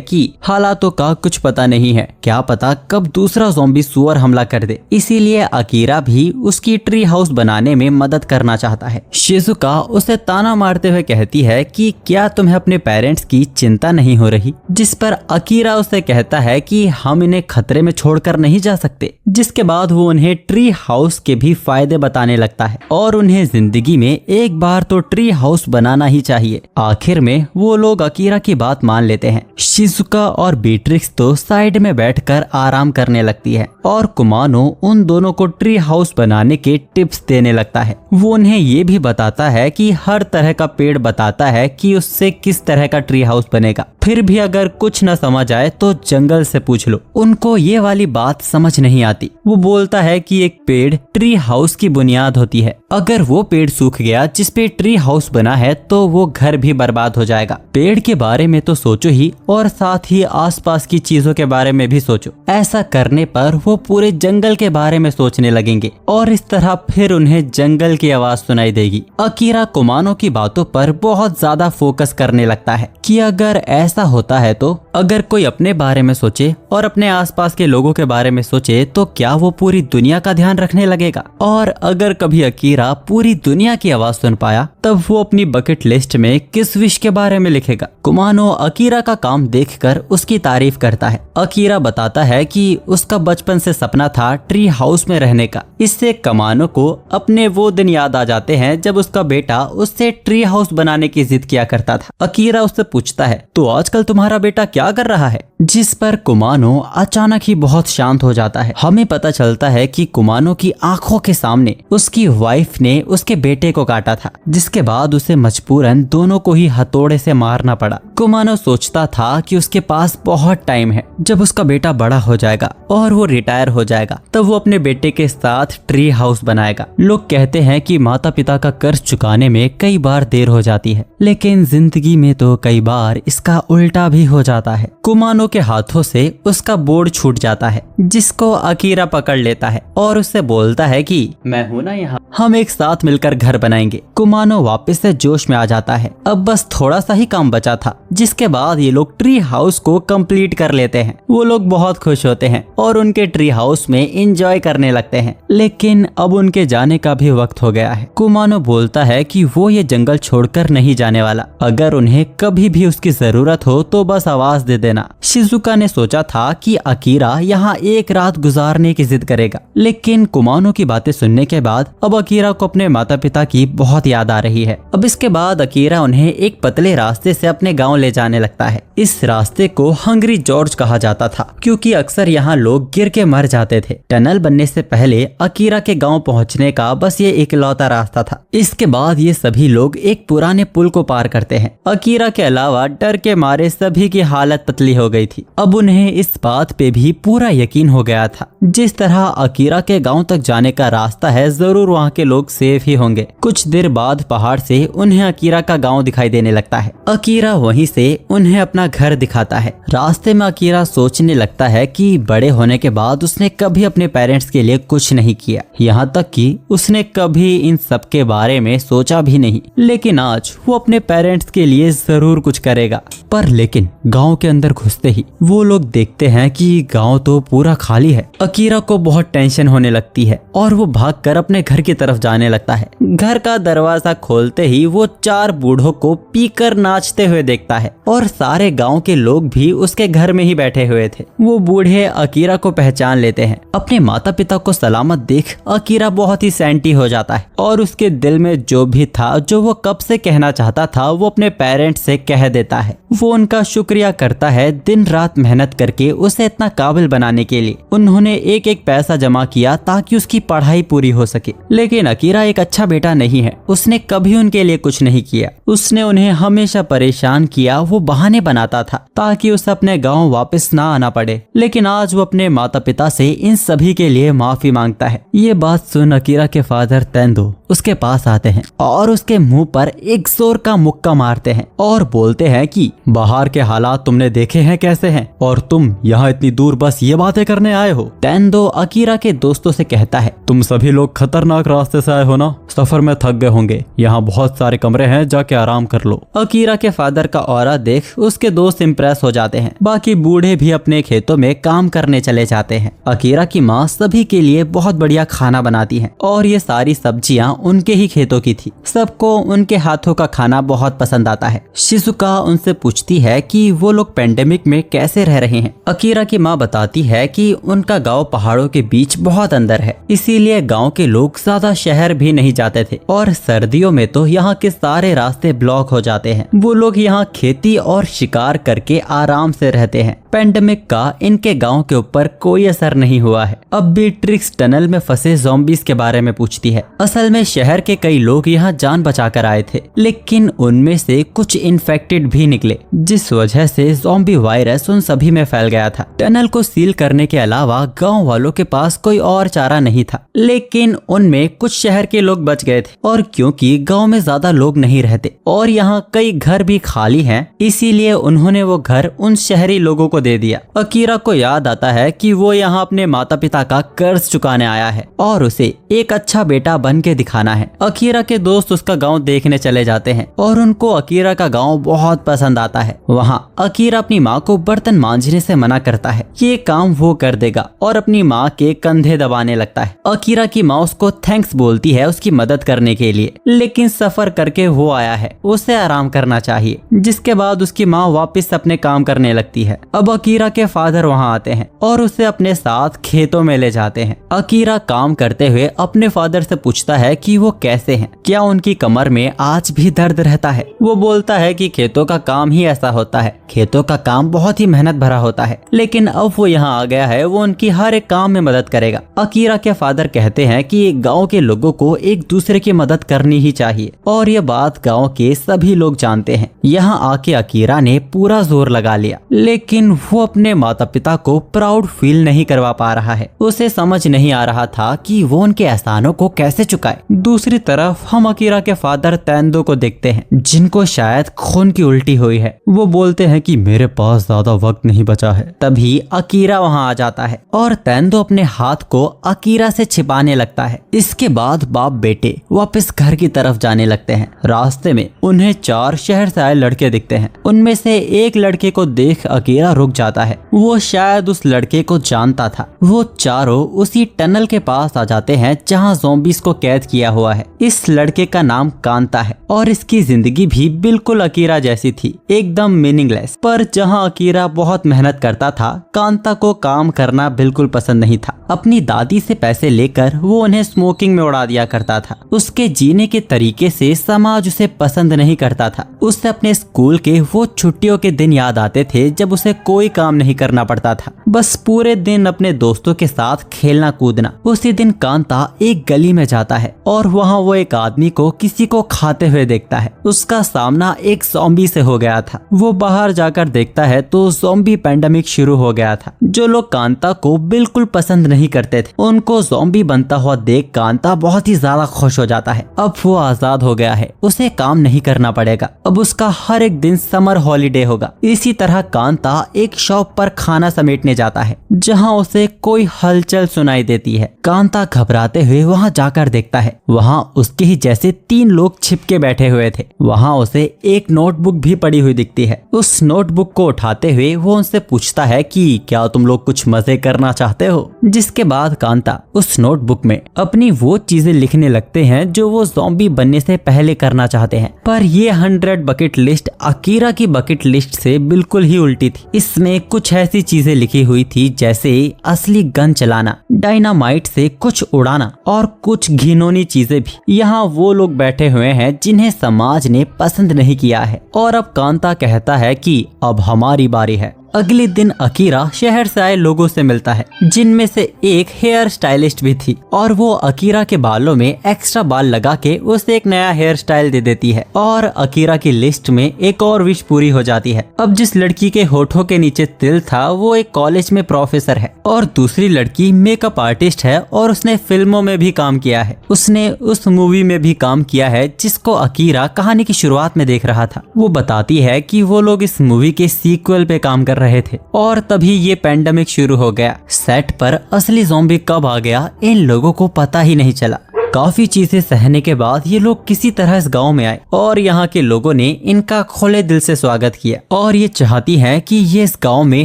कि हालातों का कुछ पता नहीं है, क्या पता कब दूसरा ज़ॉम्बी सुअर हमला कर दे, इसीलिए अकीरा भी उसकी ट्री हाउस बनाने में मदद करना चाहता है। शिजुका उसे ताना मारते हुए कहती है कि क्या तुम्हें अपने पेरेंट्स की चिंता नहीं हो रही, जिस पर अकीरा उससे कहता है कि हम इन्हें खतरे में छोड़कर नहीं जा सकते। जिसके बाद वो उन्हें ट्री हाउस के भी फायदे बताने लगता है और उन्हें जिंदगी में एक बार तो ट्री हाउस बनाना ही चाहिए। आखिर में वो लोग अकीरा की बात मान लेते हैं। शिजुका और बीट्रिक्स तो साइड में बैठकर आराम करने लगती है और कुमानो उन दोनों को ट्री हाउस बनाने के टिप्स देने लगता है। वो उन्हें ये भी बताता है कि हर तरह का पेड़ बताता है कि उससे किस तरह का ट्री हाउस बनेगा। फिर भी अगर कुछ न समझ आए तो जंगल से पूछ लो। उनको ये वाली बात समझ नहीं आती। वो बोलता है कि एक पेड़ ट्री हाउस की बुनियाद होती है। अगर वो पेड़ सूख गया जिस पे ट्री हाउस बना है तो वो घर भी बर्बाद हो जाएगा। पेड़ के बारे में तो सोचो ही और साथ ही आसपास की चीजों के बारे में भी सोचो। ऐसा करने पर वो पूरे जंगल के बारे में सोचने लगेंगे और इस तरह फिर उन्हें जंगल की आवाज सुनाई देगी। अकीरा कुमानो की बातों पर बहुत ज्यादा फोकस करने लगता है कि अगर ऐसा होता है तो अगर कोई अपने बारे में सोचे और अपने आसपास के लोगों के बारे में सोचे तो क्या वो पूरी दुनिया का ध्यान रखने लगेगा। और अगर कभी अकीरा पूरी दुनिया की आवाज सुन पाया तब वो अपनी बकेट लिस्ट में किस विश के बारे में लिखेगा। कुमानो अकीरा का काम देखकर उसकी तारीफ करता है। अकीरा बताता है कि उसका बचपन से सपना था ट्री हाउस में रहने का। इससे कुमानो को अपने वो दिन याद आ जाते हैं जब उसका बेटा उससे ट्री हाउस बनाने की जिद किया करता था। अकीरा उससे पूछता है तो आजकल तुम्हारा बेटा क्या कर रहा है, जिस पर कुमानो अचानक ही बहुत शांत हो जाता है। हमें पता चलता है कि कुमानो की आंखों के सामने उसकी वाइफ ने उसके बेटे को काटा था, जिसके बाद उसे मजबूरन दोनों को ही हथौड़े से मारना पड़ा। कुमानो सोचता था कि उसके पास बहुत टाइम है, जब उसका बेटा बड़ा हो जाएगा और वो रिटायर हो जाएगा तब वो अपने बेटे के साथ ट्री हाउस बनाएगा। लोग कहते हैं कि माता पिता का कर्ज चुकाने में कई बार देर हो जाती है, लेकिन जिंदगी में तो कई बार इसका उल्टा भी हो जाता है। कुमानो के हाथों से उसका बोर्ड छूट जाता है, जिसको अकीरा पकड़ लेता है और उससे बोलता है कि मैं हूं ना यहाँ, हम एक साथ मिलकर घर बनाएंगे। कुमानो वापस से जोश में आ जाता है। अब बस थोड़ा सा ही काम बचा था, जिसके बाद ये लोग ट्री हाउस को कंप्लीट कर लेते हैं। वो लोग बहुत खुश होते हैं और उनके ट्री हाउस में एंजॉय करने लगते हैं। लेकिन अब उनके जाने का भी वक्त हो गया है। कुमानो बोलता है कि वो ये जंगल छोड़कर नहीं जाने वाला। अगर उन्हें कभी भी उसकी जरूरत हो तो बस आवाज दे देना। शिजुका ने सोचा था कि अकीरा यहाँ एक रात गुजारने की जिद करेगा, लेकिन कुमानो की बातें सुनने के बाद अब अकीरा को अपने माता पिता की बहुत याद आ रही है। अब इसके बाद अकीरा उन्हें एक पतले रास्ते से अपने गांव ले जाने लगता है। इस रास्ते को हंग्री जॉर्ज कहा जाता था, क्योंकि अक्सर यहाँ लोग गिर के मर जाते थे। टनल बनने से पहले अकीरा के गांव पहुंचने का बस ये इकलौता रास्ता था। इसके बाद ये सभी लोग एक पुराने पुल को पार करते हैं। अकीरा के अलावा डर के मारे सभी की हालत पतली हो गई थी। अब उन्हें इस बात पे भी पूरा यकीन हो गया था, जिस तरह अकीरा के गांव तक जाने का रास्ता है जरूर वहाँ के लोग सेफ ही होंगे। कुछ देर बाद पहाड़ से उन्हें अकीरा का गांव दिखाई देने लगता है। अकीरा वहीं से उन्हें अपना घर दिखाता है। रास्ते में अकीरा सोचने लगता है कि बड़े होने के बाद उसने कभी अपने पेरेंट्स के लिए कुछ नहीं किया, यहाँ तक कि उसने कभी इन सब के बारे में सोचा भी नहीं। लेकिन आज वो अपने पेरेंट्स के लिए जरूर कुछ करेगा। पर लेकिन गांव के अंदर घुसते ही वो लोग देखते हैं कि गांव तो पूरा खाली है। अकीरा को बहुत टेंशन होने लगती है और वो भागकर अपने घर की तरफ जाने लगता है। घर का दरवाजा खोलते ही वो 4 बूढ़ों को पीकर नाचते हुए देखता है और सारे गांव के लोग भी उसके घर में ही बैठे हुए थे। वो बूढ़े अकीरा को पहचान लेते हैं। अपने माता पिता को सलामत देख अकीरा बहुत ही सैंटी हो जाता है और उसके दिल में जो भी था, जो वो कब से कहना चाहता था, वो अपने पेरेंट्स से कह देता है। वो उनका शुक्रिया करता है दिन रात मेहनत करके उसे इतना काबिल बनाने के लिए। उन्होंने एक एक पैसा जमा किया ताकि उसकी पढ़ाई पूरी हो सके। लेकिन अकीरा एक अच्छा बेटा नहीं है। उसने कभी उनके लिए कुछ नहीं किया। उसने उन्हें हमेशा परेशान किया। वो बहाने बनाता था ताकि उसे अपने गांव वापस ना आना पड़े। लेकिन आज वो अपने माता पिता से इन सभी के लिए माफी मांगता है। ये बात सुन अकीरा के फादर तेंदो उसके पास आते हैं और उसके मुंह पर एक जोर का मुक्का मारते हैं और बोलते हैं कि बाहर के हालात तुमने देखे हैं कैसे हैं और तुम यहाँ इतनी दूर बस ये बातें करने आए हो। तेंदो अकीरा के दोस्तों से कहता है, तुम सभी लोग खतरनाक रास्ते से आए हो ना, सफर में थक गए होंगे, यहाँ बहुत सारे कमरे हैं, जाके आराम कर लो। अकीरा के फादर का ऑरा देख उसके दोस्त इम्प्रेस हो जाते हैं। बाकी बूढ़े भी अपने खेतों में काम करने चले जाते हैं। अकीरा की माँ सभी के लिए बहुत बढ़िया खाना बनाती है और ये सारी सब्जियाँ उनके ही खेतों की थी। सबको उनके हाथों का खाना बहुत पसंद आता है। शिजुका उनसे पूछती है कि वो लोग पेंडेमिक में कैसे रह रहे हैं। अकीरा की माँ बताती है कि उनका गांव पहाड़ों के बीच बहुत अंदर है, इसीलिए गांव के लोग ज्यादा शहर भी नहीं जाते थे और सर्दियों में तो यहाँ के सारे रास्ते ब्लॉक हो जाते हैं। वो लोग यहाँ खेती और शिकार करके आराम से रहते हैं। पेंडेमिक का इनके गांव के ऊपर कोई असर नहीं हुआ है। अब भी ट्रिक्स टनल में फंसे ज़ॉम्बीज़ के बारे में पूछती है। असल में शहर के कई लोग यहाँ जान बचाकर आए थे, लेकिन उनमें से कुछ इन्फेक्टेड भी निकले, जिस वजह से ज़ॉम्बी वायरस उन सभी में फैल गया था। टनल को सील करने के अलावा गांव वालों के पास कोई और चारा नहीं था, लेकिन उनमें कुछ शहर के लोग बच गए थे। और क्योंकि गांव में ज्यादा लोग नहीं रहते और यहाँ कई घर भी खाली हैं, इसीलिए उन्होंने वो घर उन शहरी लोगों को दे दिया। अकीरा को याद आता है कि वो यहाँ अपने माता पिता का कर्ज चुकाने आया है और उसे एक अच्छा बेटा बन के दिखाना है। अकीरा के दोस्त उसका गांव देखने चले जाते हैं और उनको अकीरा का गांव बहुत पसंद आता है। वहाँ अकीरा अपनी माँ को बर्तन मांजने से मना करता है, ये काम वो कर देगा, और अपनी माँ के कंधे दबाने लगता है। अकीरा की माँ उसको थैंक्स बोलती है उसकी मदद करने के लिए, लेकिन सफर करके वो आया है, उसे आराम करना चाहिए। जिसके बाद उसकी माँ वापस अपने काम करने लगती है। अब अकीरा के फादर वहाँ आते हैं और उसे अपने साथ खेतों में ले जाते हैं। अकीरा काम करते हुए अपने फादर से पूछता है कि वो कैसे हैं, क्या उनकी कमर में आज भी दर्द रहता है। वो बोलता है कि खेतों का काम ही ऐसा होता है, खेतों का काम बहुत ही मेहनत भरा होता है, लेकिन अब वो यहाँ आ गया है, वो उनकी हर एक काम में मदद करेगा। अकीरा के फादर कहते हैं कि गाँव के लोगों को एक दूसरे की मदद करनी ही चाहिए, और ये बात गाँव के सभी लोग जानते हैं। यहाँ आके अकीरा ने पूरा जोर लगा लिया, लेकिन वो अपने माता पिता को प्राउड फील नहीं करवा पा रहा है। उसे समझ नहीं आ रहा था कि वो उनके एहसानों को कैसे चुकाए। दूसरी तरफ हम अकीरा के फादर तेंदो को देखते हैं, जिनको शायद खून की उल्टी हुई है। वो बोलते हैं कि मेरे पास ज्यादा वक्त नहीं बचा है। तभी अकीरा वहाँ आ जाता है और तेंदो अपने हाथ को अकीरा से छिपाने लगता है। इसके बाद बाप बेटे वापस घर की तरफ जाने लगते हैं। रास्ते में उन्हें 4 शहर से आए लड़के दिखते हैं। उनमें से एक लड़के को देख अकीरा रुक जाता है। वो शायद उस लड़के को जानता था। वो चारों उसी टनल के पास आ जाते हैं जहाँ ज़ॉम्बीज़ को कैद किया हुआ है। इस लड़के का नाम कांता है और इसकी जिंदगी भी बिल्कुल अकीरा जैसी थी, एकदम मीनिंगलेस। पर जहाँ अकीरा बहुत मेहनत करता था, कांता को काम करना बिल्कुल पसंद नहीं था। अपनी दादी से पैसे लेकर वो उन्हें स्मोकिंग में उड़ा दिया करता था। उसके जीने के तरीके से समाज उसे पसंद नहीं करता था। उसे अपने स्कूल के वो छुट्टियों के दिन याद आते थे जब उसे कोई काम नहीं करना पड़ता था, बस पूरे दिन अपने दोस्तों के साथ खेलना कूदना। उसी दिन कांता एक गली में जाता है और वहाँ वो एक आदमी को किसी को खाते हुए देखता है। उसका सामना एक ज़ॉम्बी से हो गया था। वो बाहर जाकर देखता है तो ज़ॉम्बी पेंडेमिक शुरू हो गया था। जो लोग कांता को बिल्कुल पसंद नहीं करते थे, उनको ज़ॉम्बी बनता हुआ देख कांता बहुत ही ज्यादा खुश हो जाता है। अब वो आजाद हो गया है, उसे काम नहीं करना पड़ेगा। अब उसका हर एक दिन समर हॉलीडे होगा। इसी तरह कांता एक शॉप पर खाना समेटने जाता है, जहाँ उसे कोई हलचल सुनाई देती है। कांता घबराते हुए वहाँ जाकर देखता है, वहाँ उसके ही जैसे 3 लोग छिपके बैठे हुए थे। वहाँ उसे एक नोटबुक भी पड़ी हुई दिखती है। उस नोटबुक को उठाते हुए वो उनसे पूछता है कि क्या तुम लोग कुछ मजे करना चाहते हो। जिसके बाद कांता उस नोटबुक में अपनी वो चीजें लिखने लगते हैं जो वो ज़ॉम्बी बनने से पहले करना चाहते हैं। पर ये 100 बकेट लिस्ट अकीरा की बकेट लिस्ट से बिल्कुल ही उल्टी थी। इसमें कुछ ऐसी चीजें लिखी हुई थी जैसे असली गन चलाना, डायनामाइट से कुछ उड़ाना और कुछ घिनौनी चीजें भी। यहाँ वो लोग बैठे हुए हैं जिन्हें समाज ने पसंद नहीं किया है। और अब कांता कहता है कि अब हमारी बारी है। अगले दिन अकीरा शहर से आए लोगों से मिलता है, जिनमें से एक हेयर स्टाइलिस्ट भी थी, और वो अकीरा के बालों में एक्स्ट्रा बाल लगा के उसे एक नया हेयर स्टाइल दे देती है। और अकीरा की लिस्ट में एक और विश पूरी हो जाती है। अब जिस लड़की के होठों के नीचे तिल था वो एक कॉलेज में प्रोफेसर है, और दूसरी लड़की मेकअप आर्टिस्ट है और उसने फिल्मों में भी काम किया है। उसने उस मूवी में भी काम किया है जिसको अकीरा कहानी की शुरुआत में देख रहा था। वो बताती है कि वो लोग इस मूवी के सीक्वल पे काम कर रहे थे, और तभी ये पेंडेमिक शुरू हो गया। सेट पर असली ज़ॉम्बी कब आ गया इन लोगों को पता ही नहीं चला। काफी चीजें सहने के बाद ये लोग किसी तरह इस गांव में आए और यहाँ के लोगों ने इनका खुले दिल से स्वागत किया और ये चाहती हैं कि ये इस गांव में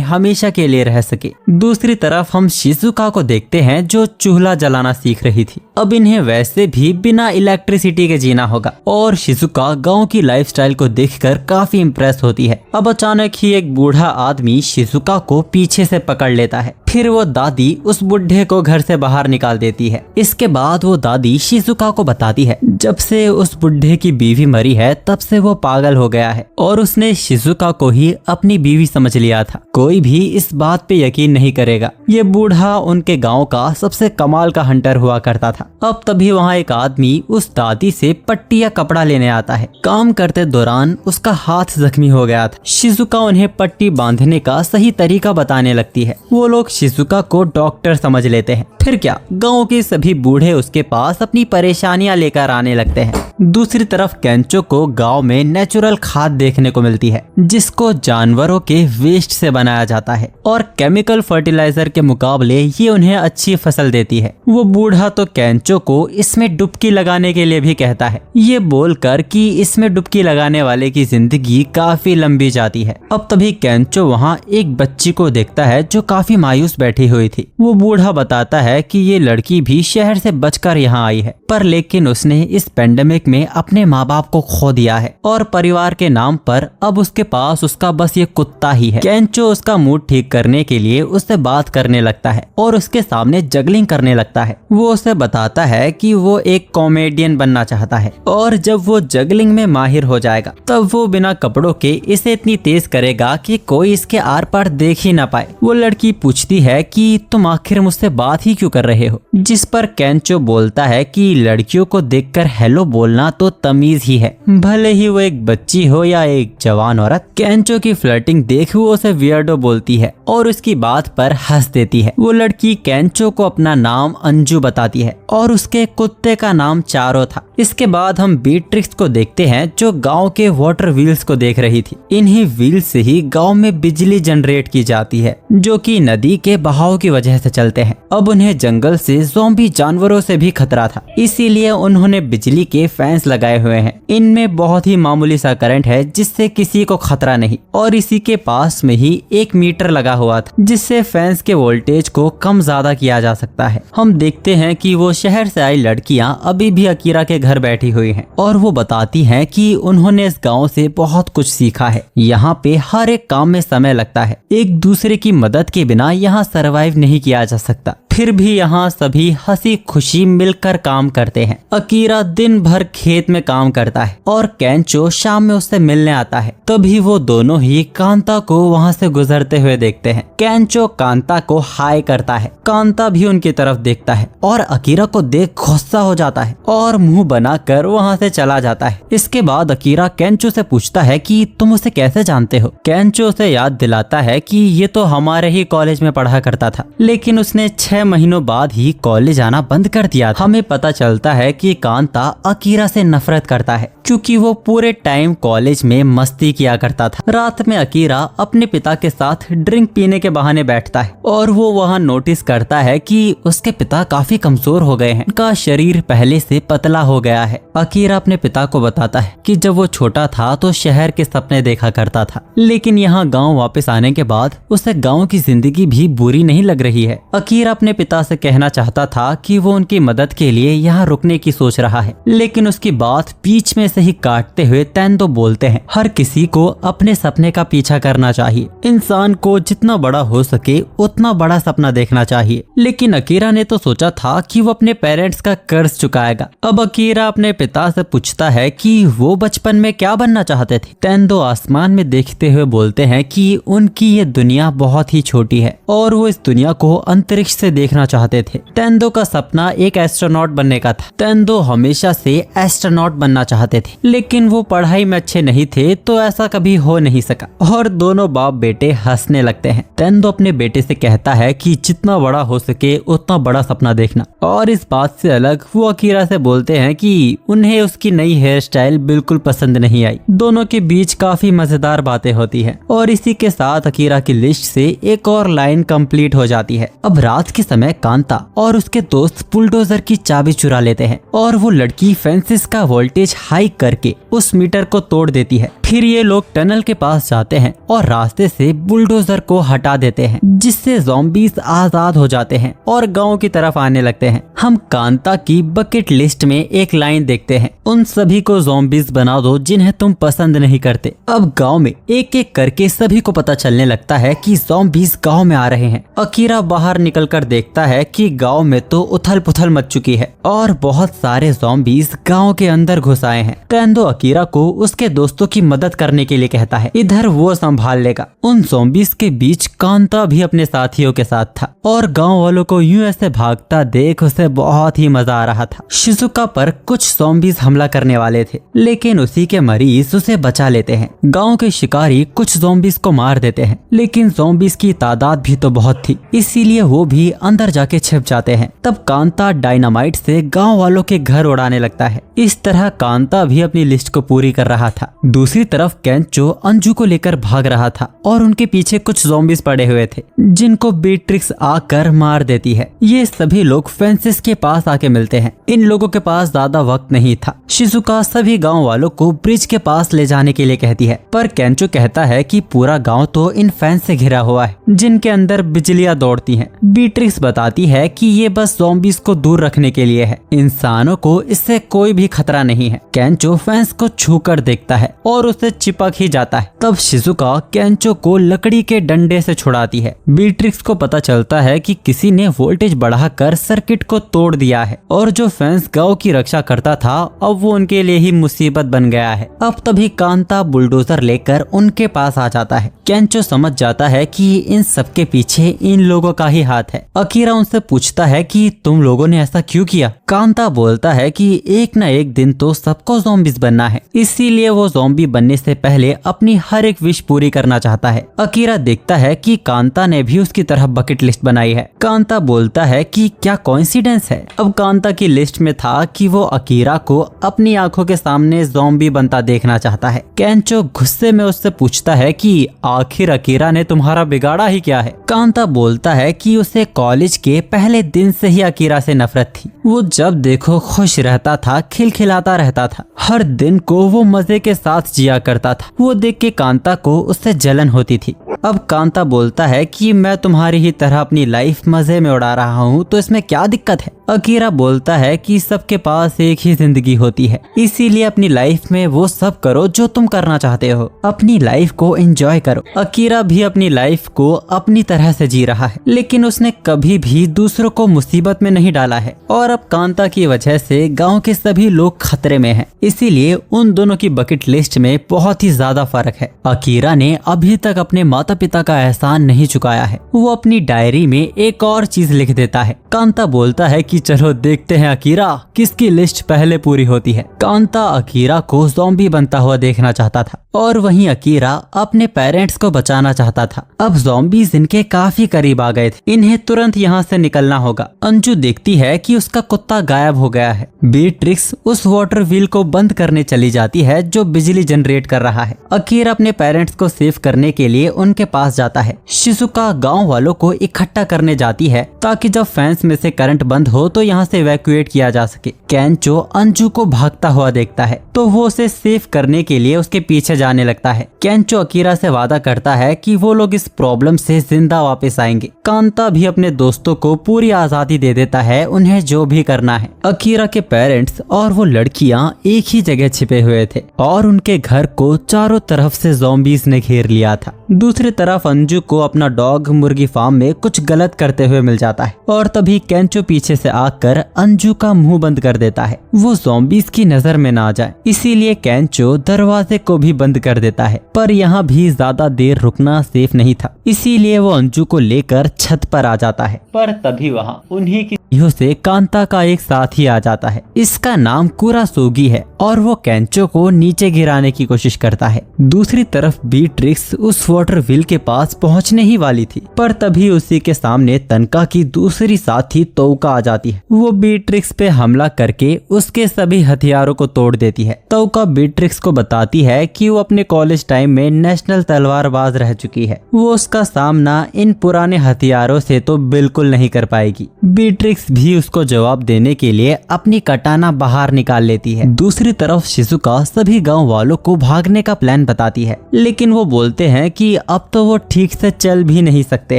हमेशा के लिए रह सके। दूसरी तरफ हम शिजुका को देखते हैं जो चूल्हा जलाना सीख रही थी। अब इन्हें वैसे भी बिना इलेक्ट्रिसिटी के जीना होगा और शिजुका गांव की लाइफस्टाइल को देखकर काफी इम्प्रेस होती है। अब अचानक ही एक बूढ़ा आदमी शिजुका को पीछे से पकड़ लेता है। फिर वो दादी उस बुढ़े को घर से बाहर निकाल देती है। इसके बाद वो दादी शिजुका को बताती है जब से उस बुढ़े की बीवी मरी है तब से वो पागल हो गया है और उसने शिजुका को ही अपनी बीवी समझ लिया था। कोई भी इस बात पे यकीन नहीं करेगा। ये बूढ़ा उनके गांव का सबसे कमाल का हंटर हुआ करता था। अब तभी वहाँ एक आदमी उस दादी से पट्टी या कपड़ा लेने आता है। काम करते दौरान उसका हाथ जख्मी हो गया था। शिजुका उन्हें पट्टी बांधने का सही तरीका बताने लगती है। वो लोग शिजुका को डॉक्टर समझ लेते हैं। फिर क्या, गांव के सभी बूढ़े उसके पास अपनी परेशानियां लेकर आने लगते हैं। दूसरी तरफ केंचो को गांव में नेचुरल खाद देखने को मिलती है जिसको जानवरों के वेस्ट से बनाया जाता है और केमिकल फर्टिलाइजर के मुकाबले ये उन्हें अच्छी फसल देती है। वो बूढ़ा तो केंचो को इसमें डुबकी लगाने के लिए भी कहता है, ये बोलकर कि इसमें डुबकी लगाने वाले की जिंदगी काफी लंबी जाती है। अब तभी केंचो वहाँ एक बच्ची को देखता है जो काफी मायूस बैठी हुई थी। वो बूढ़ा बताता है कि ये लड़की भी शहर से बचकर यहाँ आई है पर लेकिन उसने इस पेंडेमिक में अपने माँ बाप को खो दिया है और परिवार के नाम पर अब उसके पास उसका बस ये कुत्ता ही है। केंचो उसका मूड ठीक करने के लिए उससे बात करने लगता है और उसके सामने जगलिंग करने लगता है। वो उसे बताता है कि वो एक कॉमेडियन बनना चाहता है और जब वो जगलिंग में माहिर हो जाएगा तब वो बिना कपड़ों के इसे इतनी तेज करेगा कि कोई इसके आर पार देख ही ना पाए। वो लड़की पूछती है कि तुम आखिर मुझसे बात ही क्यों कर रहे हो, जिस पर केंचो बोलता है कि लड़कियों को देखकर हेलो बोलना तो तमीज ही है, भले ही वो एक बच्ची हो या एक जवान औरत। केंचो की फ्लर्टिंग देख वो उसे वियर्डो बोलती है और उसकी बात पर हंस देती है। वो लड़की केंचो को अपना नाम अंजू बताती है और उसके कुत्ते का नाम चारो था। इसके बाद हम बीट्रिक्स को देखते हैं जो गांव के वाटर व्हील्स को देख रही थी। इन्हीं व्हील से ही गांव में बिजली जनरेट की जाती है जो कि नदी के बहाव की वजह से चलते हैं। अब उन्हें जंगल से ज़ॉम्बी जानवरों से भी खतरा था, इसीलिए उन्होंने बिजली के फैंस लगाए हुए हैं। इनमें बहुत ही मामूली सा करंट है जिससे किसी को खतरा नहीं और इसी के पास में ही एक मीटर लगा हुआ था जिससे फैंस के वोल्टेज को कम ज्यादा किया जा सकता है। हम देखते हैं कि वो शहर से आई लड़कियां अभी भी अकीरा के घर बैठी हुई हैं और वो बताती हैं कि उन्होंने इस गांव से बहुत कुछ सीखा है। यहाँ पे हर एक काम में समय लगता है, एक दूसरे की मदद के बिना यहाँ सरवाइव नहीं किया जा सकता। फिर भी यहाँ सभी हंसी खुशी मिलकर काम करते हैं। अकीरा दिन भर खेत में काम करता है और केंचो शाम में उससे मिलने आता है। तभी वो दोनों ही कांता को वहाँ से गुजरते हुए देखते हैं। केंचो कांता को हाय करता है, कांता भी उनकी तरफ देखता है और अकीरा को देख गुस्सा हो जाता है और मुंह बनाकर वहाँ से चला जाता है। इसके बाद अकीरा केंचो से पूछता है कि तुम उसे कैसे जानते हो। केंचो उसे याद दिलाता है कि ये तो हमारे ही कॉलेज में पढ़ा करता था, लेकिन उसने 6 महीनों बाद ही कॉलेज आना बंद कर दिया था। हमें पता चलता है कि कांता अकीरा से नफरत करता है क्योंकि वो पूरे टाइम कॉलेज में मस्ती किया करता था। रात में अकीरा अपने पिता के साथ ड्रिंक पीने के बहाने बैठता है और वो वहाँ नोटिस करता है कि उसके पिता काफी कमजोर हो गए हैं, उनका शरीर पहले से पतला हो गया है। अकीरा अपने पिता को बताता है कि जब वो छोटा था तो शहर के सपने देखा करता था, लेकिन यहाँ गाँव वापस आने के बाद उसे गाँव की जिंदगी भी बुरी नहीं लग रही है। अकीरा अपने पिता से कहना चाहता था कि वो उनकी मदद के लिए यहाँ रुकने की सोच रहा है, लेकिन उसकी बात बीच में से ही काटते हुए तेंदो बोलते हैं, हर किसी को अपने सपने का पीछा करना चाहिए। इंसान को जितना बड़ा हो सके उतना बड़ा सपना देखना चाहिए। लेकिन अकीरा ने तो सोचा था कि वो अपने पेरेंट्स का कर्ज चुकाएगा। अब अकीरा अपने पिता से पूछता है कि वो बचपन में क्या बनना चाहते थे। तेंदो आसमान में देखते हुए बोलते हैं कि उनकी ये दुनिया बहुत ही छोटी है और वो इस दुनिया को अंतरिक्ष से देखना चाहते थे। तेंदो का सपना एक एस्ट्रोनॉट बनने का था। तेंदो हमेशा से एस्ट्रोनॉट बनना चाहते थे, लेकिन वो पढ़ाई में अच्छे नहीं थे तो ऐसा कभी हो नहीं सका और दोनों बाप बेटे हंसने लगते हैं। तेंदो अपने बेटे से कहता है कि जितना बड़ा हो सके उतना बड़ा सपना देखना, और इस बात से अलग वो अकीरा से बोलते हैं कि उन्हें उसकी नई हेयर स्टाइल बिल्कुल पसंद नहीं आई। दोनों के बीच काफी मजेदार बातें होती है और इसी के साथ अकीरा की लिस्ट से एक और लाइन कंप्लीट हो जाती है। अब रात के समय कांता और उसके दोस्त बुलडोजर की चाबी चुरा लेते हैं और वो लड़की फेंसिस का वोल्टेज हाई करके उस मीटर को तोड़ देती है। फिर ये लोग टनल के पास जाते हैं और रास्ते से बुलडोजर को हटा देते हैं, जिससे ज़ॉम्बीज आजाद हो जाते हैं और गांव की तरफ आने लगते हैं। हम कांता की बकेट लिस्ट में एक लाइन देखते हैं, उन सभी को ज़ॉम्बीज बना दो जिन्हें तुम पसंद नहीं करते। अब गांव में एक एक करके सभी को पता चलने लगता है कि ज़ॉम्बीज गांव में आ रहे हैं। अकीरा बाहर निकलकर देखता है कि गांव में तो उथल पुथल मच चुकी है और बहुत सारे ज़ॉम्बीज गांव के अंदर घुस आए हैं। तेंदो अकीरा को उसके दोस्तों की मदद करने के लिए कहता है, इधर वो संभाल लेगा। उन ज़ॉम्बीज के बीच कांता भी अपने साथियों के साथ था और गांव वालों को यूं ऐसे भागता देख उसे बहुत ही मजा आ रहा था। शिजुका पर कुछ ज़ॉम्बीज हमला करने वाले थे, लेकिन उसी के मरीज उसे बचा लेते हैं। गांव के शिकारी कुछ ज़ॉम्बीज को मार देते हैं, लेकिन ज़ॉम्बीज की तादाद भी तो बहुत थी, इसीलिए वो भी अंदर जाके छिप जाते हैं। तब कांता डायनामाइट से गांव वालों के घर उड़ाने लगता है। इस तरह कांता भी अपनी लिस्ट को पूरी कर रहा था। दूसरी तरफ केंचो अंजू को लेकर भाग रहा था और उनके पीछे कुछ ज़ॉम्बीज पड़े हुए थे, जिनको बीट्रिक्स आकर मार देती है। ये सभी लोग फेंसिस के पास आके मिलते हैं। इन लोगों के पास ज्यादा वक्त नहीं था। शिजुका सभी गांव वालों को ब्रिज के पास ले जाने के लिए कहती है, पर केंचो कहता है कि पूरा गांव तो इन फैंस से घिरा हुआ है, जिनके अंदर बिजलियां दौड़ती हैं। बीट्रिक्स बताती है कि ये बस ज़ॉम्बीज को दूर रखने के लिए है, इंसानों को इससे कोई भी खतरा नहीं है। केंचो फैंस को छूकर देखता है और उसे चिपक ही जाता है। तब शिजुका केंचो को लकड़ी के डंडे से छुड़ाती है। बीट्रिक्स को पता चलता है कि किसी ने वोल्टेज बढ़ाकर सर्किट को तोड़ दिया है और जो फैंस गांव की रक्षा करता था अब वो उनके लिए ही मुसीबत बन गया है। अब तभी कांता बुलडोजर लेकर उनके पास आ जाता है। केंचो समझ जाता है कि इन सबके पीछे इन लोगों का ही हाथ है। अकीरा उनसे पूछता है कि तुम लोगों ने ऐसा क्यों किया। कांता बोलता है कि एक न एक दिन तो सबको ज़ॉम्बीज बनना है, इसीलिए वो ज़ॉम्बी बनने से पहले अपनी हर एक विश पूरी करना चाहता है। अकीरा देखता है कि कांता ने भी उसकी तरह बकेट लिस्ट बनाई है। कांता बोलता है कि क्या कोइंसिडेंस है। अब कांता की लिस्ट में था कि वो अकीरा को अपनी आंखों के सामने ज़ॉम्बी बनता देखना चाहता है। केंचो गुस्से में उससे पूछता है कि आखिर अकीरा ने तुम्हारा बिगाड़ा ही क्या है। कांता बोलता है कि उसे कॉलेज के पहले दिन से ही अकीरा से नफरत थी। वो जब देखो खुश रहता था, खिलखिलाता रहता था, हर दिन को वो मजे के साथ जिया करता था। वो देख के कांता को उससे जलन होती थी। अब कांता बोलता है कि मैं तुम्हारी ही तरह अपनी लाइफ मजे में उड़ा रहा हूँ, तो इसमें क्या दिक्कत है। अकीरा बोलता है कि सबके पास एक ही जिंदगी होती है, इसीलिए अपनी लाइफ में वो सब करो जो तुम करना चाहते हो, अपनी लाइफ को एंजॉय करो। अकीरा भी अपनी लाइफ को अपनी तरह से जी रहा है, लेकिन उसने कभी भी दूसरों को मुसीबत में नहीं डाला है और अब कांता की वजह से गांव के सभी लोग खतरे में हैं। इसीलिए उन दोनों की बकेट लिस्ट में बहुत ही ज्यादा फर्क है। अकीरा ने अभी तक अपने माता पिता का एहसान नहीं चुकाया है। वो अपनी डायरी में एक और चीज लिख देता है। कांता बोलता है कि चलो देखते हैं अकीरा किसकी लिस्ट पहले पूरी होती है। कांता अकीरा को ज़ॉम्बी बनता हुआ देखना चाहता था और वहीं अकीरा अपने पेरेंट्स को बचाना चाहता था। अब ज़ॉम्बीज इनके काफी करीब आ गए थे, इन्हें तुरंत यहाँ से निकलना होगा। अंजू देखती है कि उसका कुत्ता गायब हो गया है। बीट्रिक्स उस वाटर व्हील को बंद करने चली जाती है जो बिजली जनरेट कर रहा है। अकीरा अपने पेरेंट्स को सेव करने के लिए उनके पास जाता है। शिजुका गांव वालों को इकट्ठा करने जाती है ताकि जब फैंस में से करंट बंद हो तो यहाँ से इवैक्यूएट किया जा सके। केंचो अंजू को भागता हुआ देखता है तो वो उसे सेव करने के लिए उसके पीछे जाने लगता है। केंचो अकीरा से वादा करता है कि वो लोग इस प्रॉब्लम से जिंदा वापस आएंगे। कांता भी अपने दोस्तों को पूरी आजादी दे देता है उन्हें जो भी करना है। अकीरा के पेरेंट्स और वो लड़कियां एक ही जगह छिपे हुए थे और उनके घर को चारों तरफ से ज़ॉम्बीज ने घेर लिया था। दूसरी तरफ अंजू को अपना डॉग मुर्गी फार्म में कुछ गलत करते हुए मिल जाता है और तभी केंचो पीछे से आकर अंजू का मुंह बंद कर देता है, वो ज़ॉम्बीज की नजर में ना आ जाए। इसीलिए केंचो दरवाजे को भी बंद कर देता है, पर यहाँ भी ज्यादा देर रुकना सेफ नहीं था, इसीलिए वो अंजू को लेकर छत पर आ जाता है। पर तभी वहाँ उन्हीं की से कांता का एक साथी आ जाता है। इसका नाम कुरासोगी है और वो केंचो को नीचे गिराने की कोशिश करता है। दूसरी तरफ बीट्रिक्स उस वाटर व्हील के पास पहुंचने ही वाली थी, पर तभी उसी के सामने तनका की दूसरी साथी तोका आ जाती है। वो बीट्रिक्स पे हमला करके उसके सभी हथियारों को तोड़ देती है। तोका बीट्रिक्स को बताती है कि वो अपने कॉलेज टाइम में नेशनल तलवारबाज रह चुकी है, वो उसका सामना इन पुराने हथियारों से तो बिल्कुल नहीं कर पाएगी। बीट्रिक्स भी उसको जवाब देने के लिए अपनी कटाना बाहर निकाल लेती है। दूसरी तरफ शिजुका सभी गांव वालों को भागने का प्लान बताती है, लेकिन वो बोलते हैं कि अब तो वो ठीक से चल भी नहीं सकते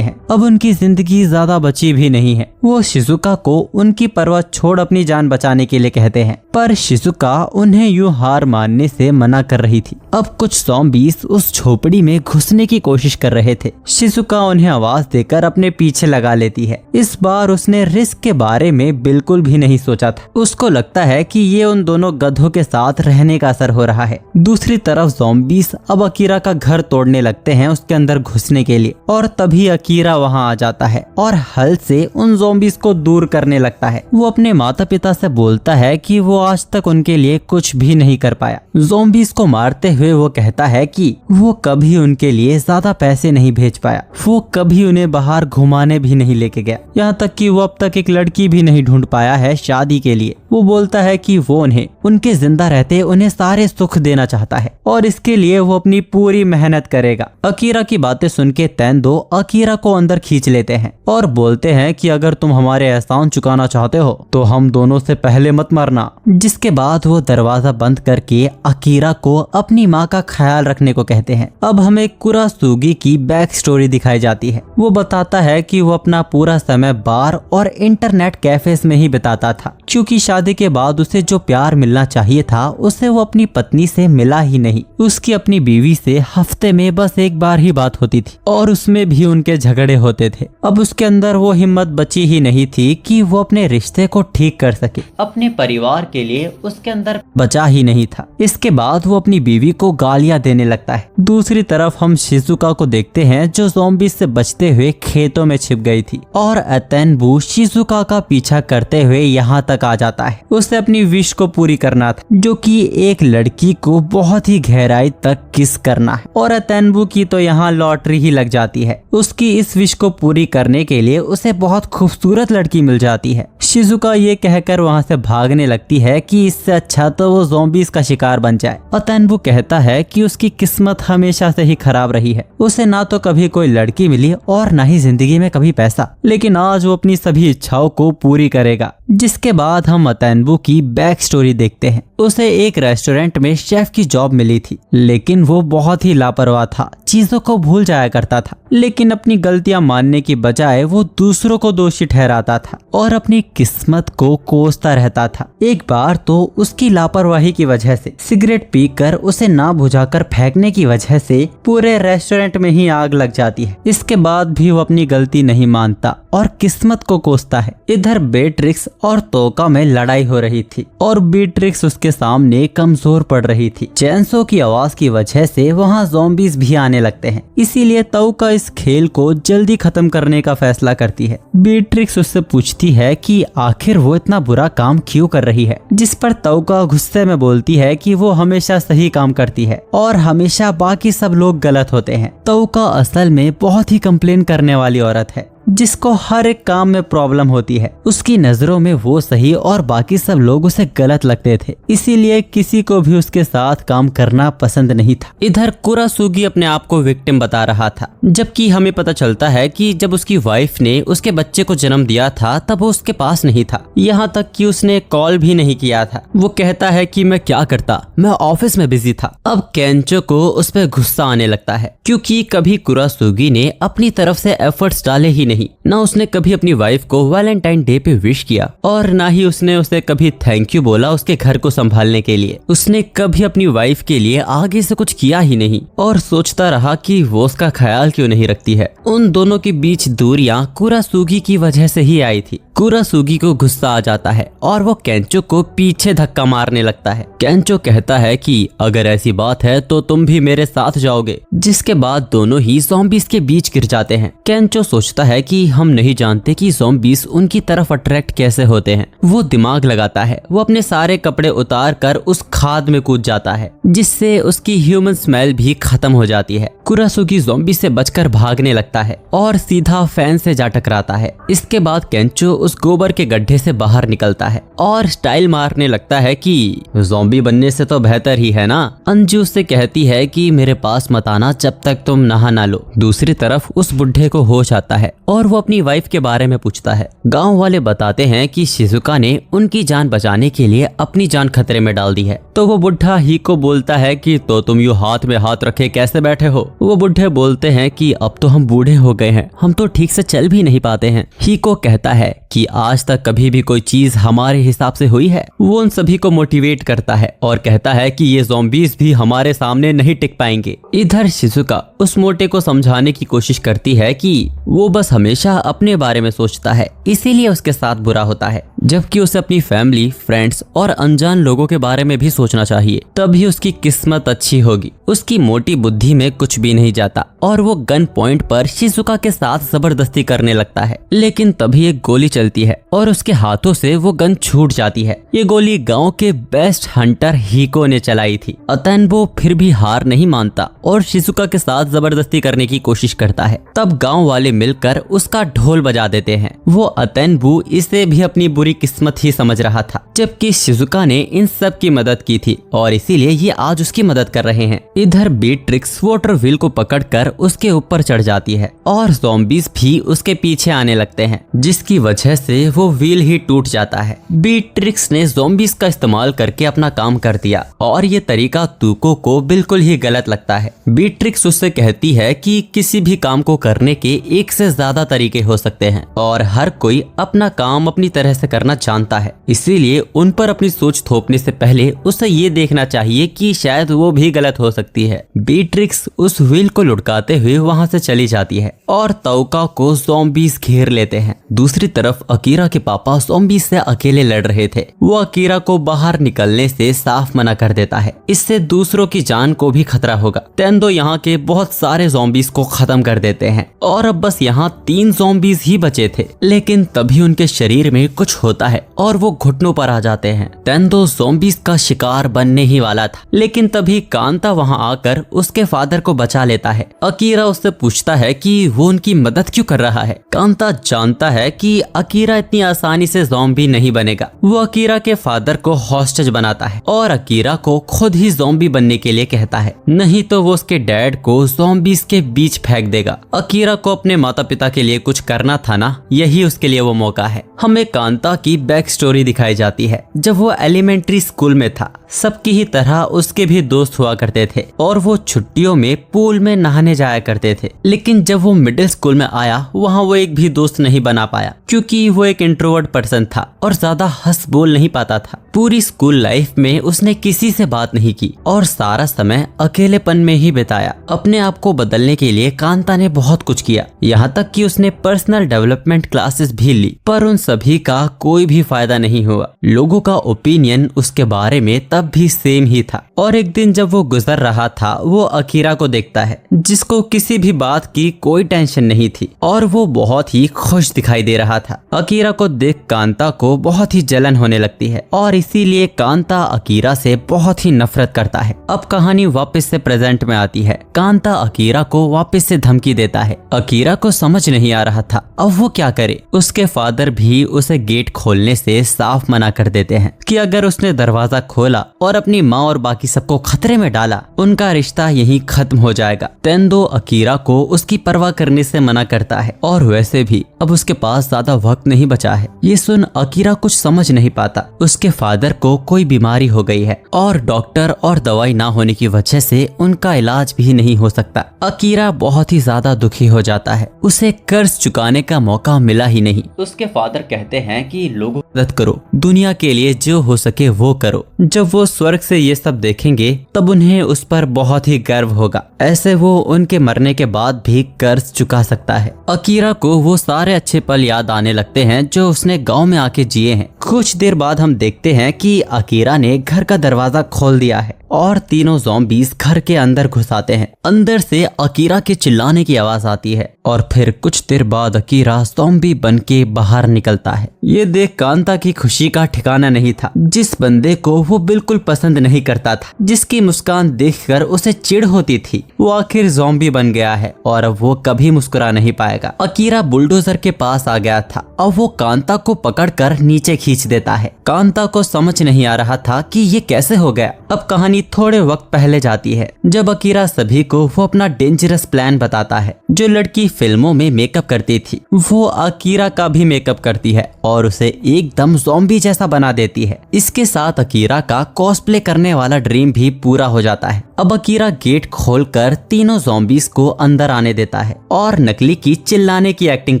हैं, अब उनकी जिंदगी ज्यादा बची भी नहीं है। वो शिजुका को उनकी परवाह छोड़ अपनी जान बचाने के लिए कहते हैं, पर शिजुका उन्हें यूं हार मानने से मना कर रही थी। अब कुछ ज़ॉम्बीज़ उस झोपड़ी में घुसने की कोशिश कर रहे थे। शिजुका उन्हें आवाज देकर अपने पीछे लगा लेती है। इस बार उसने रिस्क के बारे में बिल्कुल भी नहीं सोचा था। उसको लगता है कि ये उन दोनों गधों के साथ रहने का असर हो रहा है। दूसरी तरफ ज़ॉम्बीज़ अब अकीरा का घर तोड़ने लगते हैं उसके अंदर घुसने के लिए, और तभी अकीरा वहां आ जाता है और हल से उन ज़ॉम्बीज़ को दूर करने लगता है। वो अपने माता पिता से बोलता है कि वो आज तक उनके लिए कुछ भी नहीं कर पाया। ज़ॉम्बीज़ को मारते हुए वो कहता है कि वो कभी उनके लिए ज्यादा पैसे नहीं भेज पाया, वो कभी उन्हें बाहर घुमाने भी नहीं लेके गया, यहाँ तक कि वो अब तक एक लड़की भी नहीं ढूंढ पाया है शादी के लिए। वो बोलता है कि वो उन्हें उनके जिंदा रहते उन्हें सारे सुख देना चाहता है और इसके लिए वो अपनी पूरी मेहनत करेगा। अकीरा की बातें सुन के तेंदो अकीरा को अंदर खींच लेते हैं और बोलते हैं कि अगर तुम हमारे एहसान चुकाना चाहते हो तो हम दोनों से पहले मत मरना। जिसके बाद वो दरवाजा बंद करके अकीरा को अपनी माँ का ख्याल रखने को कहते हैं। अब हमें कुरासुगी की बैक स्टोरी दिखाई जाती है। वो बताता है कि वो अपना पूरा समय बार और इंटरनेट कैफेज में ही बिताता था, क्योंकि शादी के बाद उसे जो प्यार मिलना चाहिए था उसे वो अपनी पत्नी से मिला ही नहीं। उसकी अपनी बीवी से हफ्ते में बस एक बार ही बात होती थी और उसमें भी उनके झगड़े होते थे। अब उसके अंदर वो हिम्मत बची ही नहीं थी कि वो अपने रिश्ते को ठीक कर सके, अपने परिवार के लिए उसके अंदर बचा ही नहीं था। इसके बाद वो अपनी बीवी को गालियां देने लगता है। दूसरी तरफ हम शिजुका को देखते हैं जो ज़ॉम्बीज़ से बचते हुए खेतों में छिप गई थी, और अतेनबू शिजुका का पीछा करते हुए यहाँ तक आ जाता है। उसे अपनी विश को पूरी करना था, जो कि एक लड़की को बहुत ही गहराई तक किस करना है, और अतेनबू की तो यहाँ लॉटरी ही लग जाती है। उसकी इस विश को पूरी करने के लिए उसे बहुत खूबसूरत लड़की मिल जाती है। शिजुका ये कहकर वहाँ से भागने लगती है कि इससे अच्छा तो वो ज़ॉम्बीज़ का शिकार बन जाए। अतेनबू कहता है कि उसकी किस्मत हमेशा से ही खराब रही है, उसे ना तो कभी कोई लड़की मिली और ना ही जिंदगी में कभी पैसा, लेकिन आज वो अपनी सभी इच्छाओं को पूरी करेगा। जिसके बाद हम अतेनबू की बैक स्टोरी देखते हैं। उसे एक रेस्टोरेंट में शेफ की जॉब मिली थी, लेकिन वो बहुत ही लापरवाह था, चीजों को भूल जाया करता था, लेकिन अपनी गलतियां मानने की बजाय वो दूसरों को दोषी ठहराता था और अपनी किस्मत को कोसता रहता था। एक बार तो उसकी लापरवाही की वजह से सिगरेट पीकर उसे ना बुझाकर फेंकने की वजह से पूरे रेस्टोरेंट में ही आग लग जाती है। इसके बाद भी वो अपनी गलती नहीं मानता और किस्मत को कोसता है। इधर बेट्रिक्स और तोका में लड़ाई हो रही थी और बेट्रिक्स उसके सामने कमजोर पड़ रही थी। चैनसो की आवाज की वजह से वहाँ ज़ॉम्बीज़ भी आने लगते हैं, इसीलिए तोका इस खेल को जल्दी खत्म करने का फैसला करती है। बेट्रिक्स उससे पूछती है कि आखिर वो इतना बुरा काम क्यों कर रही है, जिस पर तोका गुस्से में बोलती है कि वो हमेशा सही काम करती है और हमेशा बाकी सब लोग गलत होते हैं। तोका असल में बहुत ही कंप्लेन करने वाली औरत है, जिसको हर एक काम में प्रॉब्लम होती है। उसकी नजरों में वो सही और बाकी सब लोग उसे गलत लगते थे, इसीलिए किसी को भी उसके साथ काम करना पसंद नहीं था। इधर कुरासुगी अपने आप को विक्टिम बता रहा था, जबकि हमें पता चलता है कि जब उसकी वाइफ ने उसके बच्चे को जन्म दिया था तब वो उसके पास नहीं था, यहाँ तक कि उसने कॉल भी नहीं किया था। वो कहता है कि मैं क्या करता, मैं ऑफिस में बिजी था। अब केंचो को उस पर गुस्सा आने लगता है, क्योंकि कभी कुरासुगी ने अपनी तरफ से एफर्ट्स डाले ही नहीं, ना उसने कभी अपनी वाइफ को वैलेंटाइन डे पे विश किया और ना ही उसने उसे कभी थैंक यू बोला उसके घर को संभालने के लिए। उसने कभी अपनी वाइफ के लिए आगे से कुछ किया ही नहीं और सोचता रहा कि वो उसका ख्याल क्यों नहीं रखती है। उन दोनों के बीच दूरियां कुरासुगी की वजह से ही आई थी। कुरासुगी को गुस्सा आ जाता है और वो केंचो को पीछे धक्का मारने लगता है। केंचो कहता है कि अगर ऐसी बात है तो तुम भी मेरे साथ जाओगे, जिसके बाद दोनों ही ज़ॉम्बीज़ के बीच गिर जाते हैं। केंचो सोचता है है कि हम नहीं जानते कि ज़ॉम्बीज उनकी तरफ अट्रैक्ट कैसे होते हैं। वो दिमाग लगाता है, वो अपने सारे कपड़े उतार कर उस खाद में कूद जाता है, जिससे उसकी ह्यूमन स्मेल भी खत्म हो जाती है। कुरासुगी ज़ॉम्बी से बचकर भागने लगता है और सीधा फैन से जा टकराता है। इसके बाद केंचो उस गोबर के गड्ढे से बाहर निकलता है और स्टाइल मारने लगता है कि ज़ॉम्बी बनने से तो बेहतर ही है ना। अंजू उससे कहती है कि मेरे पास मत आना जब तक तुम नहा ना लो। दूसरी तरफ उस बुढ़े को होश आता है और वो अपनी वाइफ के बारे में पूछता है। गांव वाले बताते हैं कि शिजुका ने उनकी जान बचाने के लिए अपनी जान खतरे में डाल दी है। तो वो बुढ़ा ही को बोलता है कि तो तुम यूं हाथ में हाथ रखे कैसे बैठे हो। वो बुढ़े बोलते हैं कि अब तो हम बूढ़े हो गए हैं, हम तो ठीक से चल भी नहीं पाते हैं। ही को कहता है कि आज तक कभी भी कोई चीज हमारे हिसाब से हुई है। वो उन सभी को मोटिवेट करता है और कहता है कि ये ज़ॉम्बीज भी हमारे सामने नहीं टिक पाएंगे। इधर शिजुका उस मोटे को समझाने की कोशिश करती है कि वो बस हमेशा अपने बारे में सोचता है, इसीलिए उसके साथ बुरा होता है, जबकि उसे अपनी फैमिली, फ्रेंड्स और अनजान लोगों के बारे में भी सोचना चाहिए, तभी उसकी किस्मत अच्छी होगी। उसकी मोटी बुद्धि में कुछ भी नहीं जाता और वो गन पॉइंट पर शिजुका के साथ जबरदस्ती करने लगता है। लेकिन तभी एक गोली चलती है और उसके हाथों से वो गन छूट जाती है। ये गोली गांव के बेस्ट हंटर हिको ने चलाई थी। अतेन्बो फिर भी हार नहीं मानता और शिजुका के साथ जबरदस्ती करने की कोशिश करता है। तब गांव वाले मिलकर उसका ढोल बजा देते हैं। वो अतेन्बो इसे भी अपनी बुरी किस्मत ही समझ रहा था, जबकि शिजुका ने इन सब की मदद की थी और इसीलिए ये आज उसकी मदद कर रहे हैं। इधर बीट्रिक्स वाटर व्हील को पकड़कर उसके ऊपर चढ़ जाती है और ज़ॉम्बीज भी उसके पीछे आने लगते हैं, जिसकी वजह से वो व्हील ही टूट जाता है। बीट्रिक्स ने ज़ॉम्बीज का इस्तेमाल करके अपना काम कर दिया और ये तरीका तुको को बिल्कुल ही गलत लगता है। बीट्रिक्स उससे कहती है कि किसी भी काम को करने के एक से ज्यादा तरीके हो सकते हैं और हर कोई अपना काम अपनी तरह से करना जानता है, इसीलिए उन पर अपनी सोच थोपने से पहले उसे ये देखना चाहिए कि शायद वो भी गलत हो सकती है। बीट्रिक्स उस व्हील को लुढ़काते हुए वहाँ से चली जाती है और तौका को ज़ॉम्बीज घेर लेते हैं। दूसरी तरफ अकीरा के पापा ज़ॉम्बीज से अकेले लड़ रहे थे। वो अकीरा को बाहर निकलने से साफ मना कर देता है, इससे दूसरों की जान को भी खतरा होगा। तेंदो यहाँ के बहुत सारे ज़ॉम्बीज को खत्म कर देते हैं और अब बस यहाँ 3 ज़ॉम्बीज ही बचे थे। लेकिन तभी उनके शरीर में कुछ होता है और वो घुटनों पर आ जाते हैं। तेंदो ज़ॉम्बीज का शिकार बनने ही वाला था, लेकिन तभी कांता वहाँ आकर उसके फादर को बचा लेता है। अकीरा उससे पूछता है कि वो उनकी मदद क्यों कर रहा है। कांता जानता है कि अकीरा इतनी आसानी से ज़ॉम्बी नहीं बनेगा। वो अकीरा के फादर को हॉस्टेज बनाता है और अकीरा को खुद ही ज़ॉम्बी बनने के लिए कहता है, नहीं तो वो उसके डैड को ज़ॉम्बीज के बीच फेंक देगा। अकीरा को अपने माता पिता के लिए कुछ करना था ना, यही उसके लिए वो मौका है। हमें कांता की बैक स्टोरी दिखाई जाती है। जब वो एलिमेंट्री स्कूल में था, सबकी ही तरह उसके भी दोस्त हुआ करते थे और वो छुट्टियों में पूल में नहाने जाया करते थे। लेकिन जब वो मिडिल स्कूल में आया, वहाँ वो एक भी दोस्त नहीं बना पाया, क्योंकि वो एक इंट्रोवर्ट पर्सन था और ज्यादा हंस बोल नहीं पाता था। पूरी स्कूल लाइफ में उसने किसी से बात नहीं की और सारा समय अकेलेपन में ही बिताया। अपने आप को बदलने के लिए कांता ने बहुत कुछ किया, यहाँ तक कि उसने पर्सनल डेवलपमेंट क्लासेस भी ली, पर उन सभी का कोई भी फायदा नहीं हुआ। लोगों का ओपिनियन उसके बारे में तब भी सेम ही था। और एक दिन जब वो गुजर रहा था, वो अकीरा को देखता है, जिसको किसी भी बात की कोई टेंशन नहीं थी और वो बहुत ही खुश दिखाई दे रहा था। अकीरा को देख कांता को बहुत ही जलन होने लगती है और इसीलिए कांता अकीरा से बहुत ही नफरत करता है। अब कहानी वापस से प्रेजेंट में आती है। कांता अकीरा को वापस से धमकी देता है। अकीरा को समझ नहीं आ रहा था अब वो क्या करे। उसके फादर भी उसे गेट खोलने से साफ मना कर देते हैं कि अगर उसने दरवाजा खोला और अपनी माँ और बाकी सबको खतरे में डाला, उनका रिश्ता यहीं खत्म हो जाएगा। तेंदो अकीरा को उसकी परवाह करने से मना करता है और वैसे भी अब उसके पास ज्यादा वक्त नहीं बचा है। ये सुन अकीरा कुछ समझ नहीं पाता। उसके फादर को कोई बीमारी हो गई है और डॉक्टर और दवाई ना होने की वजह से उनका इलाज भी नहीं हो सकता। अकीरा बहुत ही ज्यादा दुखी हो जाता है। उसे कर्ज चुकाने का मौका मिला ही नहीं। उसके फादर कहते हैं कि लोगों की मदद करो, दुनिया के लिए जो हो सके वो करो। जब वो स्वर्ग से ये सब देखेंगे तब उन्हें उस पर बहुत ही गर्व होगा। ऐसे वो उनके मरने के बाद भी कर्ज चुका सकता है। अकीरा को वो सारे अच्छे पल याद आने लगते हैं जो उसने गांव में आके जिए हैं। कुछ देर बाद हम देखते हैं कि अकीरा ने घर का दरवाजा खोल दिया है और तीनों ज़ॉम्बीज घर के अंदर घुस आते हैं। अंदर से अकीरा के चिल्लाने की आवाज आती है और फिर कुछ कुछ देर बाद अकीरा ज़ॉम्बी बन के बाहर निकलता है। ये देख कांता की खुशी का ठिकाना नहीं था। जिस बंदे को वो बिल्कुल पसंद नहीं करता था, जिसकी मुस्कान देखकर उसे चिढ़ होती थी, वो आखिर ज़ॉम्बी बन गया है और अब वो कभी मुस्कुरा नहीं पाएगा। अकीरा बुलडोजर के पास आ गया था। अब वो कांता को पकड़कर नीचे खींच देता है। कांता को समझ नहीं आ रहा था कि ये कैसे हो गया। अब कहानी थोड़े वक्त पहले जाती है, जब अकीरा सभी को वो अपना डेंजरस प्लान बताता है। जो लड़की फिल्मों में मेकअप करती थी, वो अकीरा का भी मेकअप करती है और उसे एकदम ज़ॉम्बी जैसा बना देती है। इसके साथ अकीरा का कॉस्प्ले करने वाला ड्रीम भी पूरा हो जाता है। अब अकीरा गेट खोलकर तीनों ज़ॉम्बीज को अंदर आने देता है और नकली की चिल्लाने की एक्टिंग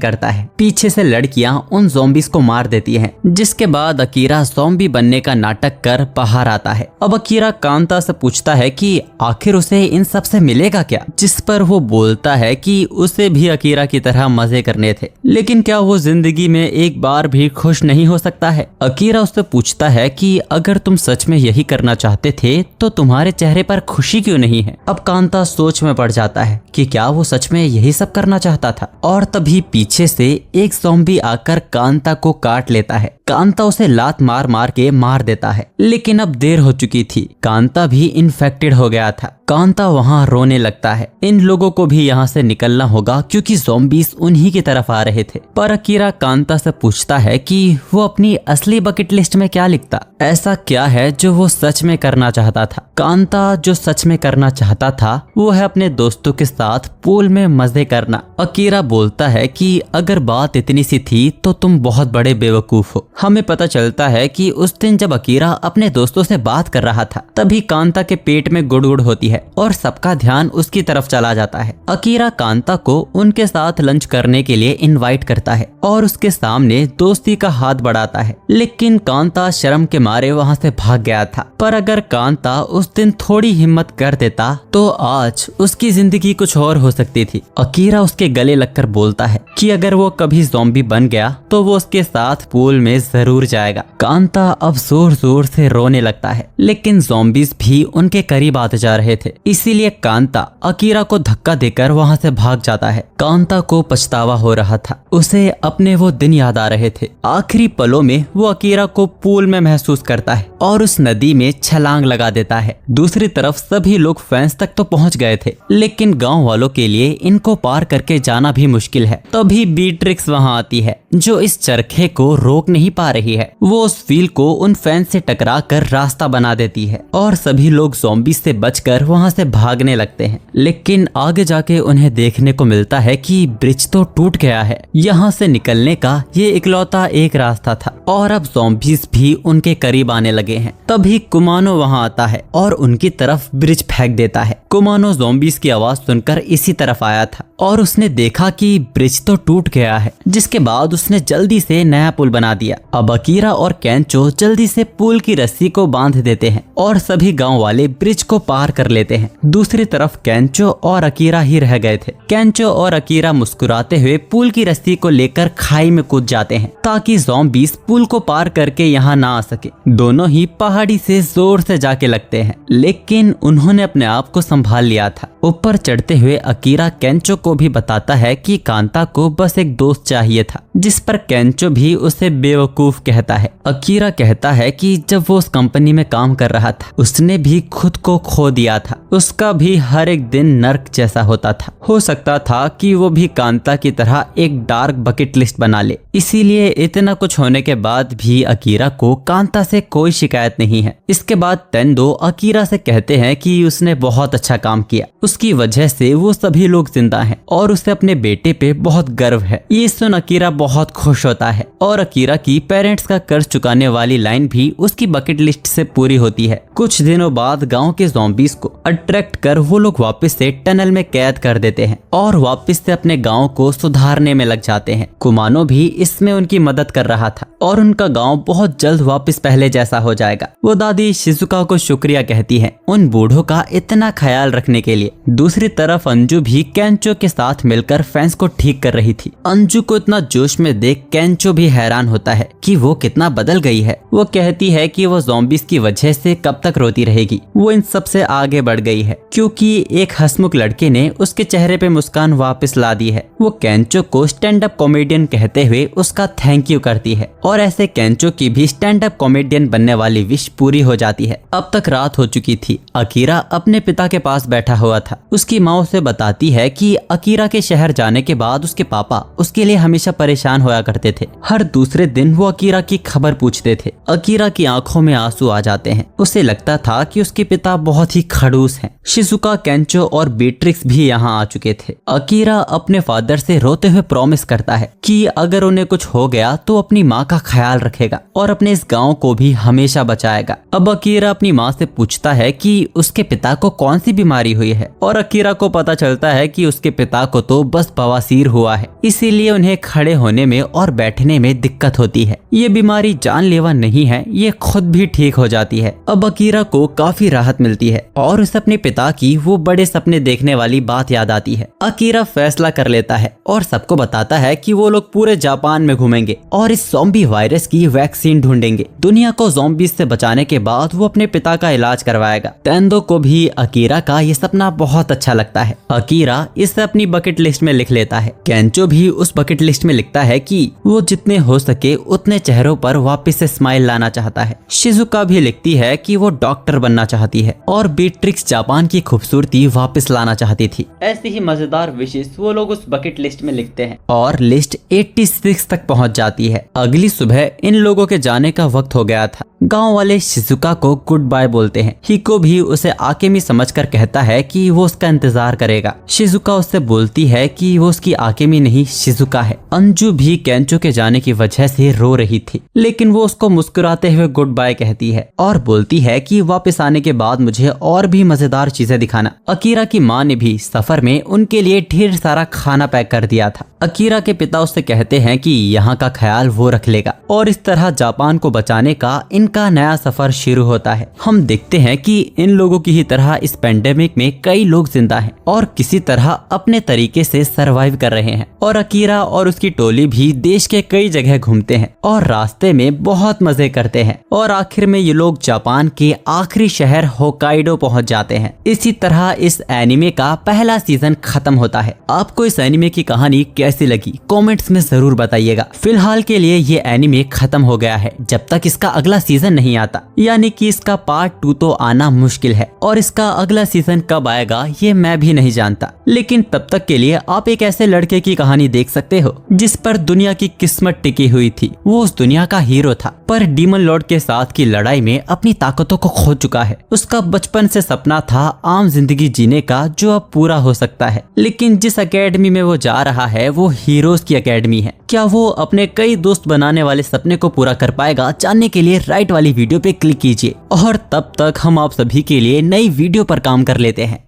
करता है। पीछे से लड़कियां उन ज़ॉम्बीज को मार देती हैं, जिसके बाद अकीरा ज़ॉम्बी बनने का नाटक कर बाहर आता है। अब अकीरा कांता से पूछता है कि आखिर उसे इन सब से मिलेगा क्या, जिस पर वो बोलता है कि उसे भी अकीरा की तरह मजे करने थे, लेकिन क्या वो जिंदगी में एक बार भी खुश नहीं हो सकता है। अकीरा उससे पूछता है कि अगर तुम सच में यही करना चाहते थे तो तुम्हारे चेहरे पर खुशी क्यों नहीं है। अब कांता सोच में पड़ जाता है कि क्या वो सच में यही सब करना चाहता था, और तभी पीछे से एक ज़ॉम्बी आकर कांता को काट लेता है। कांता उसे लात मार मार के मार देता है, लेकिन अब देर हो चुकी थी। कांता भी इन्फेक्टेड हो गया था। कांता वहाँ रोने लगता है। इन लोगों को भी यहाँ से निकलना होगा क्योंकि ज़ॉम्बीज उन्हीं की तरफ आ रहे थे। पर अकीरा कांता से पूछता है कि वो अपनी असली बकेट लिस्ट में क्या लिखता, ऐसा क्या है जो वो सच में करना चाहता था। कांता जो सच में करना चाहता था वो है अपने दोस्तों के साथ पूल में मजे करना। अकीरा बोलता है कि अगर बात इतनी सी थी तो तुम बहुत बड़े बेवकूफ हो। हमें पता चलता है कि उस दिन जब अकीरा अपने दोस्तों से बात कर रहा था, तभी कांता के पेट में गुड़गुड़ होती है और सबका ध्यान उसकी तरफ चला जाता है। अकीरा कांता को उनके साथ लंच करने के लिए इनवाइट करता है और उसके सामने दोस्ती का हाथ बढ़ाता है, लेकिन कांता शर्म के मारे वहाँ से भाग गया था। पर अगर कांता उस दिन थोड़ी हिम्मत कर देता तो आज उसकी जिंदगी कुछ और हो सकती थी। अकीरा उसके गले लगकर बोलता है कि अगर वो कभी ज़ॉम्बी बन गया तो वो उसके साथ पूल में जरूर जाएगा। कांता अब जोर जोर से रोने लगता है, लेकिन ज़ॉम्बीज भी उनके करीब आते जा रहे थे, इसीलिए कांता अकीरा को धक्का देकर वहाँ से भाग जाता है। कांता को पछतावा हो रहा था, उसे अपने वो दिन याद आ रहे थे। आखिरी पलों में वो अकीरा को पूल में महसूस करता है और उस नदी में छलांग लगा देता है। दूसरी तरफ सभी लोग फेंस तक तो पहुँच गए थे, लेकिन गाँव वालों के लिए इनको पार करके जाना भी मुश्किल है। तभी बीट्रिक्स वहाँ आती है, जो इस चरखे को रोक नहीं पा रही है। वो उस व्हील को उन फैन से टकरा कर रास्ता बना देती है और सभी लोग ज़ॉम्बी से बचकर वहाँ से भागने लगते हैं। लेकिन आगे जाके उन्हें देखने को मिलता है कि ब्रिज तो टूट गया है। यहाँ से निकलने का ये इकलौता एक रास्ता था और अब ज़ॉम्बीज भी उनके करीब आने लगे हैं। तभी कुमानो वहाँ आता है और उनकी तरफ ब्रिज फेंक देता है। कुमानो ज़ॉम्बीज की आवाज सुनकर इसी तरफ आया था और उसने देखा कि ब्रिज तो टूट गया है, जिसके बाद उसने जल्दी से नया पुल बना दिया। अब अकीरा और केंचो जल्दी से पुल की रस्सी को बांध देते हैं और सभी गांव वाले ब्रिज को पार कर लेते हैं। दूसरी तरफ केंचो और अकीरा ही रह गए थे। केंचो और अकीरा मुस्कुराते हुए पुल की रस्सी को लेकर खाई में कूद जाते हैं ताकि ज़ॉम्बीज पुल को पार करके यहाँ ना आ सके। दोनों ही पहाड़ी से जोर से जाके लगते हैं, लेकिन उन्होंने अपने आप को संभाल लिया था। ऊपर चढ़ते हुए अकीरा केंचो को भी बताता है कि कांता को बस एक दोस्त चाहिए था, जिस पर केंचो भी उसे बेवकूफ कहता है। अकीरा कहता है कि जब वो उस कंपनी में काम कर रहा था उसने भी खुद को खो दिया था। उसका भी हर एक दिन नर्क जैसा होता था। हो सकता था कि वो भी कांता की तरह एक डार्क बकेट लिस्ट बना ले। इसीलिए इतना कुछ होने के बाद भी अकीरा को कांता से कोई शिकायत नहीं है। इसके बाद तेंदो अकीरा से कहते हैं कि उसने बहुत अच्छा काम किया, उसकी वजह से वो सभी लोग जिंदा हैं और उसे अपने बेटे पे बहुत गर्व है। ये सुन अकीरा बहुत खुश होता है और अकीरा की पेरेंट्स का कर्ज चुकाने वाली लाइन भी उसकी बकेट लिस्ट से पूरी होती है। कुछ दिनों बाद गांव के ज़ॉम्बीज को अट्रैक्ट कर वो लोग वापस से टनल में कैद कर देते हैं और वापस से अपने गांव को सुधारने में लग जाते हैं। कुमानो भी इसमें उनकी मदद कर रहा था और उनका गांव बहुत जल्द वापस पहले जैसा हो जाएगा। वो दादी शिजुका को शुक्रिया कहती है उन बूढ़ों का इतना ख्याल रखने के लिए। दूसरी तरफ अंजू भी केंचो के साथ मिलकर फेंस को ठीक कर रही थी। अंजू को इतना जोश में में देख केंचो भी हैरान होता है कि वो कितना बदल गई है। वो कहती है कि वो ज़ॉम्बीज़ की वजह से कब तक रोती रहेगी। वो इन सब से आगे बढ़ गई है क्योंकि एक हंसमुख लड़के ने उसके चेहरे पे मुस्कान वापस ला दी है। वो केंचो को स्टैंड अप कॉमेडियन कहते हुए उसका थैंक यू करती है और ऐसे केंचो की भी स्टैंड अप कॉमेडियन बनने वाली विश पूरी हो जाती है। अब तक रात हो चुकी थी। अकीरा अपने पिता के पास बैठा हुआ था। उसकी माँ उसे बताती है कि अकीरा के शहर जाने के बाद उसके पापा उसके लिए हमेशा परेशान होया करते थे। हर दूसरे दिन वो अकीरा की खबर पूछते थे। अकीरा की आंखों में आंसू आ जाते हैं। उसे लगता था कि उसके पिता बहुत ही खड़ूस हैं। शिजुका, केंचो और बीट्रिक्स भी यहाँ आ चुके थे। अकीरा अपने फादर से रोते हुए प्रॉमिस करता है कि अगर उन्हें कुछ हो गया तो अपनी माँ का ख्याल रखेगा और अपने इस गाँव को भी हमेशा बचाएगा। अब अकीरा अपनी माँ से पूछता है कि उसके पिता को कौन सी बीमारी हुई है और अकीरा को पता चलता है कि उसके पिता को तो बस बवासीर हुआ है, इसीलिए उन्हें खड़े होने में और बैठने में दिक्कत होती है। ये बीमारी जानलेवा नहीं है, ये खुद भी ठीक हो जाती है। अब अकीरा को काफी राहत मिलती है और उसे अपने पिता की वो बड़े सपने देखने वाली बात याद आती है। अकीरा फैसला कर लेता है और सबको बताता है कि वो लोग पूरे जापान में घूमेंगे और इस ज़ॉम्बी वायरस की वैक्सीन ढूंढेंगे। दुनिया को ज़ॉम्बीज़ से बचाने के बाद वो अपने पिता का इलाज करवाएगा। तेंदो को भी अकीरा का ये सपना बहुत अच्छा लगता है। अकीरा इसे अपनी बकेट लिस्ट में लिख लेता है। केंचो भी उस बकेट लिस्ट में लिखता है कि वो जितने हो सके उतने चेहरों पर वापस से स्माइल लाना चाहता है। शिजुका भी लिखती है कि वो डॉक्टर बनना चाहती है और बीट्रिक्स जापान की खूबसूरती वापस लाना चाहती थी। ऐसी ही मजेदार विशेष वो लोग उस बकेट लिस्ट में लिखते हैं और लिस्ट 86 तक पहुंच जाती है। अगली सुबह इन लोगों के जाने का वक्त हो गया था। गांव वाले शिजुका को गुड बाय बोलते हैं। हिको भी उसे आकेमी समझकर कहता है कि वो उसका इंतजार करेगा। शिजुका उससे बोलती है कि वो उसकी आकेमी नहीं शिजुका है। अंजू भी केंचो के जाने की वजह से रो रही थी, लेकिन वो उसको मुस्कुराते हुए गुड बाय कहती है और बोलती है कि वापस आने के बाद मुझे और भी मजेदार चीजें दिखाना। अकीरा की माँ ने भी सफर में उनके लिए ढेर सारा खाना पैक कर दिया था। अकीरा के पिता उससे कहते हैं कि यहाँ का ख्याल वो रख लेगा और इस तरह जापान को बचाने का इनका नया सफर शुरू होता है। हम देखते हैं कि इन लोगों की ही तरह इस पेंडेमिक में कई लोग जिंदा हैं और किसी तरह अपने तरीके से सरवाइव कर रहे हैं और अकीरा और उसकी टोली भी देश के कई जगह घूमते हैं और रास्ते में बहुत मजे करते हैं और आखिर में ये लोग जापान के आखिरी शहर होकाइडो पहुंच जाते हैं। इसी तरह इस एनिमे का पहला सीजन खत्म होता है। आपको इस एनिमे की कहानी कैसी लगी कमेंट्स में जरूर बताइएगा। फिलहाल के लिए ये एनिमे खत्म हो गया है जब तक इसका अगला सीजन नहीं आता, यानी कि इसका पार्ट 2 तो आना मुश्किल है और इसका अगला सीजन कब आएगा ये मैं भी नहीं जानता। लेकिन तब तक के लिए आप एक ऐसे लड़के की कहानी देख सकते हो जिस पर दुनिया की किस्मत टिकी हुई थी। वो उस दुनिया का हीरो था पर डीमन लॉर्ड के साथ की लड़ाई में अपनी ताकतों को खो चुका है। उसका बचपन से सपना था आम जिंदगी जीने का जो अब पूरा हो सकता है, लेकिन जिस एकेडमी में वो जा रहा है वो हीरोज की एकेडमी है। क्या वो अपने कई दोस्त बनाने वाले सपने को पूरा कर पाएगा? जानने के लिए राइट वाली वीडियो पे क्लिक कीजिए और तब तक हम आप सभी के लिए नई वीडियो पर काम कर लेते हैं।